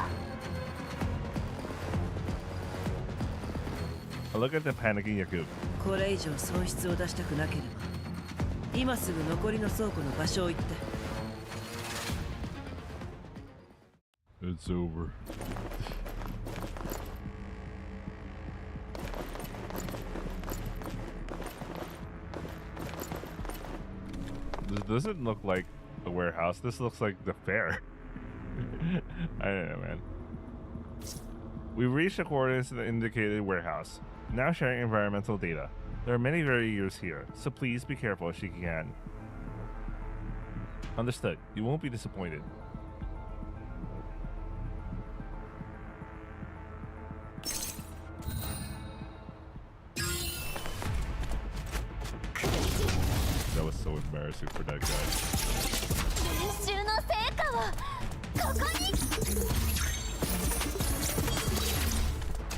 I look at the panicking Yakub. これ以上損失を出したくなければ今すぐ残りの倉庫の場所を言って。 It's over. This doesn't look like a warehouse. This looks like the fair. I don't know, man. We've reached the coordinates of the indicated warehouse. Now sharing environmental data. There are many variators here, so please be careful if you can. Understood. You won't be disappointed. That was so embarrassing for that guy. 練習の成果をここに。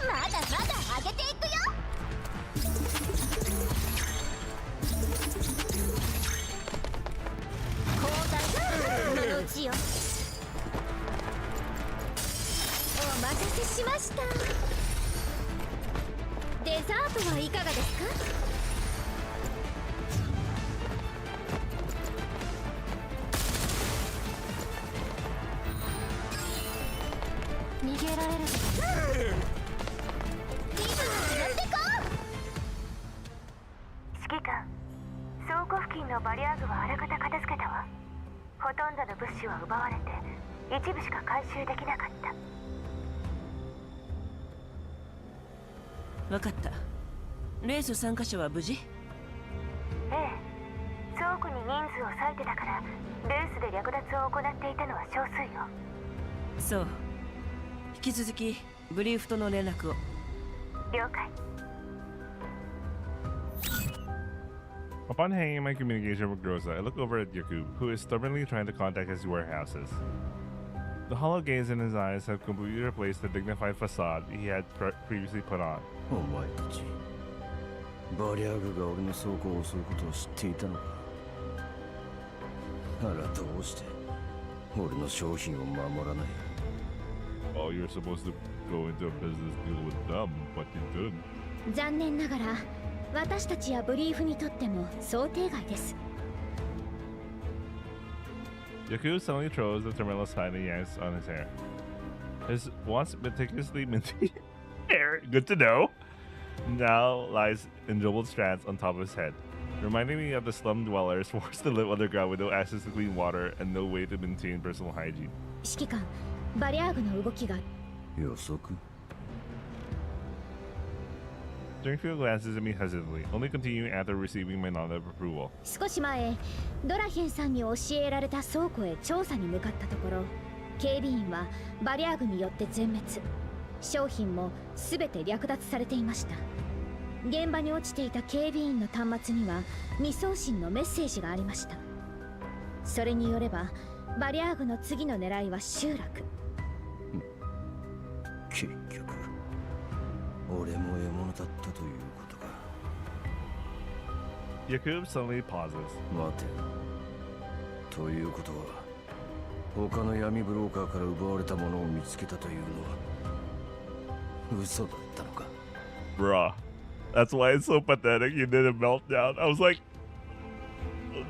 まだまだ上げていくよ。交代そのうちよ。お待たせしました。デザートはいかがですか。逃げられる。リズムに乗ってこう。指揮官、倉庫付近のバリアーグはあらかた片付けたわ。ほとんどの物資は奪われて一部しか回収できなかった。分かった。レース参加者は無事？ええ、倉庫に人数を割いてたからレースで略奪を行っていたのは少数よ。そう。引き続きブリーフとの連絡を。了解。 Upon hanging my communication with Groza, I look over at Yakub, who is stubbornly trying to contact his warehouses. The hollow gaze in his eyes have completely replaced the dignified facade he had previously put on. お前たち、バリアーグが俺の倉庫を襲うことを知っていたのか。ならどうして俺の商品を守らない。 Oh, you're supposed to go into a business deal with them, but you didn't. 残念ながら私たちやブリーフにとっても想定外です。 Yakub suddenly throws the terminal aside and yanks on his hair. His once meticulously minty hair, good to know, now lies in jumbled strands on top of his head, reminding me of the slum dwellers forced to live underground with no access to clean water and no way to maintain personal hygiene. 指揮官、バリアーグの動きが。予測？ Springfield glances at me hesitantly, only continuing after receiving my nod of approval. 少し前、ドラヘンさんに教えられた倉庫へ調査に向かったところ、警備員はバリアーグによって全滅。商品も全て略奪されていました。現場に落ちていた警備員の端末には未送信のメッセージがありました。それによれば、バリアーグの次の狙いは集落。結局俺も獲物だったということか。 Yakub suddenly pauses. 待て。ということは他の闇ブローカーから奪われたものを見つけたというのは嘘だったのか。 Bruh, that's why it's so pathetic you did a meltdown. I was like,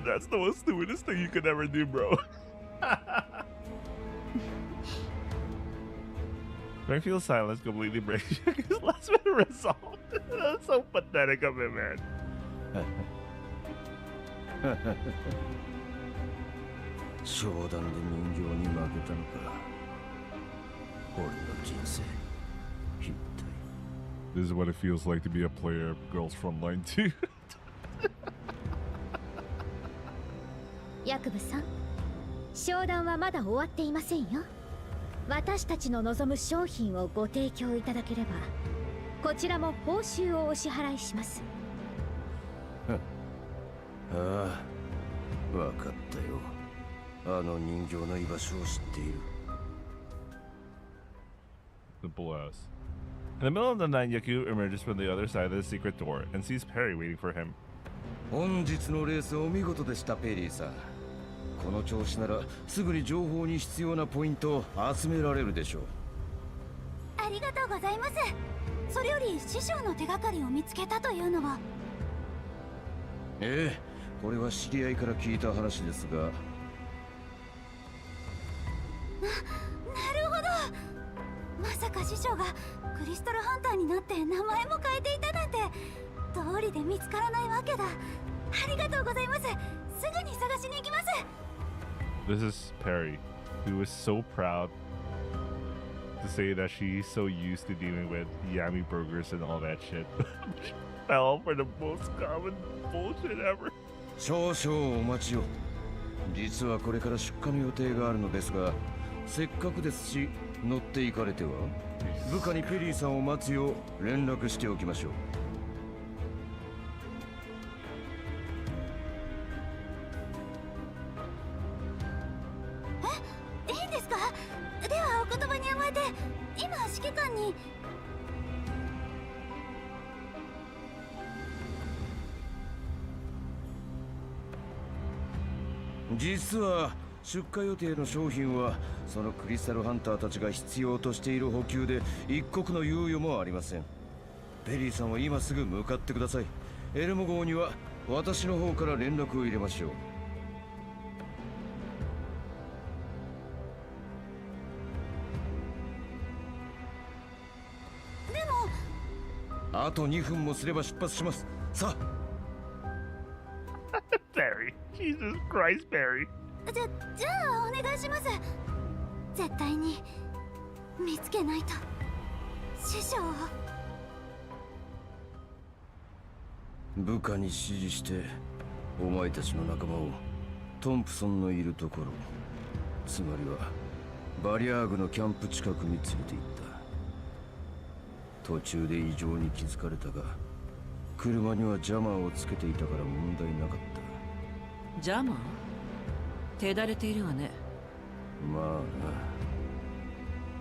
that's the most stupidest thing you could ever do, bro. Springfield's silence completely breaks his last minute resolve. That's so pathetic of him, man. 商談で人形に負けたのか。俺の人生一体。 This is what it feels like to be a player of Girls from Line 2. ヤクブさん、商談はまだ終わっていませんよ。私たちの望む商品をご提供いただければ、こちらも報酬をお支払いします。ああ、分かったよ。あの人形の居場所を知っている。 Simple as. In the middle of the night, Yaku emerges from the other side of the secret door and sees Perry waiting for him. 本日のレースお見事でした、ペリーさん。この調子ならすぐに情報に必要なポイントを集められるでしょう。ありがとうございます。それより師匠の手がかりを見つけたというのは。ええ、これは知り合いから聞いた話ですが。なるほど。まさか師匠がクリスタルハンターになって名前も変えていたなんて、通りで見つからないわけだ。ありがとうございます。すぐに探しに行きます。 This is Perry, who is so proud to say that she's so used to dealing with yummy burgers and all that shit. Fell for the most common bullshit ever. 少々お待ちを。実はこれから出荷の予定があるのですが、せっかくですし乗って行かれては。部下にペリーさんを待つよう連絡しておきましょう。いいんですか？ではお言葉に甘えて、今指揮官に。実は出荷予定の商品はそのクリスタルハンターたちが必要としている補給で一刻の猶予もありません。ペリーさんは今すぐ向かってください。エルモ号には私の方から連絡を入れましょう。でもあと2分もすれば出発します。さあ。Perry. Jesus Christ, Perry. じゃあお願いします。絶対に見つけないと。師匠を。部下に指示してお前たちの仲間をトンプソンのいるところ、つまりはバリアーグのキャンプ近くに連れて行った。途中で異常に気づかれたが、車にはジャマーをつけていたから問題なかった。ジャマー？手だれているわね。まあな、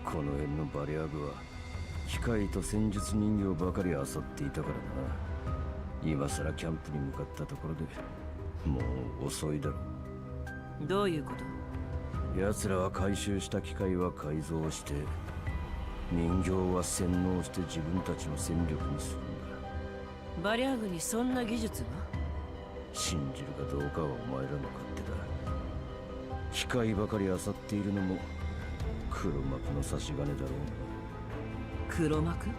この辺のバリアーグは機械と戦術人形ばかり漁っていたからな。今さらキャンプに向かったところでもう遅いだろう。どういうこと？奴らは回収した機械は改造して、人形は洗脳して自分たちの戦力にするんだ。バリアーグにそんな技術が？信じるかどうかはお前らの勝手だ。機械ばかり漁っているのも黒幕の差し金だろうな。黒幕？あ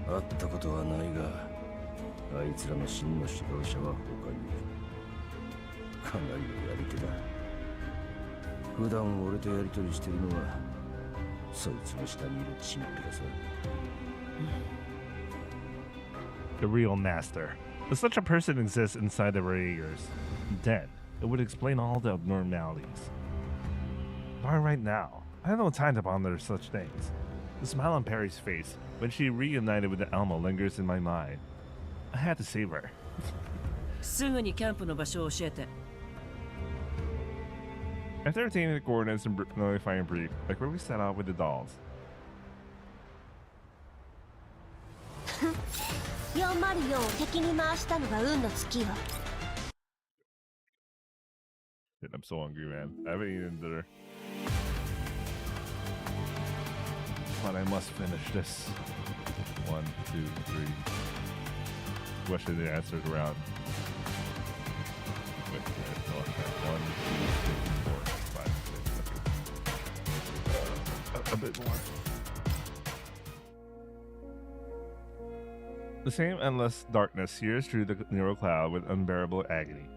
あ、会ったことはないが、あいつらの真の指導者は他にいる。かなりのやり手だ。普段俺とやりとりしてるのはそいつの下にいるチンピラさ。The real master. If such a person exists inside the Raiders, then it would explain all the abnormalities. Why right now? I have no time to ponder such things. The smile on Perry's face when she reunited with the Alma lingers in my mind. I had to save her. すぐにキャンプの場所を教えて。After obtaining the coordinates and notifying Brief, I quickly set out with the dolls. 404を敵に回したのが運の尽きよ。Shit, I'm so hungry, man. I haven't eaten dinner. But I must finish this. 1, 2, 3. Question and answers around. Wait, no, okay. 1, 2, 3, 4, 5, 6. Okay. A bit more. The same endless darkness sears through the neural cloud with unbearable agony.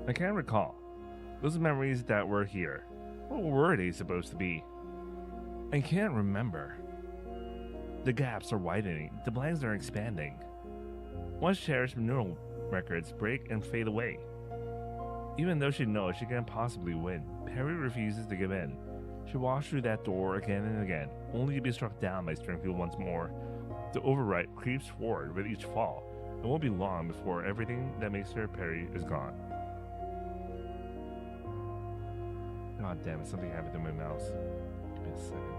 I can't recall. Those memories that were here, what were they supposed to be? I can't remember. The gaps are widening, the blanks are expanding. Once cherished neural records break and fade away. Even though she knows she can't possibly win, Peri refuses to give in. She walks through that door again and again, only to be struck down by Springfield once more. The overwrite creeps forward with each fall. It won't be long before everything that makes her Peri is gone. God damn it, something happened to my mouse. Give me a second.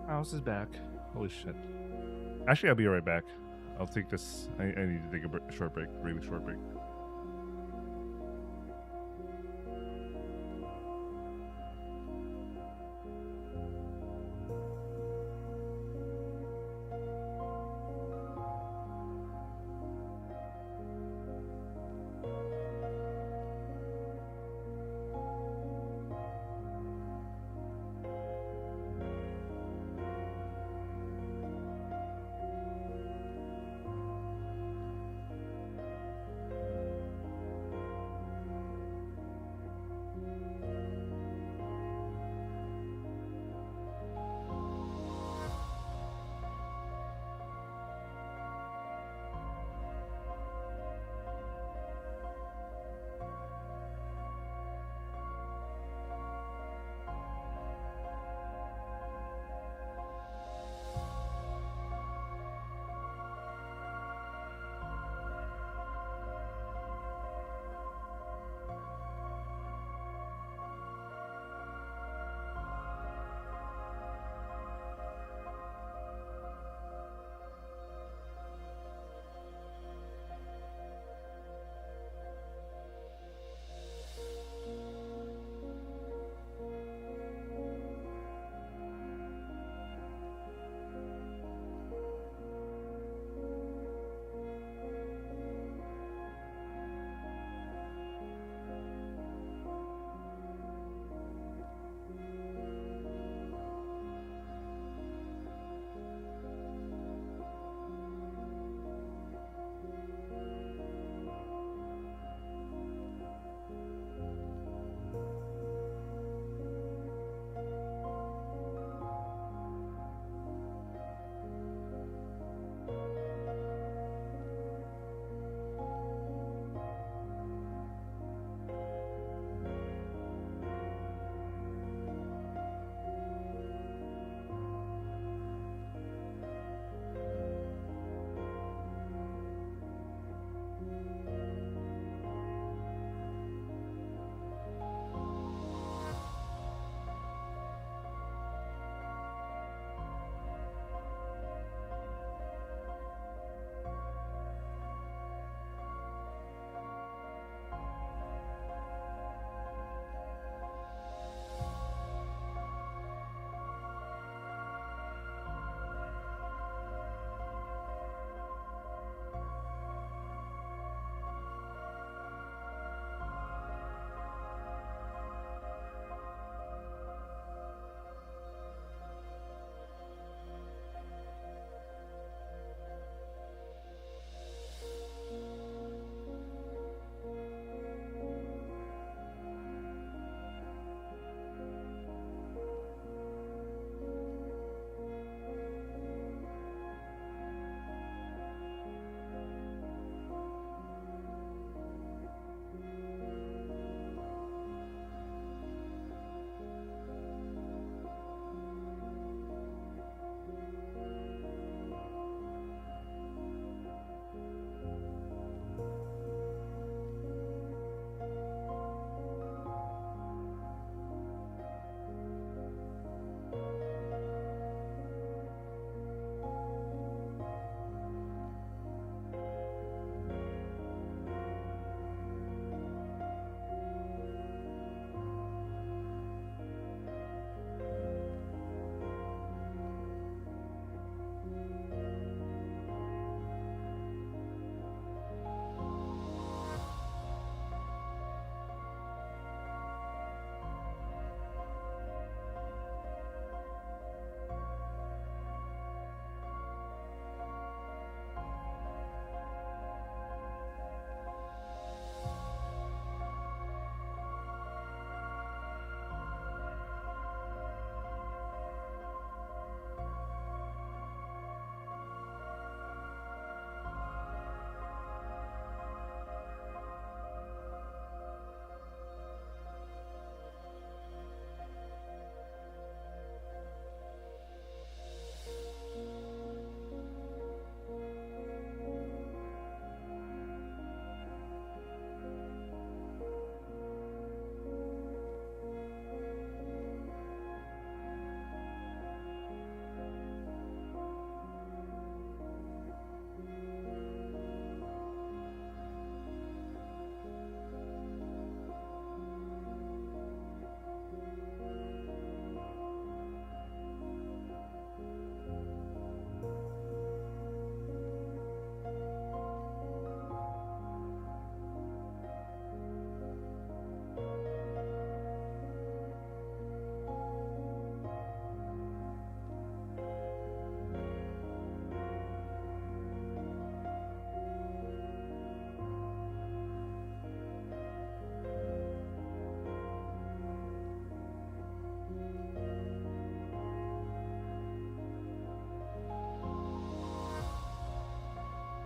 Mouse is back. Holy shit. Actually, I'll be right back. I'll take this. I need to take a short break. Really short break.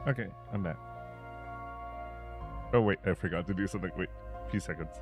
Okay, I'm back. Oh wait, I forgot to do something. Wait, a few seconds.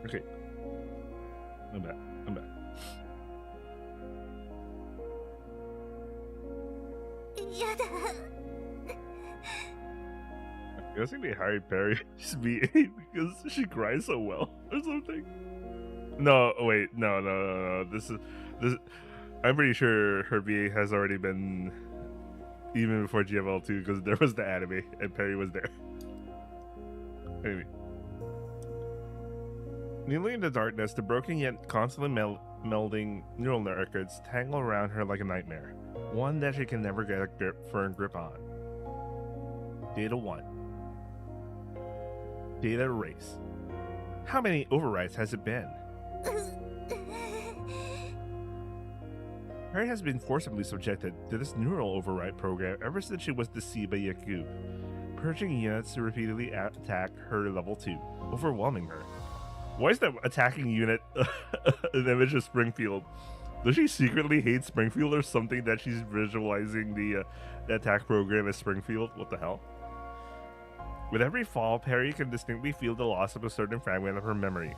Okay. I'm back. I'm back. やだ。 I'm guessing they hired Peri to be because she cries so well or something. No, wait, no. This. I'm pretty sure her VA has already been even before GFL 2 because there was the anime and Peri was there. Anyway. Kneeling in the darkness, the broken yet constantly melding neural networks tangle around her like a nightmare, one that she can never get a firm grip on. Data 1. Data erase. How many overwrites has it been? Peri has been forcibly subjected to this neural overwrite program ever since she was deceived by Yakub, purging units to repeatedly attack her level 2, overwhelming her. Why is that attacking unit an image of Springfield? Does she secretly hate Springfield or something that she's visualizing the attack program as Springfield? What the hell? With every fall, Peri can distinctly feel the loss of a certain fragment of her memory.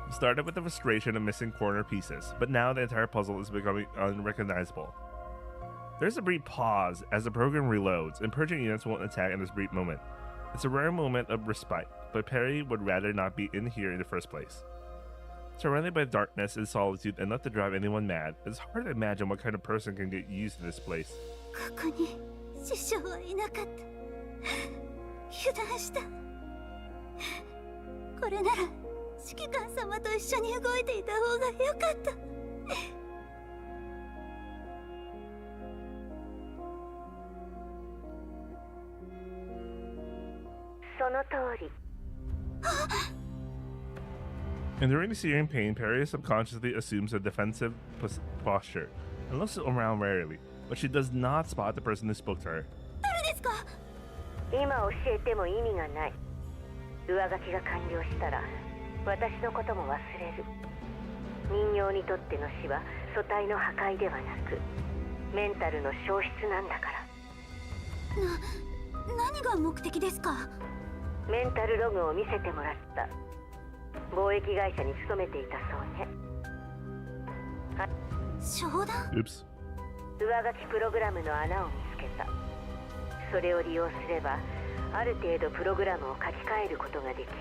It started with the frustration of missing corner pieces, but now the entire puzzle is becoming unrecognizable. There's a brief pause as the program reloads, and purging units won't attack in this brief moment. It's a rare moment of respite, but Peri would rather not be in here in the first place. Surrounded by darkness and solitude enough to drive anyone mad, it's hard to imagine what kind of person can get used to this place. ここに師匠はいなかった。油断した。これなら指揮官様と一緒に動いていた方が良かった。その通り。 Enduring the searing pain, Peri subconsciously assumes a defensive posture and looks around warily, but she does not spot the person who spoke to her. 誰ですか? 今教えても意味がない。上書きが完了したら私のことも忘れる。人形にとっての死は素体の破壊ではなくメンタルの消失なんだから。何が目的ですか? メンタルログを見せてもらった。貿易会社に勤めていたそうね。商談? Oops. 上書きプログラムの穴を見つけた。それを利用すればある程度プログラムを書き換えることができる。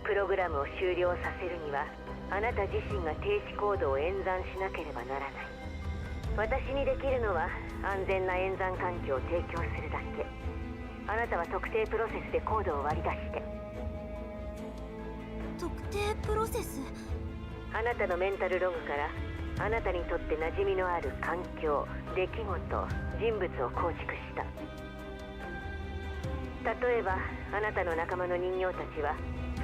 プログラムを終了させるにはあなた自身が停止コードを演算しなければならない。私にできるのは安全な演算環境を提供するだけ。あなたは特定プロセスでコードを割り出して。特定プロセス？あなたのメンタルログからあなたにとって馴染みのある環境、出来事、人物を構築した。例えばあなたの仲間の人形たちは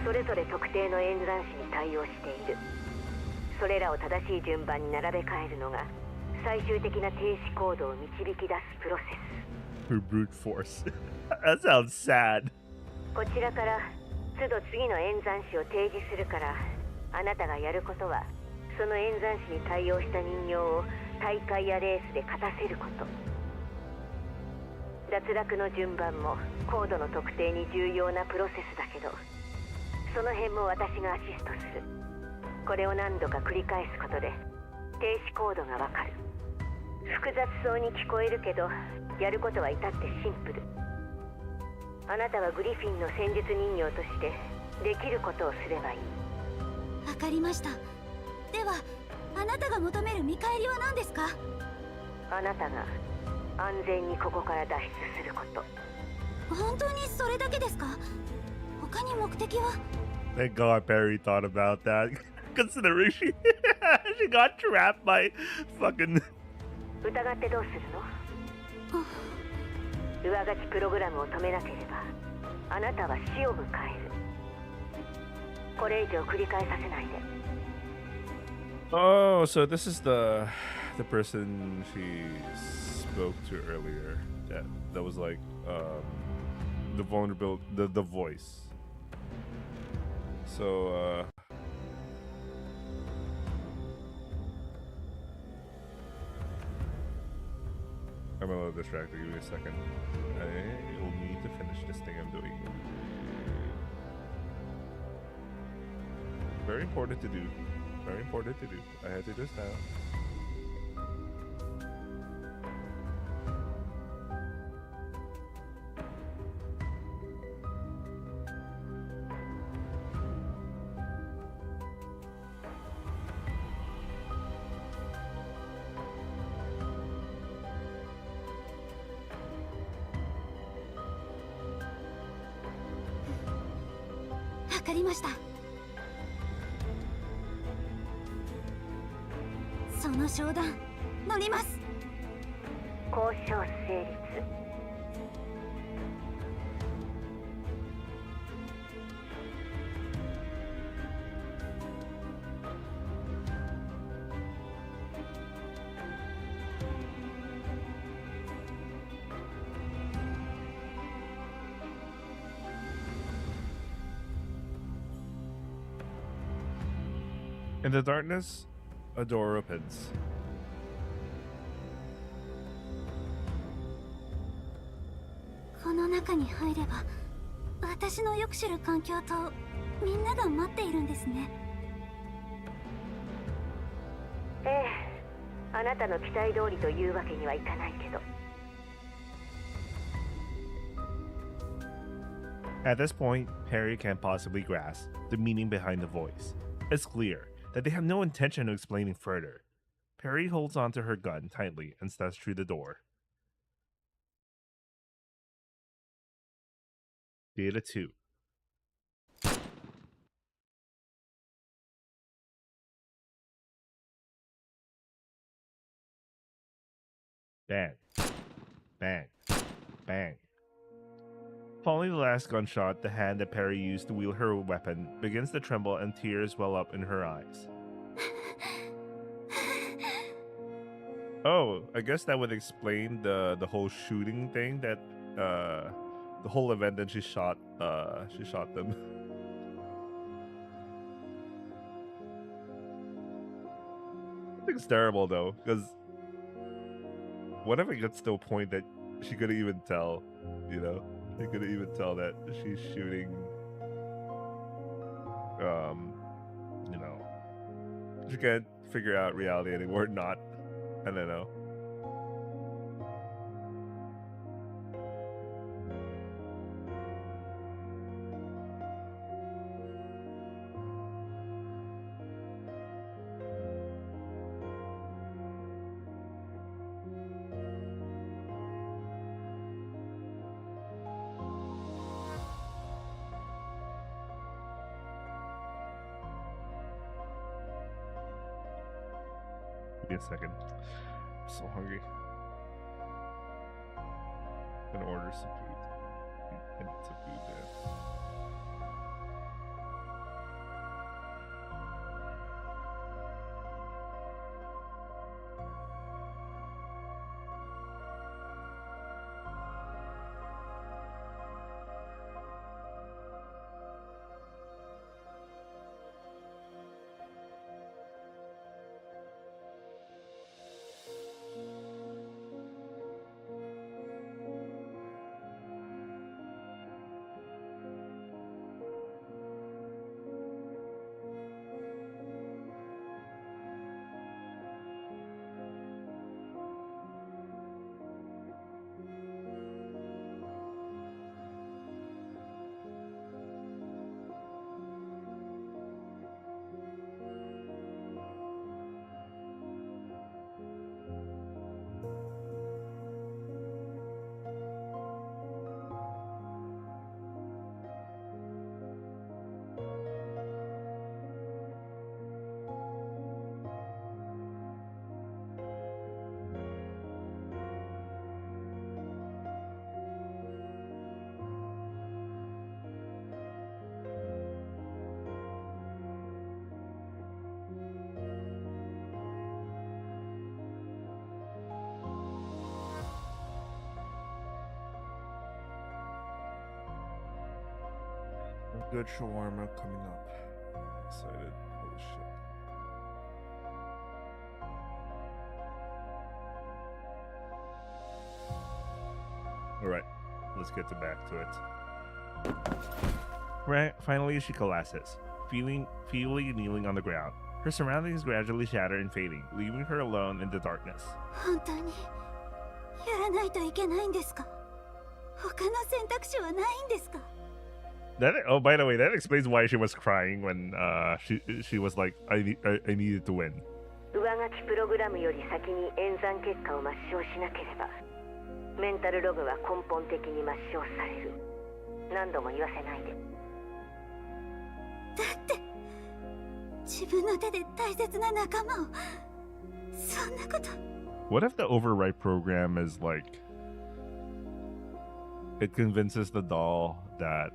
それぞれ特定の演算子に対応している。それらを正しい順番に並べ替えるのが最終的な停止コードを導き出すプロセス。Brute force. That sounds sad. こちらから都度次の演算子を提示するから、あなたがやることはその演算子に対応した人形を大会やレースで勝たせること。脱落の順番もコードの特定に重要なプロセスだけど、その辺も私がアシストする。これを何度か繰り返すことで停止コードがわかる。複雑そうに聞こえるけど、やることは至ってシンプル。あなたはグリフィンの戦術人形としてできることをすればいい。わかりました。ではあなたが求める見返りは何ですか？あなたが安全にここから脱出すること。本当にそれだけですか？他に目的は？ Thank God Perry thought about that. Considering she got trapped by fucking. 疑ってどうするの？上書きプログラムを止めなければあなたは死を迎える。これ以上繰り返させないで。Oh, so this is the person she spoke to earlier. That was like the vulnerable the voice. So I'm a little distracted. Give me a second. I will need to finish this thing I'm doing. Very important to do. Very important to do. I had to do this now.わかりました。その商談乗ります。交渉成立。In the darkness, a door opens. この中に入れば私のよく知る環境とみんなが待っているんですね。ええ、あなたの期待通りというわけにはいかないけど。At this point, Perry can't possibly grasp the meaning behind the voice. It's clear that they have no intention of explaining further. Perry holds onto her gun tightly and steps through the door. Data 2. Bang. Bang. Bang. Following the last gunshot, the hand that Perry used to wield her weapon begins to tremble and tears well up in her eyes. Oh, I guess that would explain the whole shooting thing, that the whole event that she shot them. I think it's terrible though, because whatever gets to a point that she couldn't even tell, you know? They couldn't even tell that she's shooting, you know, she can't figure out reality anymore. Not, I don't know. Give me a second. I'm so hungry. I'm gonna order some food. I need some food, man. Good shawarma coming up. Excited. Holy shit. Alright, let's get back to it. Right, finally she collapses, feebly kneeling on the ground. Her surroundings gradually shatter and fading, leaving her alone in the darkness. 本当にやらないといけないんですか？他の選択肢はないんですか？ Oh, by the way, that explains why she was crying when she was like, I needed to win. 上書きプログラムより先に演算結果を抹消しなければ、メンタルログは根本的に抹消される。何度も言わせないで。だって自分の手で大切な仲間をそんなこと。 What if the overwrite program is like it convinces the doll that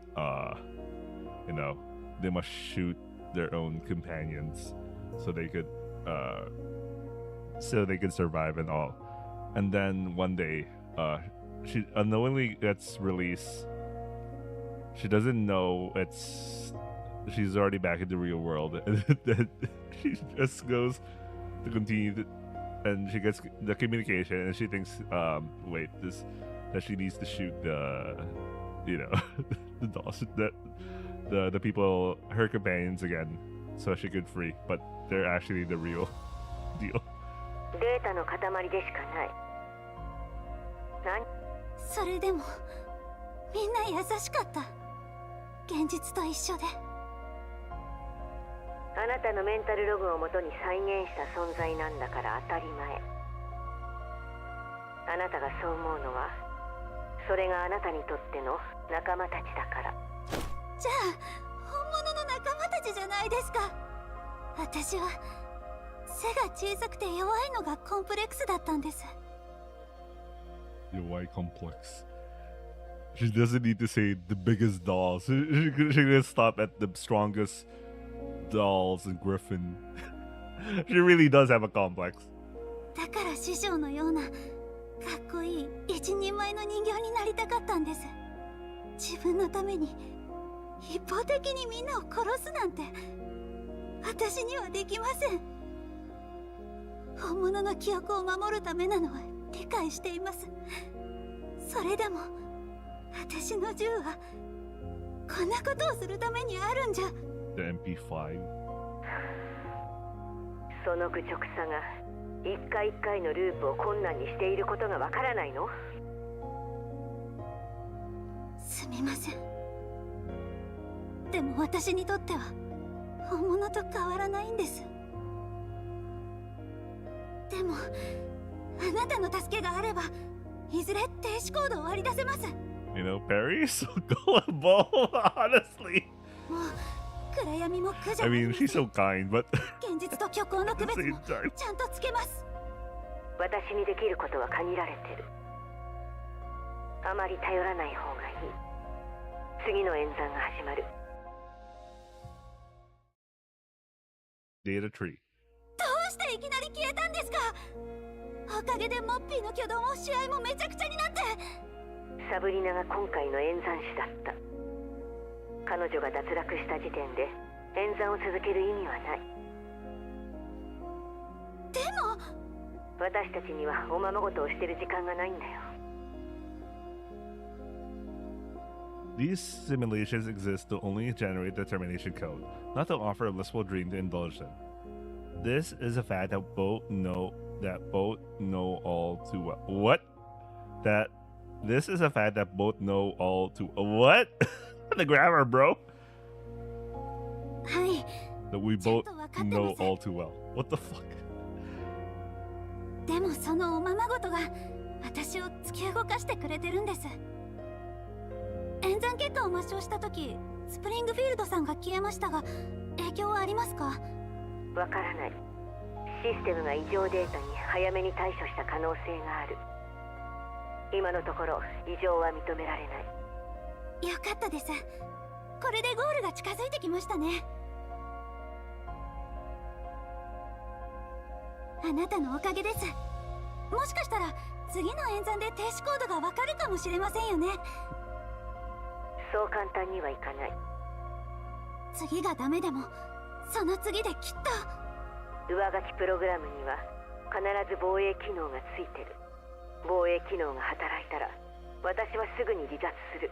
you know, they must shoot their own companions so they could survive and all, and then one day she unknowingly gets released. She doesn't know she's already back in the real world, and then she just goes to continue and she gets the communication and she thinks that she needs to shoot the the dolls, that the people, her companions again, so she could free, but they're actually the real deal. データの塊でしかない。何？それでもみんな優しかった。現実と一緒で。あなたのメンタルログをもとに再現した存在なんだから当たり前。あなたがそう思うのは、それがあなたにとっての仲間たちだから。じゃあ本物の仲間たちじゃないですか。私は背が小さくて弱いのがコンプレックスだったんです。弱い complex. She doesn't need to say the biggest dolls. She can stop at the strongest dolls and Griffin. She really does have a complex. だから師匠のようなかっこいい一人前の人形になりたかったんです。自分のために一方的にみんなを殺すなんて私にはできません。本物の記憶を守るためなのは理解しています。それでも私の銃はこんなことをするためにあるんじゃ。 The MP5. その愚直さが一回一回のループを困難にしていることがわからないの？すみません。でも私にとっては本物と変わらないんです。でもあなたの助けがあればいずれ停止コードを割り出せます。 You know, Peri is so gullible, honestly. もう暗闇も苦じゃ I あり mean, ません。 she's so kind, but 現実と虚構の at 区 the 別 same も time. ちゃんとつけます。私にできることは限られてる。あまり頼らない方がいい。次の演算が始まる。Data tree. どうしていきなり消えたんですか。おかげでモッピーの挙動も試合もめちゃくちゃになって。サブリナが今回の演算師だった。彼女が脱落した時点で演算を続ける意味はない。でも私たちにはおままごとをしてる時間がないんだよ。 These simulations exist to only generate the termination code, not to offer a blissful dream to indulge them. This is a fact that both know all too well. What? That this is a fact that both know all too what? The grammar, bro. はい。 That we ちゃん both と分かってま know す。 all too well. What the fuck? でもそのおままごとが私を突き動かしてくれてるんです。演算結果を抹消した時、スプリングフィールドさんが消えましたが、影響はありますか？わからない。システムが異常データに早めに対処した可能性がある。今のところ異常は認められない。よかったです。これでゴールが近づいてきましたね。あなたのおかげです。もしかしたら次の演算で停止コードがわかるかもしれませんよね。そう簡単にはいかない。次がダメでもその次できっと。上書きプログラムには必ず防衛機能がついてる。防衛機能が働いたら私はすぐに離脱する。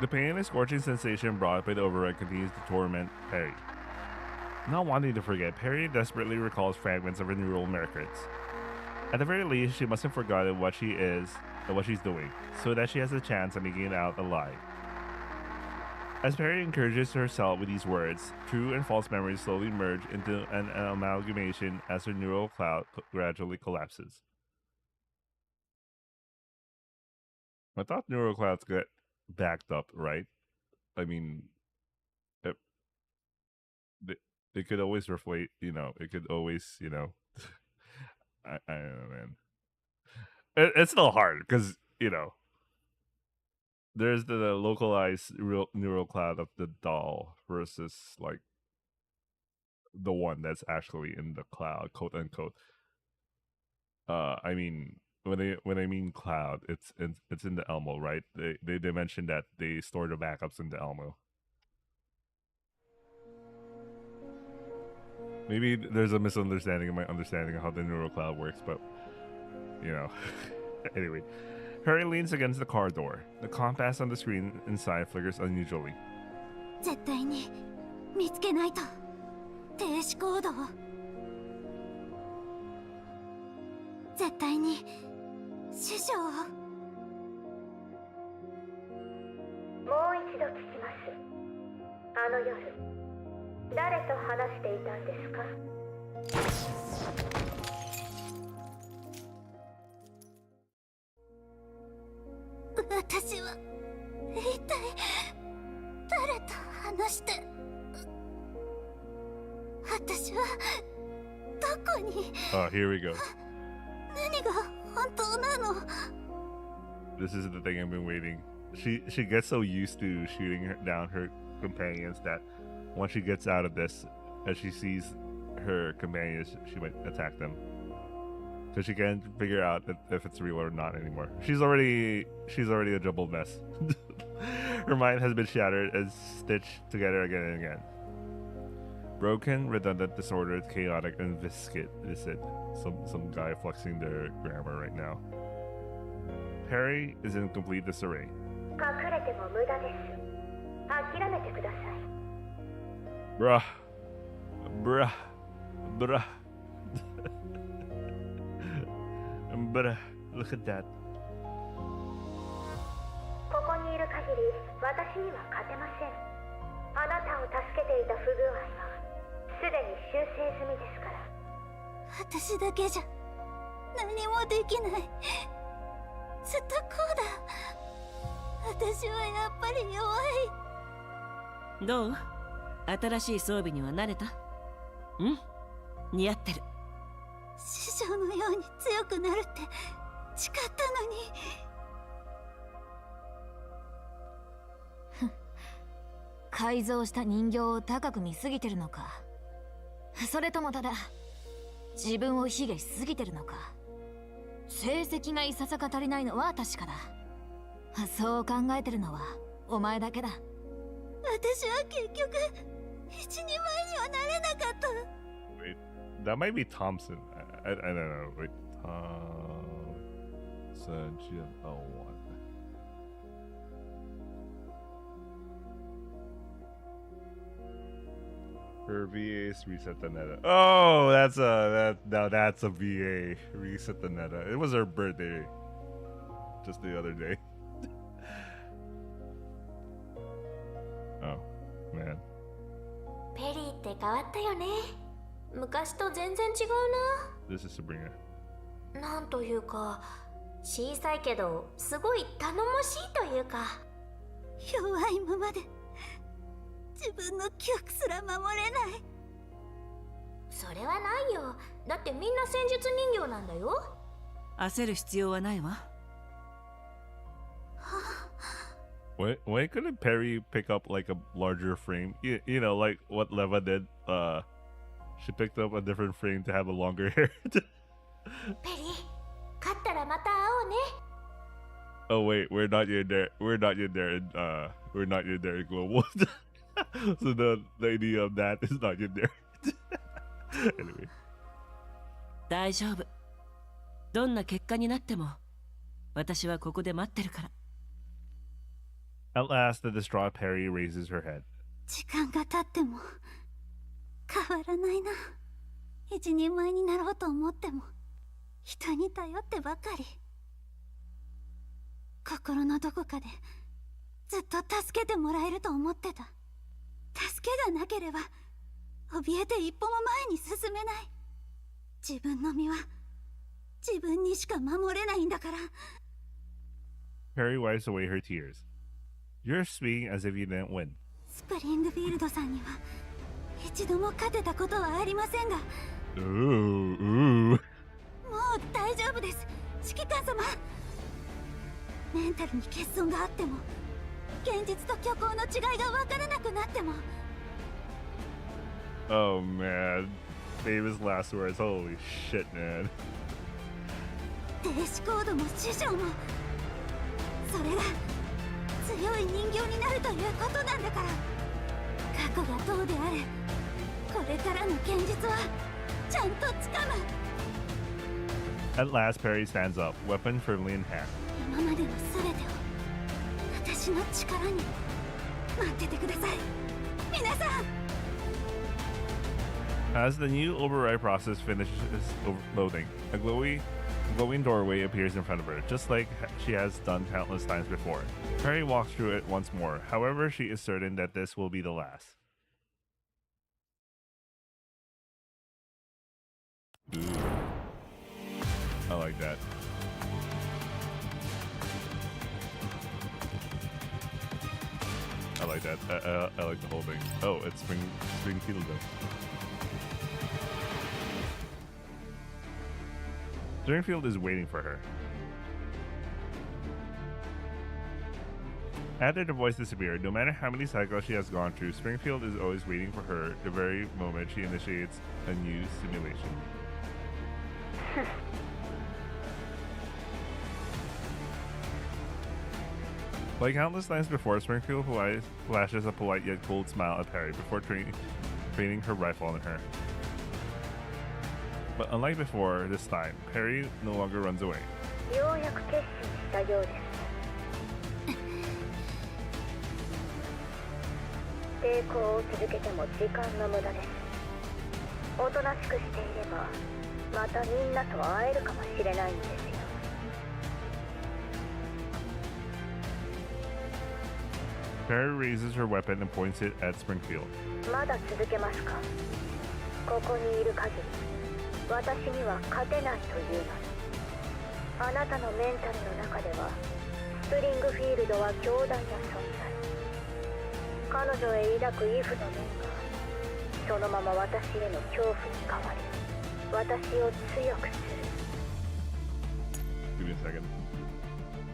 The pain and scorching sensation brought by the override continues to torment Peri. Not wanting to forget, Peri desperately recalls fragments of her neural records. At the very least, she mustn't have forgotten what she is and what she's doing, so that she has a chance of making it out alive. As Peri encourages herself with these words, true and false memories slowly merge into an amalgamation as her neural cloud gradually collapses. I thought neural clouds get backed up, right? I mean, it could always reflate, it could always, I don't know, man. It's still hard because, there's the localized neural cloud of the doll versus like the one that's actually in the cloud, quote unquote. I mean, when I mean cloud, it's in the Elmo, right? They mentioned that they store the backups in the Elmo. Maybe there's a misunderstanding in my understanding of how the neural cloud works, but anyway. Peri leans against the car door. The compass on the screen inside flickers unusually. 絶対に見つけないと。停止コードを。絶対に師匠を。もう一度聞きます。あの夜、誰と話していたんですか？私は一体誰と話して。私はどこに。Here we go. 何が本当なの。 This is the thing I've been waiting. She gets so used to shooting down her companions that once she gets out of this, as she sees her companions, she might attack them. Because she can't figure out if it's real or not anymore. She's already a jumbled mess. Her mind has been shattered and stitched together again and again. Broken, redundant, disordered, chaotic, and viscid. Some guy flexing their grammar right now. Peri is in complete disarray. 隠れても無駄です。諦めてください。Bruh. Bruh. Look at that. ここにいる限り私には勝てません。あなたを助けていた不具合はすでに修正済みですから。私だけじゃ何もできない。ずっとこうだ。私はやっぱり弱い。どう？新しい装備には慣れた？似合ってる。師匠のように強くなるって誓ったのに。改造した人形を高く見すぎてるのか、それともただ自分を卑下しすぎてるのか。成績がいささか足りないのは確かだ。そう考えてるのはお前だけだ。私は結局一人前にはなれなかった。 Wait, that might be Thompson. I don't know. Wait, Thompson GFL1. Her VAs reset the meta. Oh, that's a VA reset the meta. It was her birthday just the other day. Oh man. ペリーって変わったよね。昔と全然違う This is Sabrina. な。なんというか、小さいけどすごい頼もしいというか。弱いままで自分の記憶すら守れない。それはないよ。だってみんな戦術人形なんだよ。焦る必要はないわ。Why couldn't Peri pick up like a larger frame? You know, like what Leva did. She picked up a different frame to have a longer hair. ペリー、勝ったらまた会おうね。Oh wait, we're not yet there. We're not yet there in global. So the idea of that is not yet there. Anyway. 大丈夫。どんな結果になっても私はここで待ってるから。At last, the distraught Peri raises her head. 時間が経っても変わらないな。一人前になろうと思っても人に頼ってばかり。心のどこかでずっと助けてもらえると思ってた。助けがなければ怯えて一歩も前に進めない。自分の身は自分にしか守れないんだから。 Peri wipes away her tears. You're speaking as if you didn't win. スプリングフィールドさんには一度も勝てたことはありませんが。もう大丈夫です、指揮官様。メンタルに欠損があっても現実と虚構の違いが分からなくなっても。 Oh man, famous last words. Holy shit, man. 停止コードも師匠もそれが強い人形になるということなんだから。過去がどうであれこれからの現実はちゃんとつかむ。 At last, Peri stands up, weapon firmly in hand. 今までの全てを私の力に待っててください皆さん。 As the new override process finishes loading, a glowing doorway appears in front of her, just like she has done countless times before. Peri walks through it once more. However, she is certain that this will be the last. Ooh. I like that. I like that. I like the whole thing. Oh, it's Springfield though. Springfield is waiting for her. After the voice disappeared, no matter how many cycles she has gone through, Springfield is always waiting for her the very moment she initiates a new simulation. Like countless times before, Springfield flashes a polite yet cold smile at Peri before training her rifle on her. But unlike before, this time, Peri no longer runs away. ようやく決心したようです。抵抗を続けても時間の無駄です。おとなしくしていればまたみんなと会えるかもしれないんですよ。 Peri raises her weapon and points it at Springfield. まだ続けますか。ここにいる限り私には勝てないというのに。あなたのメンタルの中ではスプリングフィールドは強大な存在。彼女へ抱くイフの念がそのまま私への恐怖に変わり、私を強くする。 Give me a second.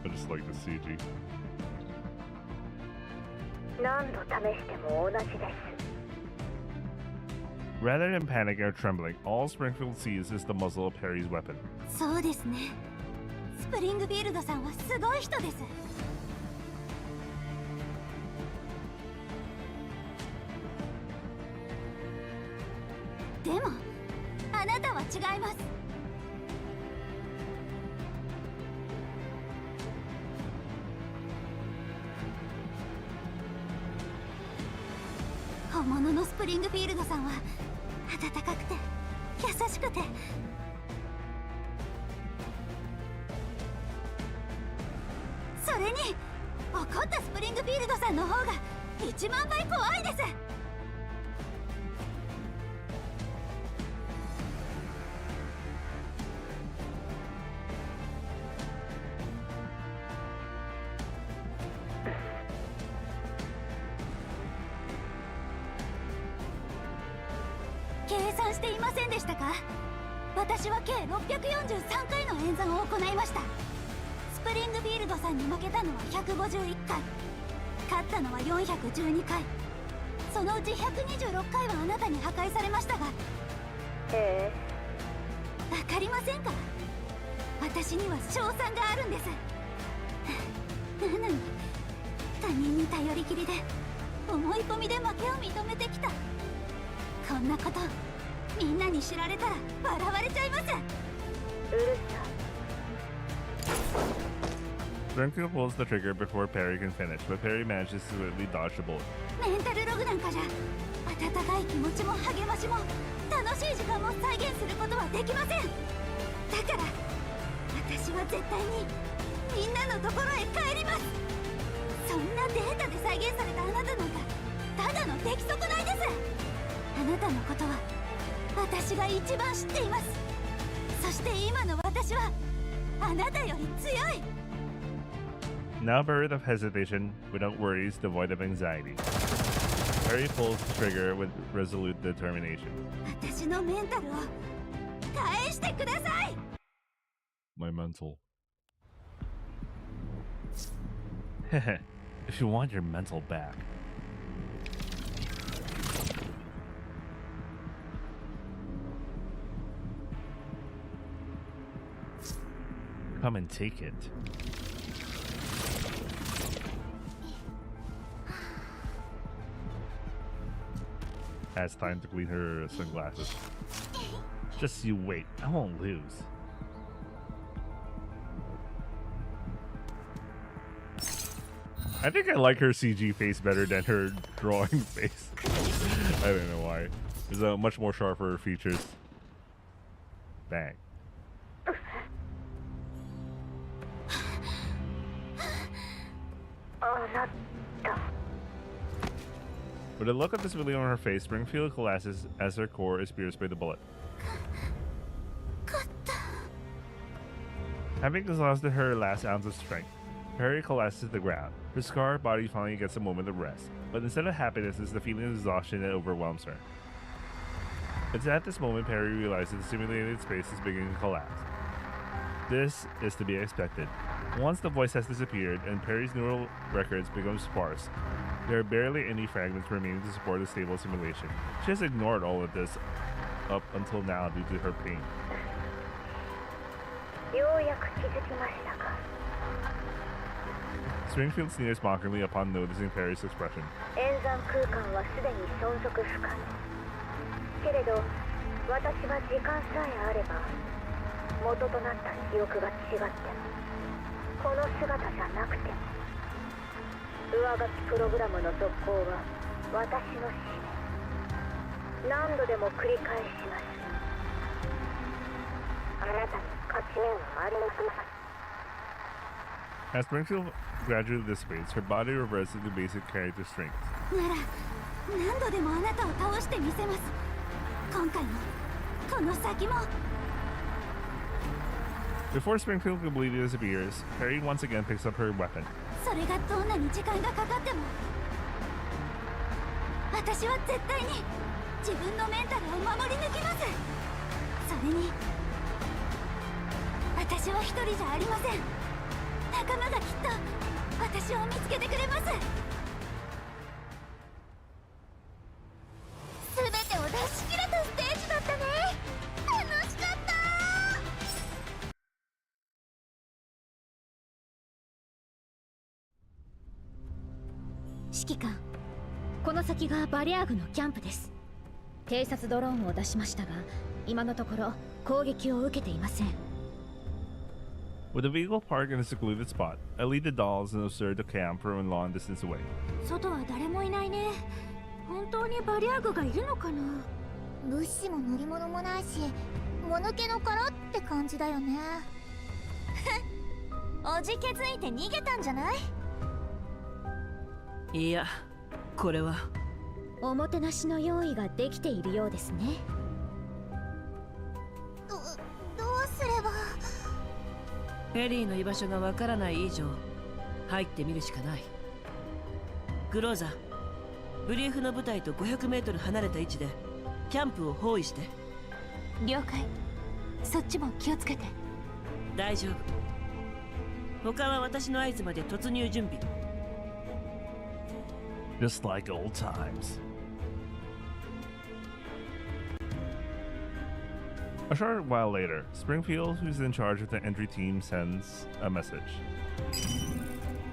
I just like the CG. 何度試しても同じです。 Rather than panic or trembling, all Springfield sees is the muzzle of Peri's weapon. そうですね。スプリングフィールドさんはすごい人です。でもあなたは違います。本物のスプリングフィールドさんは温かくて優しくて、それに怒ったスプリングフィールドさんの方が1万倍怖いです。計算していませんでしたか？私は計643回の演算を行いました。スプリングフィールドさんに負けたのは151回、勝ったのは412回、そのうち126回はあなたに破壊されましたが。えわかりませんか？私には勝算があるんです。なのに他人に頼りきりで思い込みで負けを認めてきた。こんなことみんなに知られたら笑われちゃいます。うるさ。 Springfield pulls the trigger before Peri can finish, but Peri manages to swiftly dodge the bullet. メンタルログなんかじゃ温かい気持ちも励ましも楽しい時間も再現することはできません。だから私は絶対にみんなのところへ帰ります。そんなデータで再現されたあなたなんかただの出来損ないです。あなたのことは私が一番知っています。そして今の私はあなたより強い。 Now bereft of hesitation, without worries, devoid of anxiety, Peri pulls the trigger with resolute determination. 私のメンタルを返してください。 My mental. If you want your mental back. Come and take it. Has time to clean her sunglasses. Just you wait, I won't lose. I think I like her CG face better than her drawing face. I don't know why. There's a much more sharper features. Bang. With a look of disbelief on her face, Springfield collapses as her core is pierced by the bullet. Having exhausted her last ounce of strength, Peri collapses to the ground. Her scarred body finally gets a moment of rest, but instead of happiness, it's the feeling of exhaustion that overwhelms her. It's at this moment Peri realizes the simulated space is beginning to collapse. This is to be expected. Once the voice has disappeared and Peri's neural records become sparse, there are barely any fragments remaining to support a stable simulation. She has ignored all of this up until now due to her pain. Springfield sneers mockingly upon noticing Peri's expression. 演算空間はすでに存続不可能。けれど私は時間さえあれば元となった記憶が違ってもこの姿じゃなくても上書きプログラムの続行は私の使命。何度でも繰り返します。あなたに勝ち目はありません。 As Springfield gradually dissipates, her body reverts to the basic character strengths. なら何度でもあなたを倒してみせます。今回もこの先も。Before Springfield completely disappears, Peri once again picks up her weapon. それがどんなに時間がかかっても私は絶対に自分のメンタルを守り抜きます。それに私は一人じゃありません。仲間がきっと私を見つけてくれます。全てを出し切れたステージだったね。楽しかった。指揮官、この先がバリアーグのキャンプです。偵察ドローンを出しましたが、今のところ攻撃を受けていません。With the vehicle parked in a secluded spot, I lead the dolls and observe the camp from a long distance away. 外は誰もいないね。本当にバリアーグがいるのかな。物資も乗り物もないし、もぬけの殻って感じだよね。おじけづいて逃げたんじゃない？いや、これはおもてなしの用意ができているようですね。どうすれば。ペリーの居場所がわからない以上、入ってみるしかない。グローザ、ブリーフの部隊と500メートル離れた位置でキャンプを包囲して。了解。そっちも気をつけて。大丈夫。他は私の合図まで突入準備。Just like old times. A short while later, Springfield, who's in charge of the entry team, sends a message.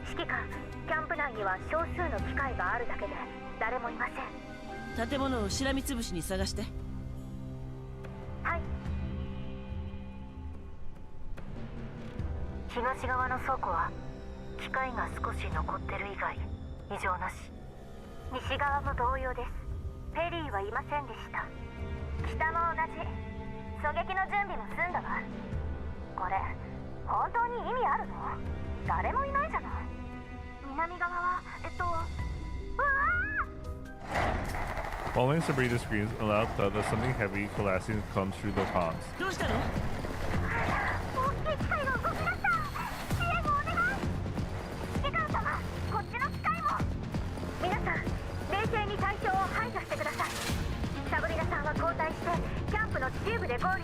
指揮官、キャンプ内には少数の機械があるだけで誰もいません。建物をしらみつぶしに探して。はい。東側の倉庫は機械が少し残ってる以外異常なし。西側も同様です。ペリーはいませんでした。北も同じ。狙撃の準備も済んだわ。これ本当に意味あるの？誰もいないじゃない。南側はうわーFollowing Sabrina's screams, a loud thud of something heavy collapsing comes through the comms. どうしたの？大きい機械が動き出した。支援をお願い。指揮官様、こっちの機械も。皆さん、冷静に対象を排除してください。サブリナさんは交代してキャンプの中部で合流。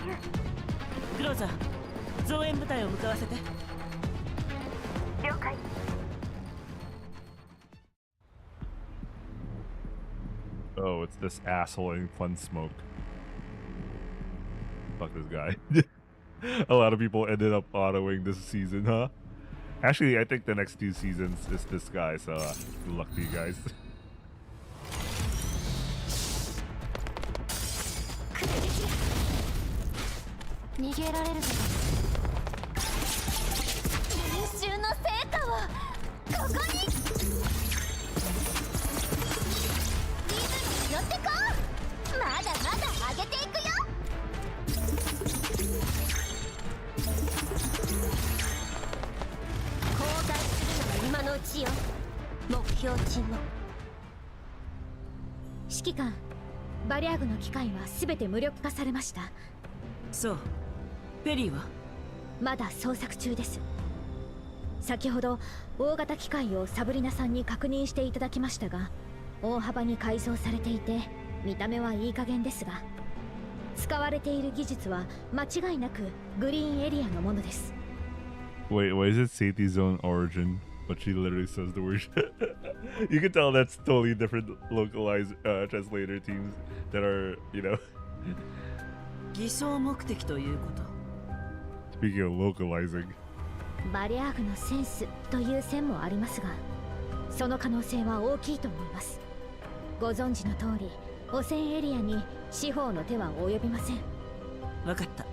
グローザ、増援部隊を向かわせて。了解。Oh, it's this asshole in Fun Smoke. Fuck this guy. A lot of people ended up autoing this season, huh? Actually, I think the next 2 seasons is this guy, so good luck to you guys. 逃げられるぞ。練習の成果はここに。リズムに乗ってこう。まだまだ上げていくよ。交代するのが今のうちよ。目標沈黙。指揮官、バリアーグの機械は全て無力化されました。そう。ペリーはまだ捜索中です。先ほど大型機械をサブリナさんに確認していただきましたが、大幅に改造されていて見た目はいい加減ですが、使われている技術は間違いなくグリーンエリアのものです。 Wait, why is it safety zone origin? But she literally says the word. You can tell that's totally different localized translator teams that are, you know. 偽装目的ということ。Speaking of localizing. バリアーグのセンスという線もありますが、その可能性は大きいと思います。ご存知の通り、汚染エリアに司法の手は及びません。わかった。い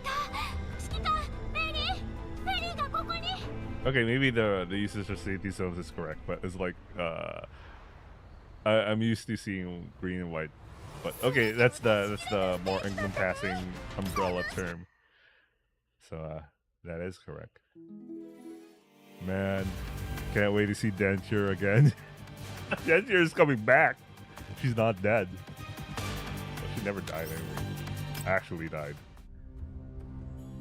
た。指揮官、ペリーがここに。Okay, maybe the usage of safety zones is correct, but it's like I'm used to seeing green and white. But okay, that's the more encompassing umbrella term. So that is correct. Man, can't wait to see Denture again. Denture is coming back. She's not dead. Well, she never died anyway. Actually died.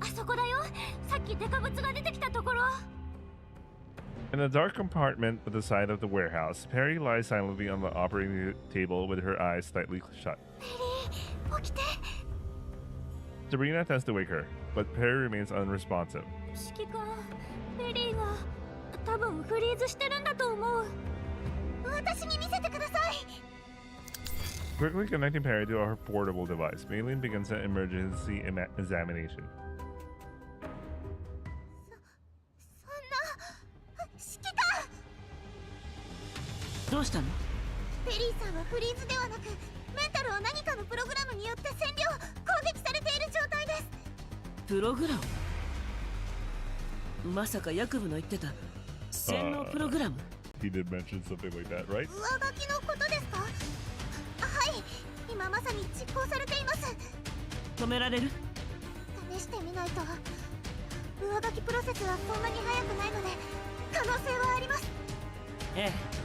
あそこだよ。きデカブツが出てきたところ。 In a dark compartment at the side of the warehouse, Peri lies silently on the operating table with her eyes tightly shut. ペリー起きて。 Sabrina attempts to wake her, but Peri remains unresponsive. 指揮官、ペリーが多分フリーズしてるんだと思う。私に見せてください。 Quickly connecting Peri to her portable device, Maylin begins an emergency examination. そんな指揮官。どうしたの？ペリーさんはフリーズではなくメンタルを何かのプログラムによって占領攻撃されている状態です。プログラム？まさかヤクブの言ってた洗脳プログラム？ He did mention something like that, right? 上書きのことですか？はい、今まさに実行されています。止められる？試してみないと。上書きプロセスはそんなに早くないので可能性はあります。ええ。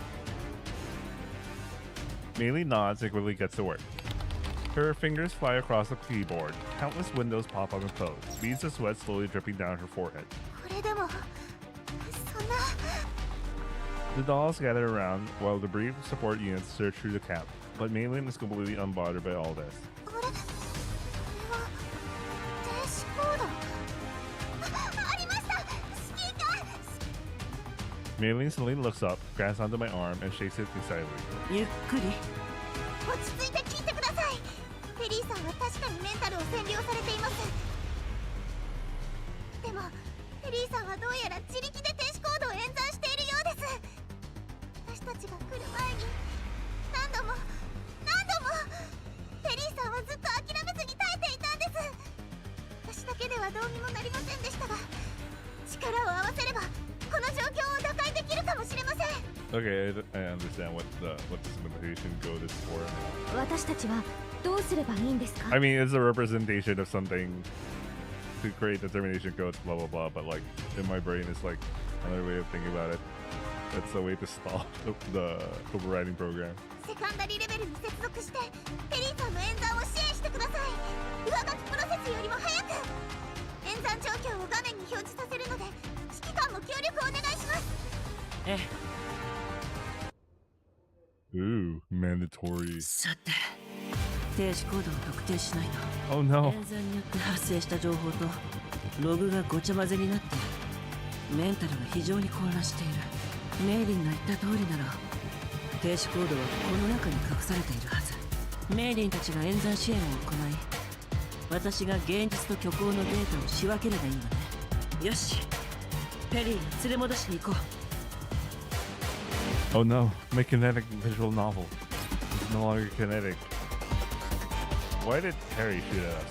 Maylin nods and quickly gets to work. Her fingers fly across the keyboard. Countless windows pop up and close, beads of sweat slowly dripping down her forehead. これでもそんな。 The dolls gather around while the brief support units search through the camp, but Maylin is completely unbothered by all this. あれ、これは停止コード。ありました。指揮官。 Maylin suddenly looks up, grabs onto my arm, and shakes it excitedly. ゆっくり。落ち着いて聞いてください。ペリーさんは確かにメンタルを占領されています。でもペリーさんはどうやら自力で停止コードを演算しているようです。私たちが来る前に何度もペリーさんはずっと諦めずに耐えていたんです。私だけではどうにもなりませんでしたが、力を合わせればこの状況を打開できるかもしれません。 Okay, I understand what the simulation code is for. 私たちはどうすればいいんですか？ I mean, it's a representation of something to create the termination codes, blah blah blah. But like in my brain, it's like another way of thinking about it. It's a way to stop the overriding program. セカンダリレベルに接続してペリーさんの演算を支援してください。上書きプロセスよりも早く演算状況を画面に表示させるので指揮官も協力お願いします。ええ。 Ooh, mandatory. さて、停止コードを特定しないと。 Oh no. 演算によって発生した情報とログがごちゃ混ぜになってメンタルが非常に混乱している。メイリンが言った通りなら停止コードはこの中に隠されているはず。メイリンたちが演算支援を行い、私が現実と虚構のデータを仕分ければいいわね。よし、ペリーを連れ戻しに行こう。 Oh no, my kinetic visual novel is no longer kinetic. Why did Harry shoot at us?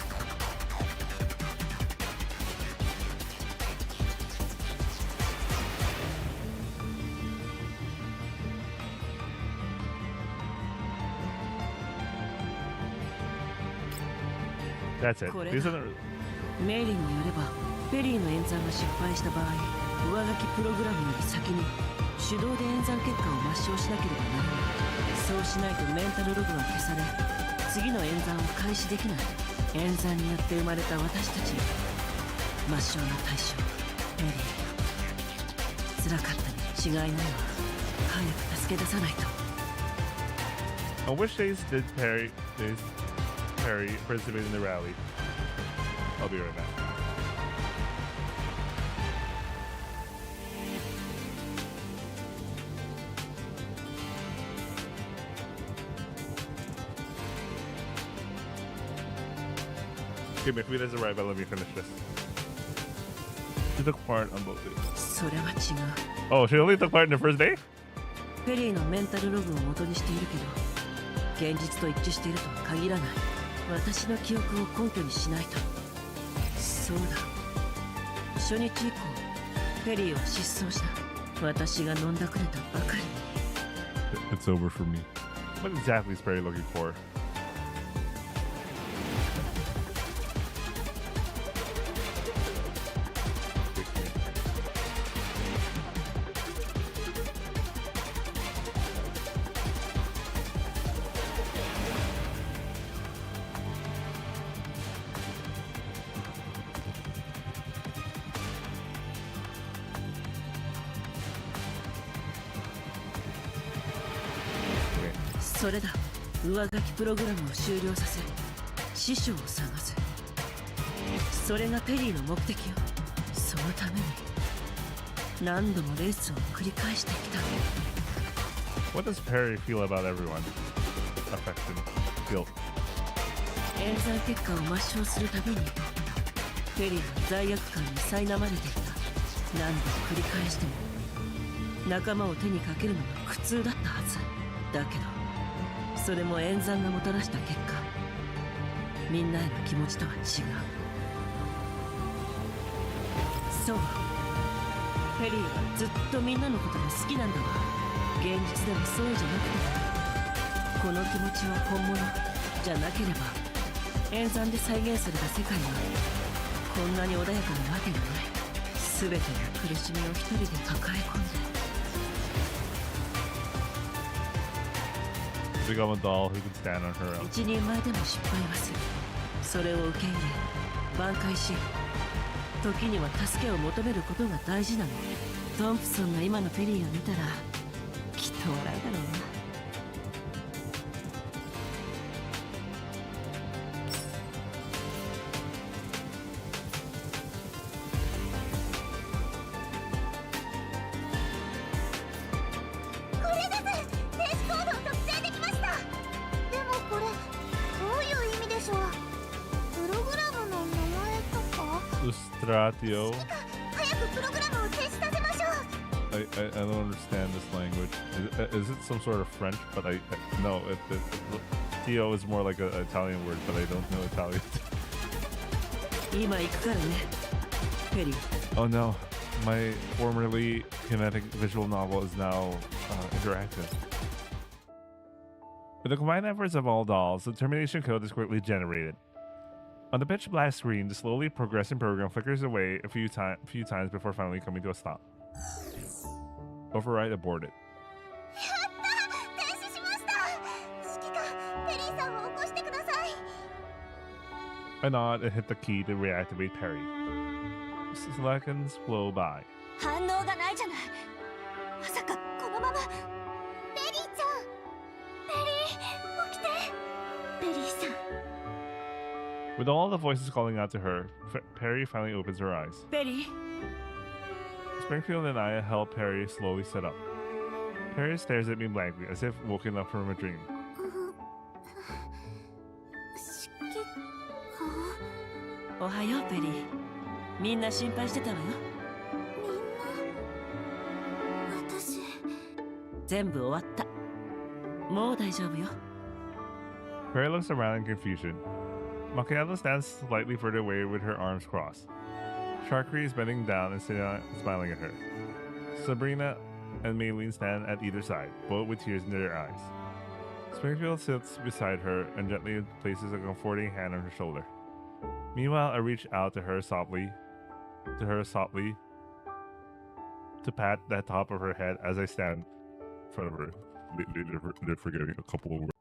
That's it. These are the... メイリンによればペリーの演算が失敗した場合、上書きプログラムより先に手動で演算結果を抹消しなければならない。そうしないとメンタルログは消され、次の演算を開始できない。演算によって生まれた私たち、抹消の対象ペリー。辛かったに違いないわ。早く助け出さないと。 On which days did Perry participate in the rally? I'll be right back. Okay, my food has arrived, but let me finish this. She took part on both days. それは違う。 Oh, she only took part in the first day? ペリーのメンタルログを元にしているけど、現実と一致しているとは限らない。私の記憶を根拠にしないと。そうだ。初日以降、ペリーは失踪した。私が飲んだくれたばかりに。 It's over for me. What exactly is Perry looking for? それだ。上書きプログラムを終了させ師匠を探す。それがペリーの目的よ。そのために何度もレースを繰り返してきた。 What does Perry feel about everyone? Affection, guilt. 冤罪結果を抹消するたびにペリーは罪悪感に苛まれていた。何度も繰り返しても仲間を手にかけるのが苦痛だったはずだけど、それも冤残がもたらした結果、みんなへの気持ちとは違う。そう、ペリーはずっとみんなのことが好きなんだわ。現実ではそうじゃなくて、この気持ちは本物じゃなければ冤残で再現された世界はこんなに穏やかなわけがない。全ての苦しみを一人で抱え込んで。 Become a doll who can stand on her own. 一人前でも失敗はする。それを受け入れ挽回し、時には助けを求めることが大事なの。トンプソンが今のペリーを見たらきっと笑うだろうな。これです。停止コードを特定できました。でもこれどういう意味でしょう。プログラムの名前とか。 Lustratio. 早くプログラムを停止させましょう。I don't understand this language. Is it some sort of French? But no. Tio is more like an Italian word, but I don't know Italian. 今行くからね、ペリー。 Oh no, my formerly kinetic visual novel is now interactive. With the combined efforts of all dolls, the termination code is quickly generated. On the pitch black screen, the slowly progressing program flickers away a few times before finally coming to a stop. Override aborted. やったー、停止しました。指揮官、ペリーさんを起こしてください。 I nod and hit the key to reactivate Peri. Seconds flow by. 反応がないじゃない。まさかこのまま。ペリーちゃん、ペリー、起きて。ペリーさん。 With all the voices calling out to her, Peri finally opens her eyes. ペリー。 Springfield and I help Peri slowly sit up. Peri stares at me blankly, as if woken up from a dream. 指揮官。おはようペリー。みんな心配してたわよ。みんな。私。全部終わった。もう大丈夫よ。 Peri looks around in confusion. Macchiato stands slightly further away with her arms crossed. Sharkry is bending down and smiling at her. Sabrina and Maylene stand at either side, both with tears in their eyes. Springfield sits beside her and gently places a comforting hand on her shoulder. Meanwhile, I reach out to her softly, to pat the top of her head as I stand in front of her. They're forgetting a couple of words.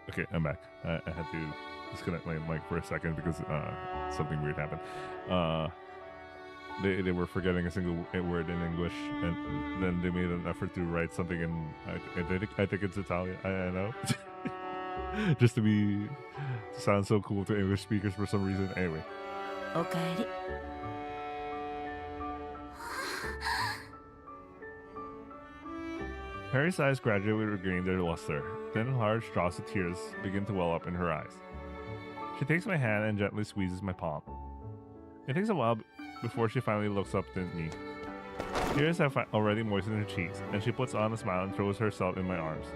Okay, I'm back. I had to disconnect my mic for a second because something weird happened. They were forgetting a single word in English, and then they made an effort to write something in I think it's Italian. I know, just to sound so cool to English speakers for some reason. Anyway. おかえり。 Peri's eyes gradually regain their luster. Then large drops of tears begin to well up in her eyes. She takes my hand and gently squeezes my palm. It takes a while before she finally looks up at me. Tears have already moistened her cheeks, and she puts on a smile and throws herself in my arms.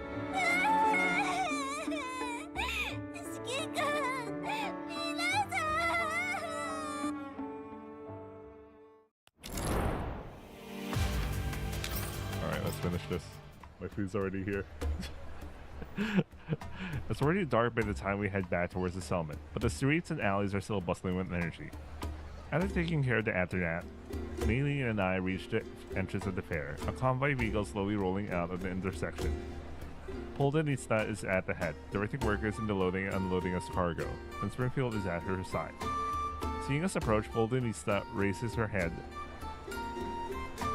Alright, let's finish this. My food's already here. It's already dark by the time we head back towards the settlement, but the streets and alleys are still bustling with energy. After taking care of the aftermath, Neely and I reach the entrance of the fair, a convoy vehicle slowly rolling out of the intersection. Poldenista is at the head, directing workers in the loading and unloading of cargo, and Springfield is at her side. Seeing us approach, Poldenista raises her head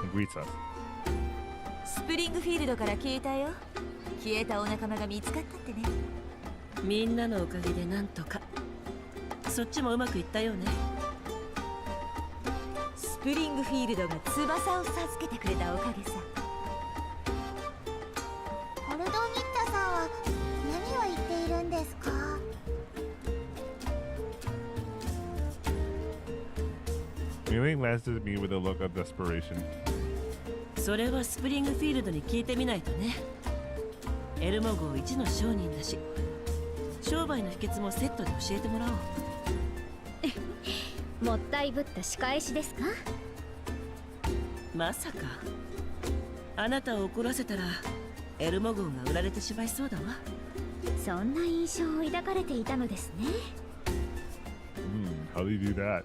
and greets us. スプリングフィールドから聞いたよ。消えたお仲間が見つかったってね。みんなのおかげでなんとか。そっちもうまくいったよね。スプリングフィールドが翼を授けてくれたおかげさ。ポルドニッタさんは何を言っているんですか？ Mewing glanced at me with a look of desperation. それはスプリングフィールドに聞いてみないとね。エルモ号一の商人だし、商売の秘訣もセットで教えてもらおう。もったいぶった仕返しですか？まさかあなたを怒らせたらエルモ号が売られてしまいそうだわ。そんな印象を抱かれていたのですね。How do you do that?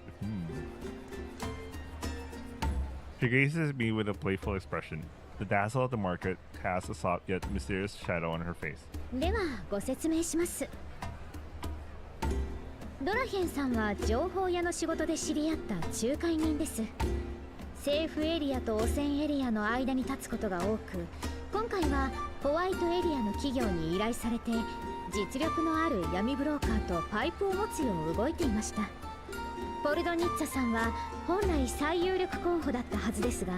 She gazes at me with a playful expression. The dazzle of the market casts a soft yet mysterious shadow on her face. ではご説明します。ドラヘンさんは情報屋の仕事で知り合った仲介人です。政府エリアと汚染エリアの間に立つことが多く、今回はホワイトエリアの企業に依頼されて実力のある闇ブローカーとパイプを持つよう動いていました。ポルドニッツァさんは本来最有力候補だったはずですが、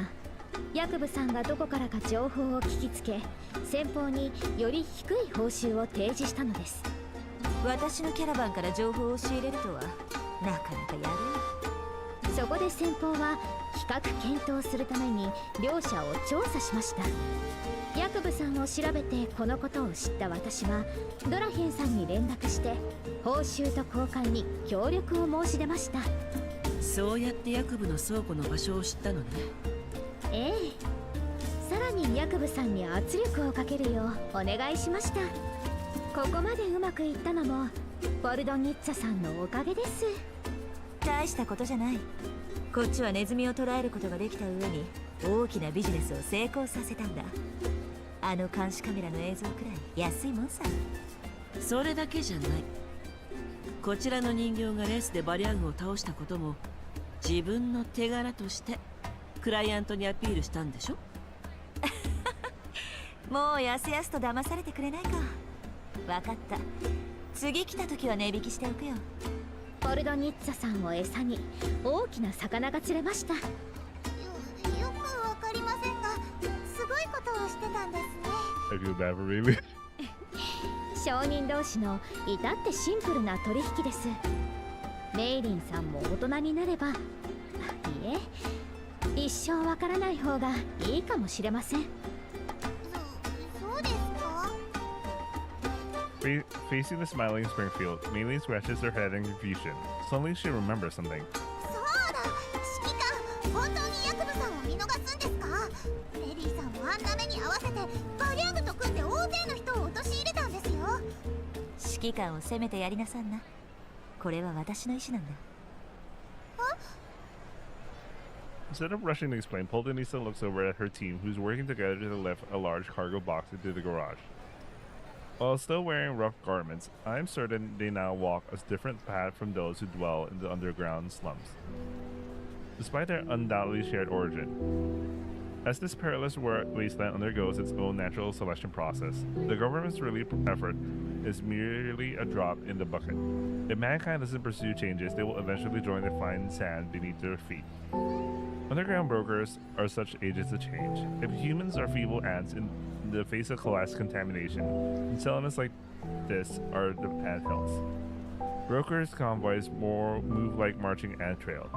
ヤクブさんがどこからか情報を聞きつけ、先方により低い報酬を提示したのです。私のキャラバンから情報を仕入れるとはなかなかやる。そこで先方は比較検討するために両者を調査しました。ヤクブさんを調べてこのことを知った私はドラヘンさんに連絡して報酬と交換に協力を申し出ました。そうやってヤクブの倉庫の場所を知ったのね。ええ、さらにヤクブさんに圧力をかけるようお願いしました。ここまでうまくいったのもポルドニッツァさんのおかげです。大したことじゃない。こっちはネズミを捕らえることができた上に大きなビジネスを成功させたんだ。あの監視カメラの映像くらい安いもんさ。それだけじゃない。こちらの人形がレースでバリア軍を倒したことも自分の手柄としてクライアントにアピールしたんでしょ。もうやすやすと騙されてくれないか。わかった。次来た時は値引きしておくよ。ポルドニッツァさんを餌に大きな魚が釣れました。よくわかりませんが、すごいことをしてたんですね。I feel bad for baby. 商人同士の至ってシンプルな取引です。メイリンさんも大人になれば、いえ、一生わからない方がいいかもしれません。そうですか？ Facing the smiling Springfield, Mei scratches her head in confusion. Suddenly she remembers something. そうだ、指揮官、本当にヤクブさんを見逃すんですか？ペリーさんもあんな目に合わせてバリアグと組んで大勢の人を陥れたんですよ。指揮官を責めてやりなさんな。これは私の意思なんだ。Instead of rushing to explain, Poldenisa looks over at her team, who's working together to lift a large cargo box into the garage. While still wearing rough garments, I am certain they now walk a different path from those who dwell in the underground slums, despite their undoubtedly shared origin. As this perilous wasteland undergoes its own natural selection process, the government's relief effort is merely a drop in the bucket. If mankind doesn't pursue changes, they will eventually join the fine sand beneath their feet. Underground brokers are such agents of change. If humans are feeble ants in the face of class contamination, then settlements like this are the anthills. Brokers' convoys move like marching ant trail,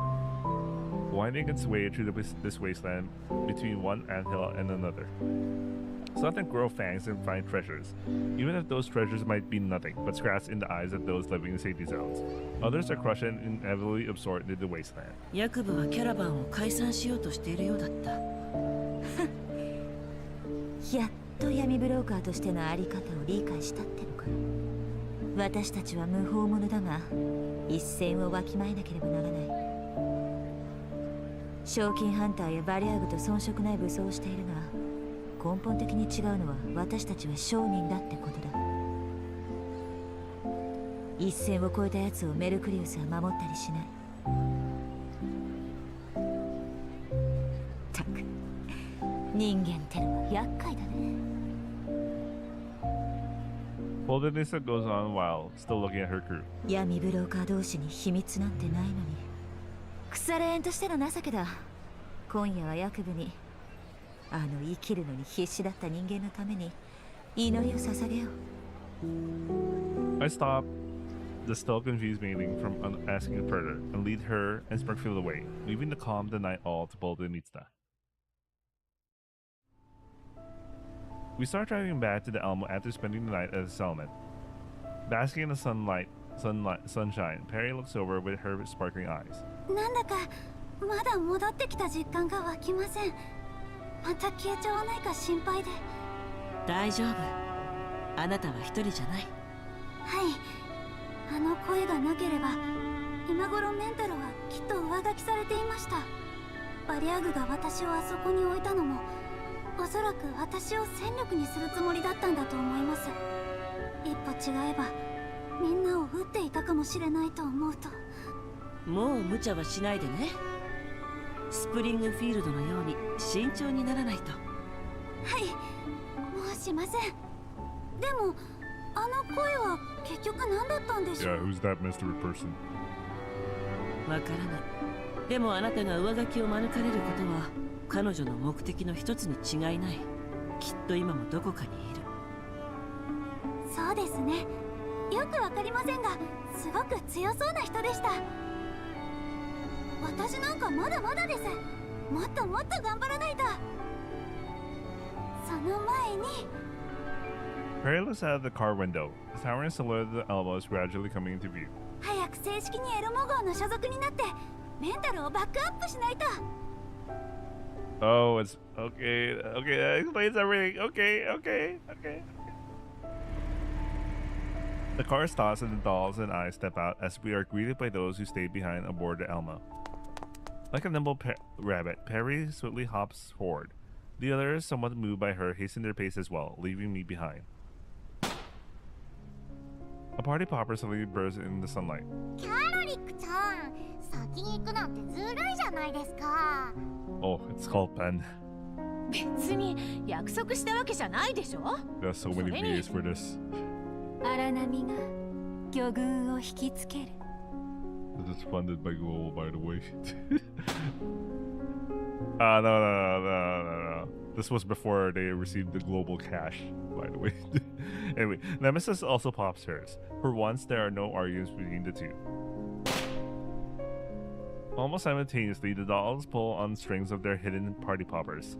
winding its way through this wasteland between one anthill and another. Some of them grow fangs and find treasures, even if those treasures might be nothing but scraps in the eyes of those living in safety zones. Others are crushed and inevitably absorbed into the wasteland. ヤクブはキャラバンを解散しようとしているようだった。やっと闇ブローカーとしてのあり方を理解したってのか。私たちは無法者だが一線をわきまえなければならない。賞金ハンターやバリアーグと遜色ない武装をしているが、根本的に違うのは私たちは商人だってことだ。一線を越えたやつをメルクリウスは守ったりしない。たく人間ってのは厄介だね。Boldenissa goes on while still looking at her crew. 闇ブローカー同士に秘密なんてないのに腐れ縁としての情けだ。今夜は役部に生きるのに必死だった人間のために祈りを捧げよう。 I stop the still confused mailing from asking further and lead her and Springfield away, leaving the calm the night all to Boldenissa. We start driving back to the Elmo after spending the night at the settlement. Basking in the sunshine, Peri looks over with her sparkling eyes. なんだかまだ戻ってきた実感が湧きません。また消えちゃわないか心配で。大丈夫。あなたは一人じゃない。はい。あの声がなければ今頃メンタルはきっと上書きされていました。バリアグが私をあそこに置いたのもおそらく私を戦力にするつもりだったんだと思います。一歩違えばみんなを撃っていたかもしれないと思うと。もう無茶はしないでね。スプリングフィールドのように慎重にならないと。はい、もうしません。でもあの声は結局何だったんでしょう。 Yeah, who's that mystery person? わからない。でもあなたが上書きを免れることは彼女の目的の一つに違いない。きっと今もどこかにいる。そうですね。よくわかりませんがすごく強そうな人でした。私なんかまだまだです。もっともっと頑張らないと。その前に Peri looks out of the car window. The towering silhouette of the Elmo is gradually coming into view. 早く正式にエルモ号の所属になってメンタルをバックアップしないと。 Oh, it's okay. Okay, that explains everything. Okay. The car stops and the dolls and I step out as we are greeted by those who stayed behind aboard the Elmo. Like a nimble rabbit, Peri swiftly hops forward. The others, somewhat moved by her, hasten their pace as well, leaving me behind. A party popper suddenly bursts in the sunlight. キャロリックちゃん、先に行くなんてずるいじゃないですか。 Oh, it's called Ben. 別に約束したわけじゃないでしょ。 There's so many VAs for this. 荒波が魚群を引きつける。 This is funded by Google, by the way. No. This was before they received the global cash, by the way. Anyway, Nemesis also pops hers. For once, there are no arguments between the two. Almost simultaneously, the dolls pull on strings of their hidden party poppers.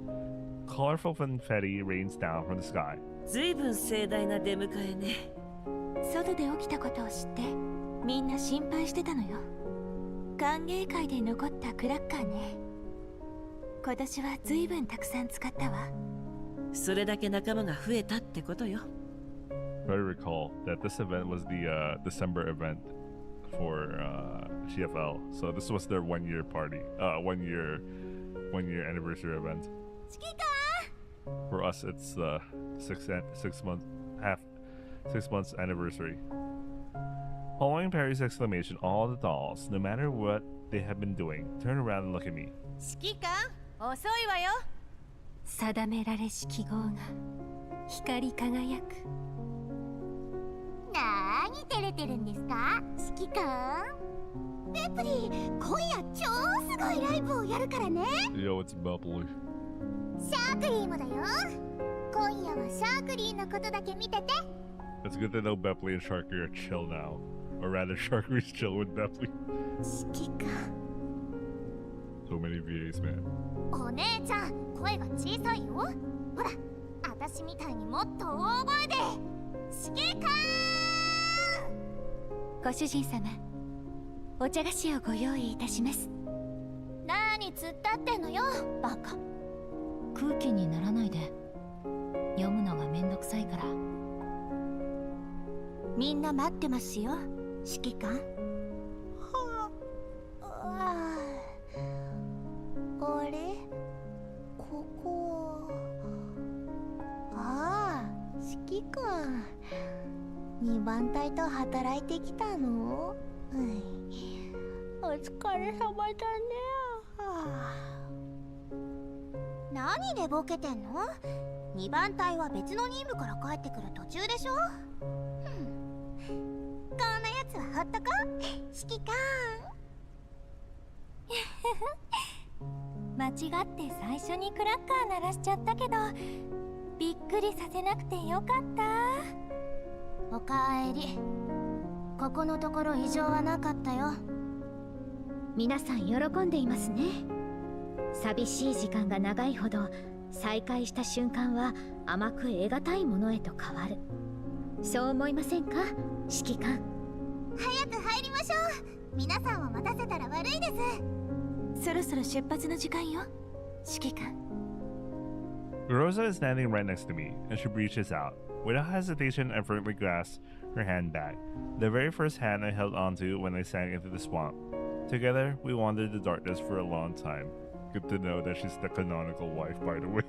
Colorful confetti rains down from the sky. ずいぶん盛大な出迎えね。外で起きたことを知ってみんな心配してたのよ。歓迎会で残ったクラッカーね。今年はずいぶんたくさん使ったわ。それだけ仲間が増えたってことよ。I recall that this event was the December event for GFL. So this was their 1 year party, 1 year anniversary event. For us, it's 6 months anniversary. Following Perry's exclamation, all the dolls, no matter what they have been doing, turn around and look at me. 指揮官、遅いわよ。定められし記号が光り輝く。なーに照れてるんですか、指揮官。ペプリ、今夜超すごいライブをやるからね。Yo, it's Bubbly. シャークリーもだよ。今夜はシャークリーのことだけ見てて。 It's good to know Bepley and Sharky are chill now. Or rather, Sharky's chill with Bepley. 指揮官。 So many VAs, man. お姉ちゃん、声が小さいよ。ほら、私みたいにもっと大声で。指揮官。ご主人様、お茶菓子をご用意いたします。なーに突っ立ってんのよ、バカ。空気にならないで。読むのがめんどくさいから。みんな待ってますよ、指揮官。あれ、ここは。きくん、2番隊と働いてきたの？お疲れ様だね。何でボケてんの？2番隊は別の任務から帰ってくる途中でしょ。こんなやつはほっとこ指揮官。間違って最初にクラッカー鳴らしちゃったけど、びっくりさせなくてよかった。おかえり。ここのところ異常はなかったよ。皆さん喜んでいますね。寂しい時間が長いほど再会した瞬間は甘く得難いものへと変わる。そう思いませんか、指揮官？早く入りましょう。皆さんを待たせたら悪いです。そろそろ出発の時間よ、指揮官。Rosa is standing right next to me, and she reaches out. Without hesitation, I firmly grasp her hand back, the very first hand I held onto when I sank into the swamp. Together, we wandered the darkness for a long time. Good to know that she's the canonical wife, by the way.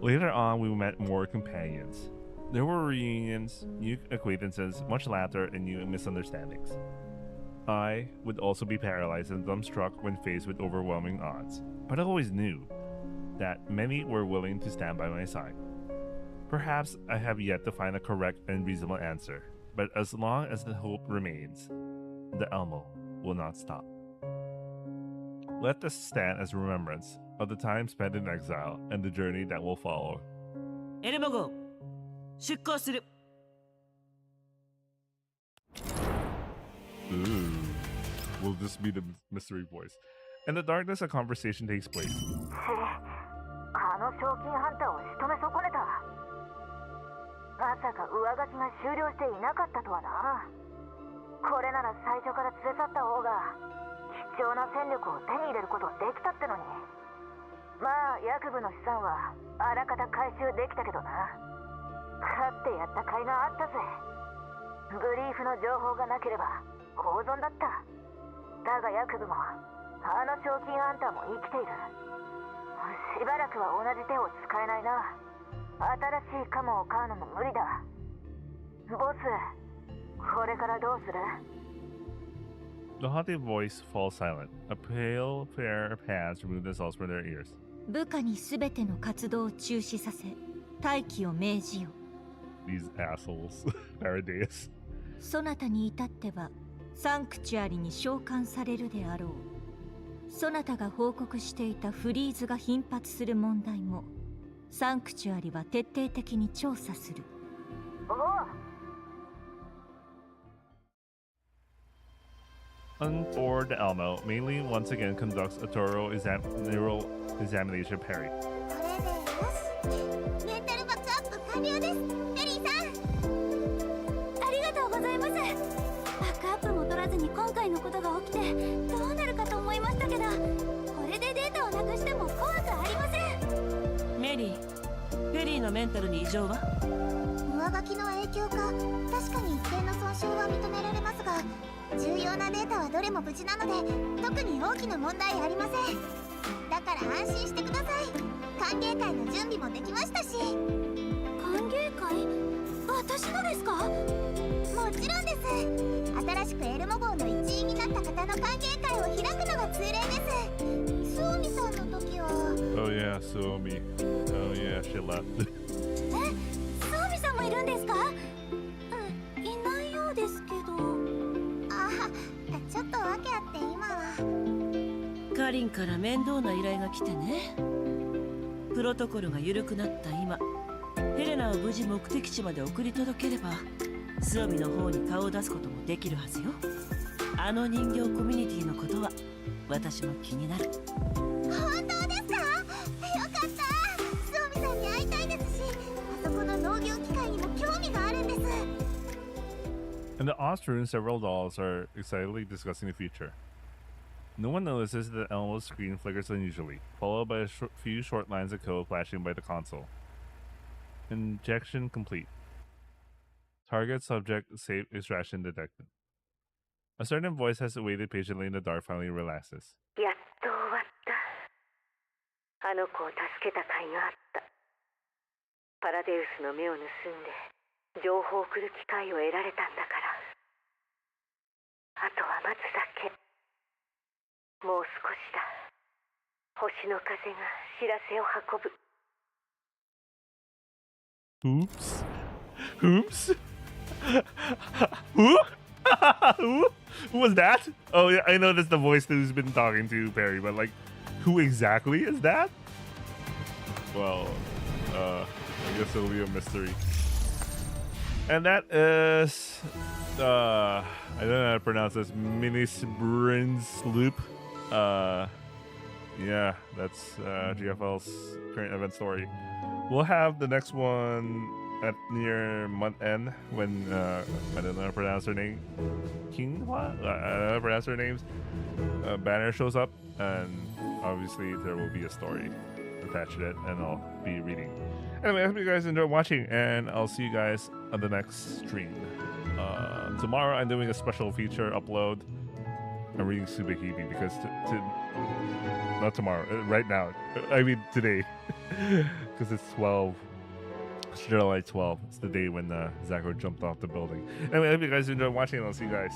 Later on, we met more companions. There were reunions, new acquaintances, much laughter, and new misunderstandings. I would also be paralyzed and dumbstruck when faced with overwhelming odds, but I always knew that many were willing to stand by my side. Perhaps I have yet to find a correct and reasonable answer, but as long as the hope remains, the Elmo will not stop. Let this stand as remembrance of the time spent in exile and the journey that will follow. エルモ号、出航する。Ooh, will this be the mystery voice? In the darkness, a conversation takes place. あの賞金ハンターを仕留め損ねた。まさか上書きが終了していなかったとはな。これなら最初から連れ去った方が貴重な戦力を手に入れることできたってのに。まあ役部の資産はあらかた回収できたけどな。勝ってやった甲斐があったぜ。ブリーフの情報がなければ大損だった。だが役部もあの賞金ハンターも生きている。しばらくは同じ手を使えないな。新しいカモを飼うのも無理だ。ボス、これからどうする？ The haunted voice falls silent. A pale pair of hands remove themselves from their ears. 部下にすべての活動を中止させ、待機を命じよ。These assholes. Paradeus. そなたに至ってはサンクチュアリに召喚されるであろう。そなたが報告していたフリーズが頻発する問題もサンクチュアリは徹底的に調査する。おう。Untoward Elmo mainly once again conducts a thorough neural examination of Peri. これでよし。メンタルバックアップ完了です。ペリーさん、ありがとうございます。バックアップも取らずに今回のことが起きてどうなるかと思いましたけど、これでデータをなくしても怖くありません。メリー、ペリーのメンタルに異常は？上書きの影響か。確かに一定の損傷は認められますが、重要なデータはどれも無事なので特に大きな問題ありません。だから安心してください。歓迎会の準備もできましたし。歓迎会？私のですか？もちろんです。新しくエルモ号の一員になった方の歓迎会を開くのが通例です。スオミさんの時は。 Oh yeah, Suomi. Oh yeah, she left. スオミさんもいるんですか？いないようですけど。ちょっと訳あって今は。カリンから面倒な依頼が来てね。プロトコルが緩くなった今、ヘレナを無事目的地まで送り届ければスオミの方に顔を出すこともできるはずよ。あの人形コミュニティのことは私も気になる。本当ですか？よかった。スオミさんに会いたいですし、あそこの農業機械にも興味があるんです。In the Oz room, several dolls are excitedly discussing the future. No one notices that Elmo's screen flickers unusually, followed by a few short lines of code flashing by the console. Injection complete. Target subject safe extraction detected. A certain voice has waited patiently in the dark finally relaxes. やっと終わった。あの子を助けた甲斐があった。デウスの目を盗んで情報を送る機会を得られたんだから、あとは待つだけ。もう少しだ。星の風が知らせを運ぶ。 Oops. Oops. Who? Who was that? Oh yeah, I know that's the voice who's been talking to Perry, but like, who exactly is that? Well, I guess it'll be a mystery. And that is, I don't know how to pronounce this, Mini Sprints Loop. Yeah, that's GFL's current event story. We'll have the next one at near month end when I don't know how to pronounce her name. Kinghua? I don't know how to pronounce her names. Banner shows up, and obviously there will be a story attached to it, and I'll be reading. Anyway, I hope you guys enjoy watching, and I'll see you guys on the next stream. Tomorrow I'm doing a special feature upload. I'm reading Subekibi because not tomorrow, right now. I mean today, because it's 12. It's July 12. It's the day when Zachary jumped off the building. Anyway, I hope you guys enjoy watching, and I'll see you guys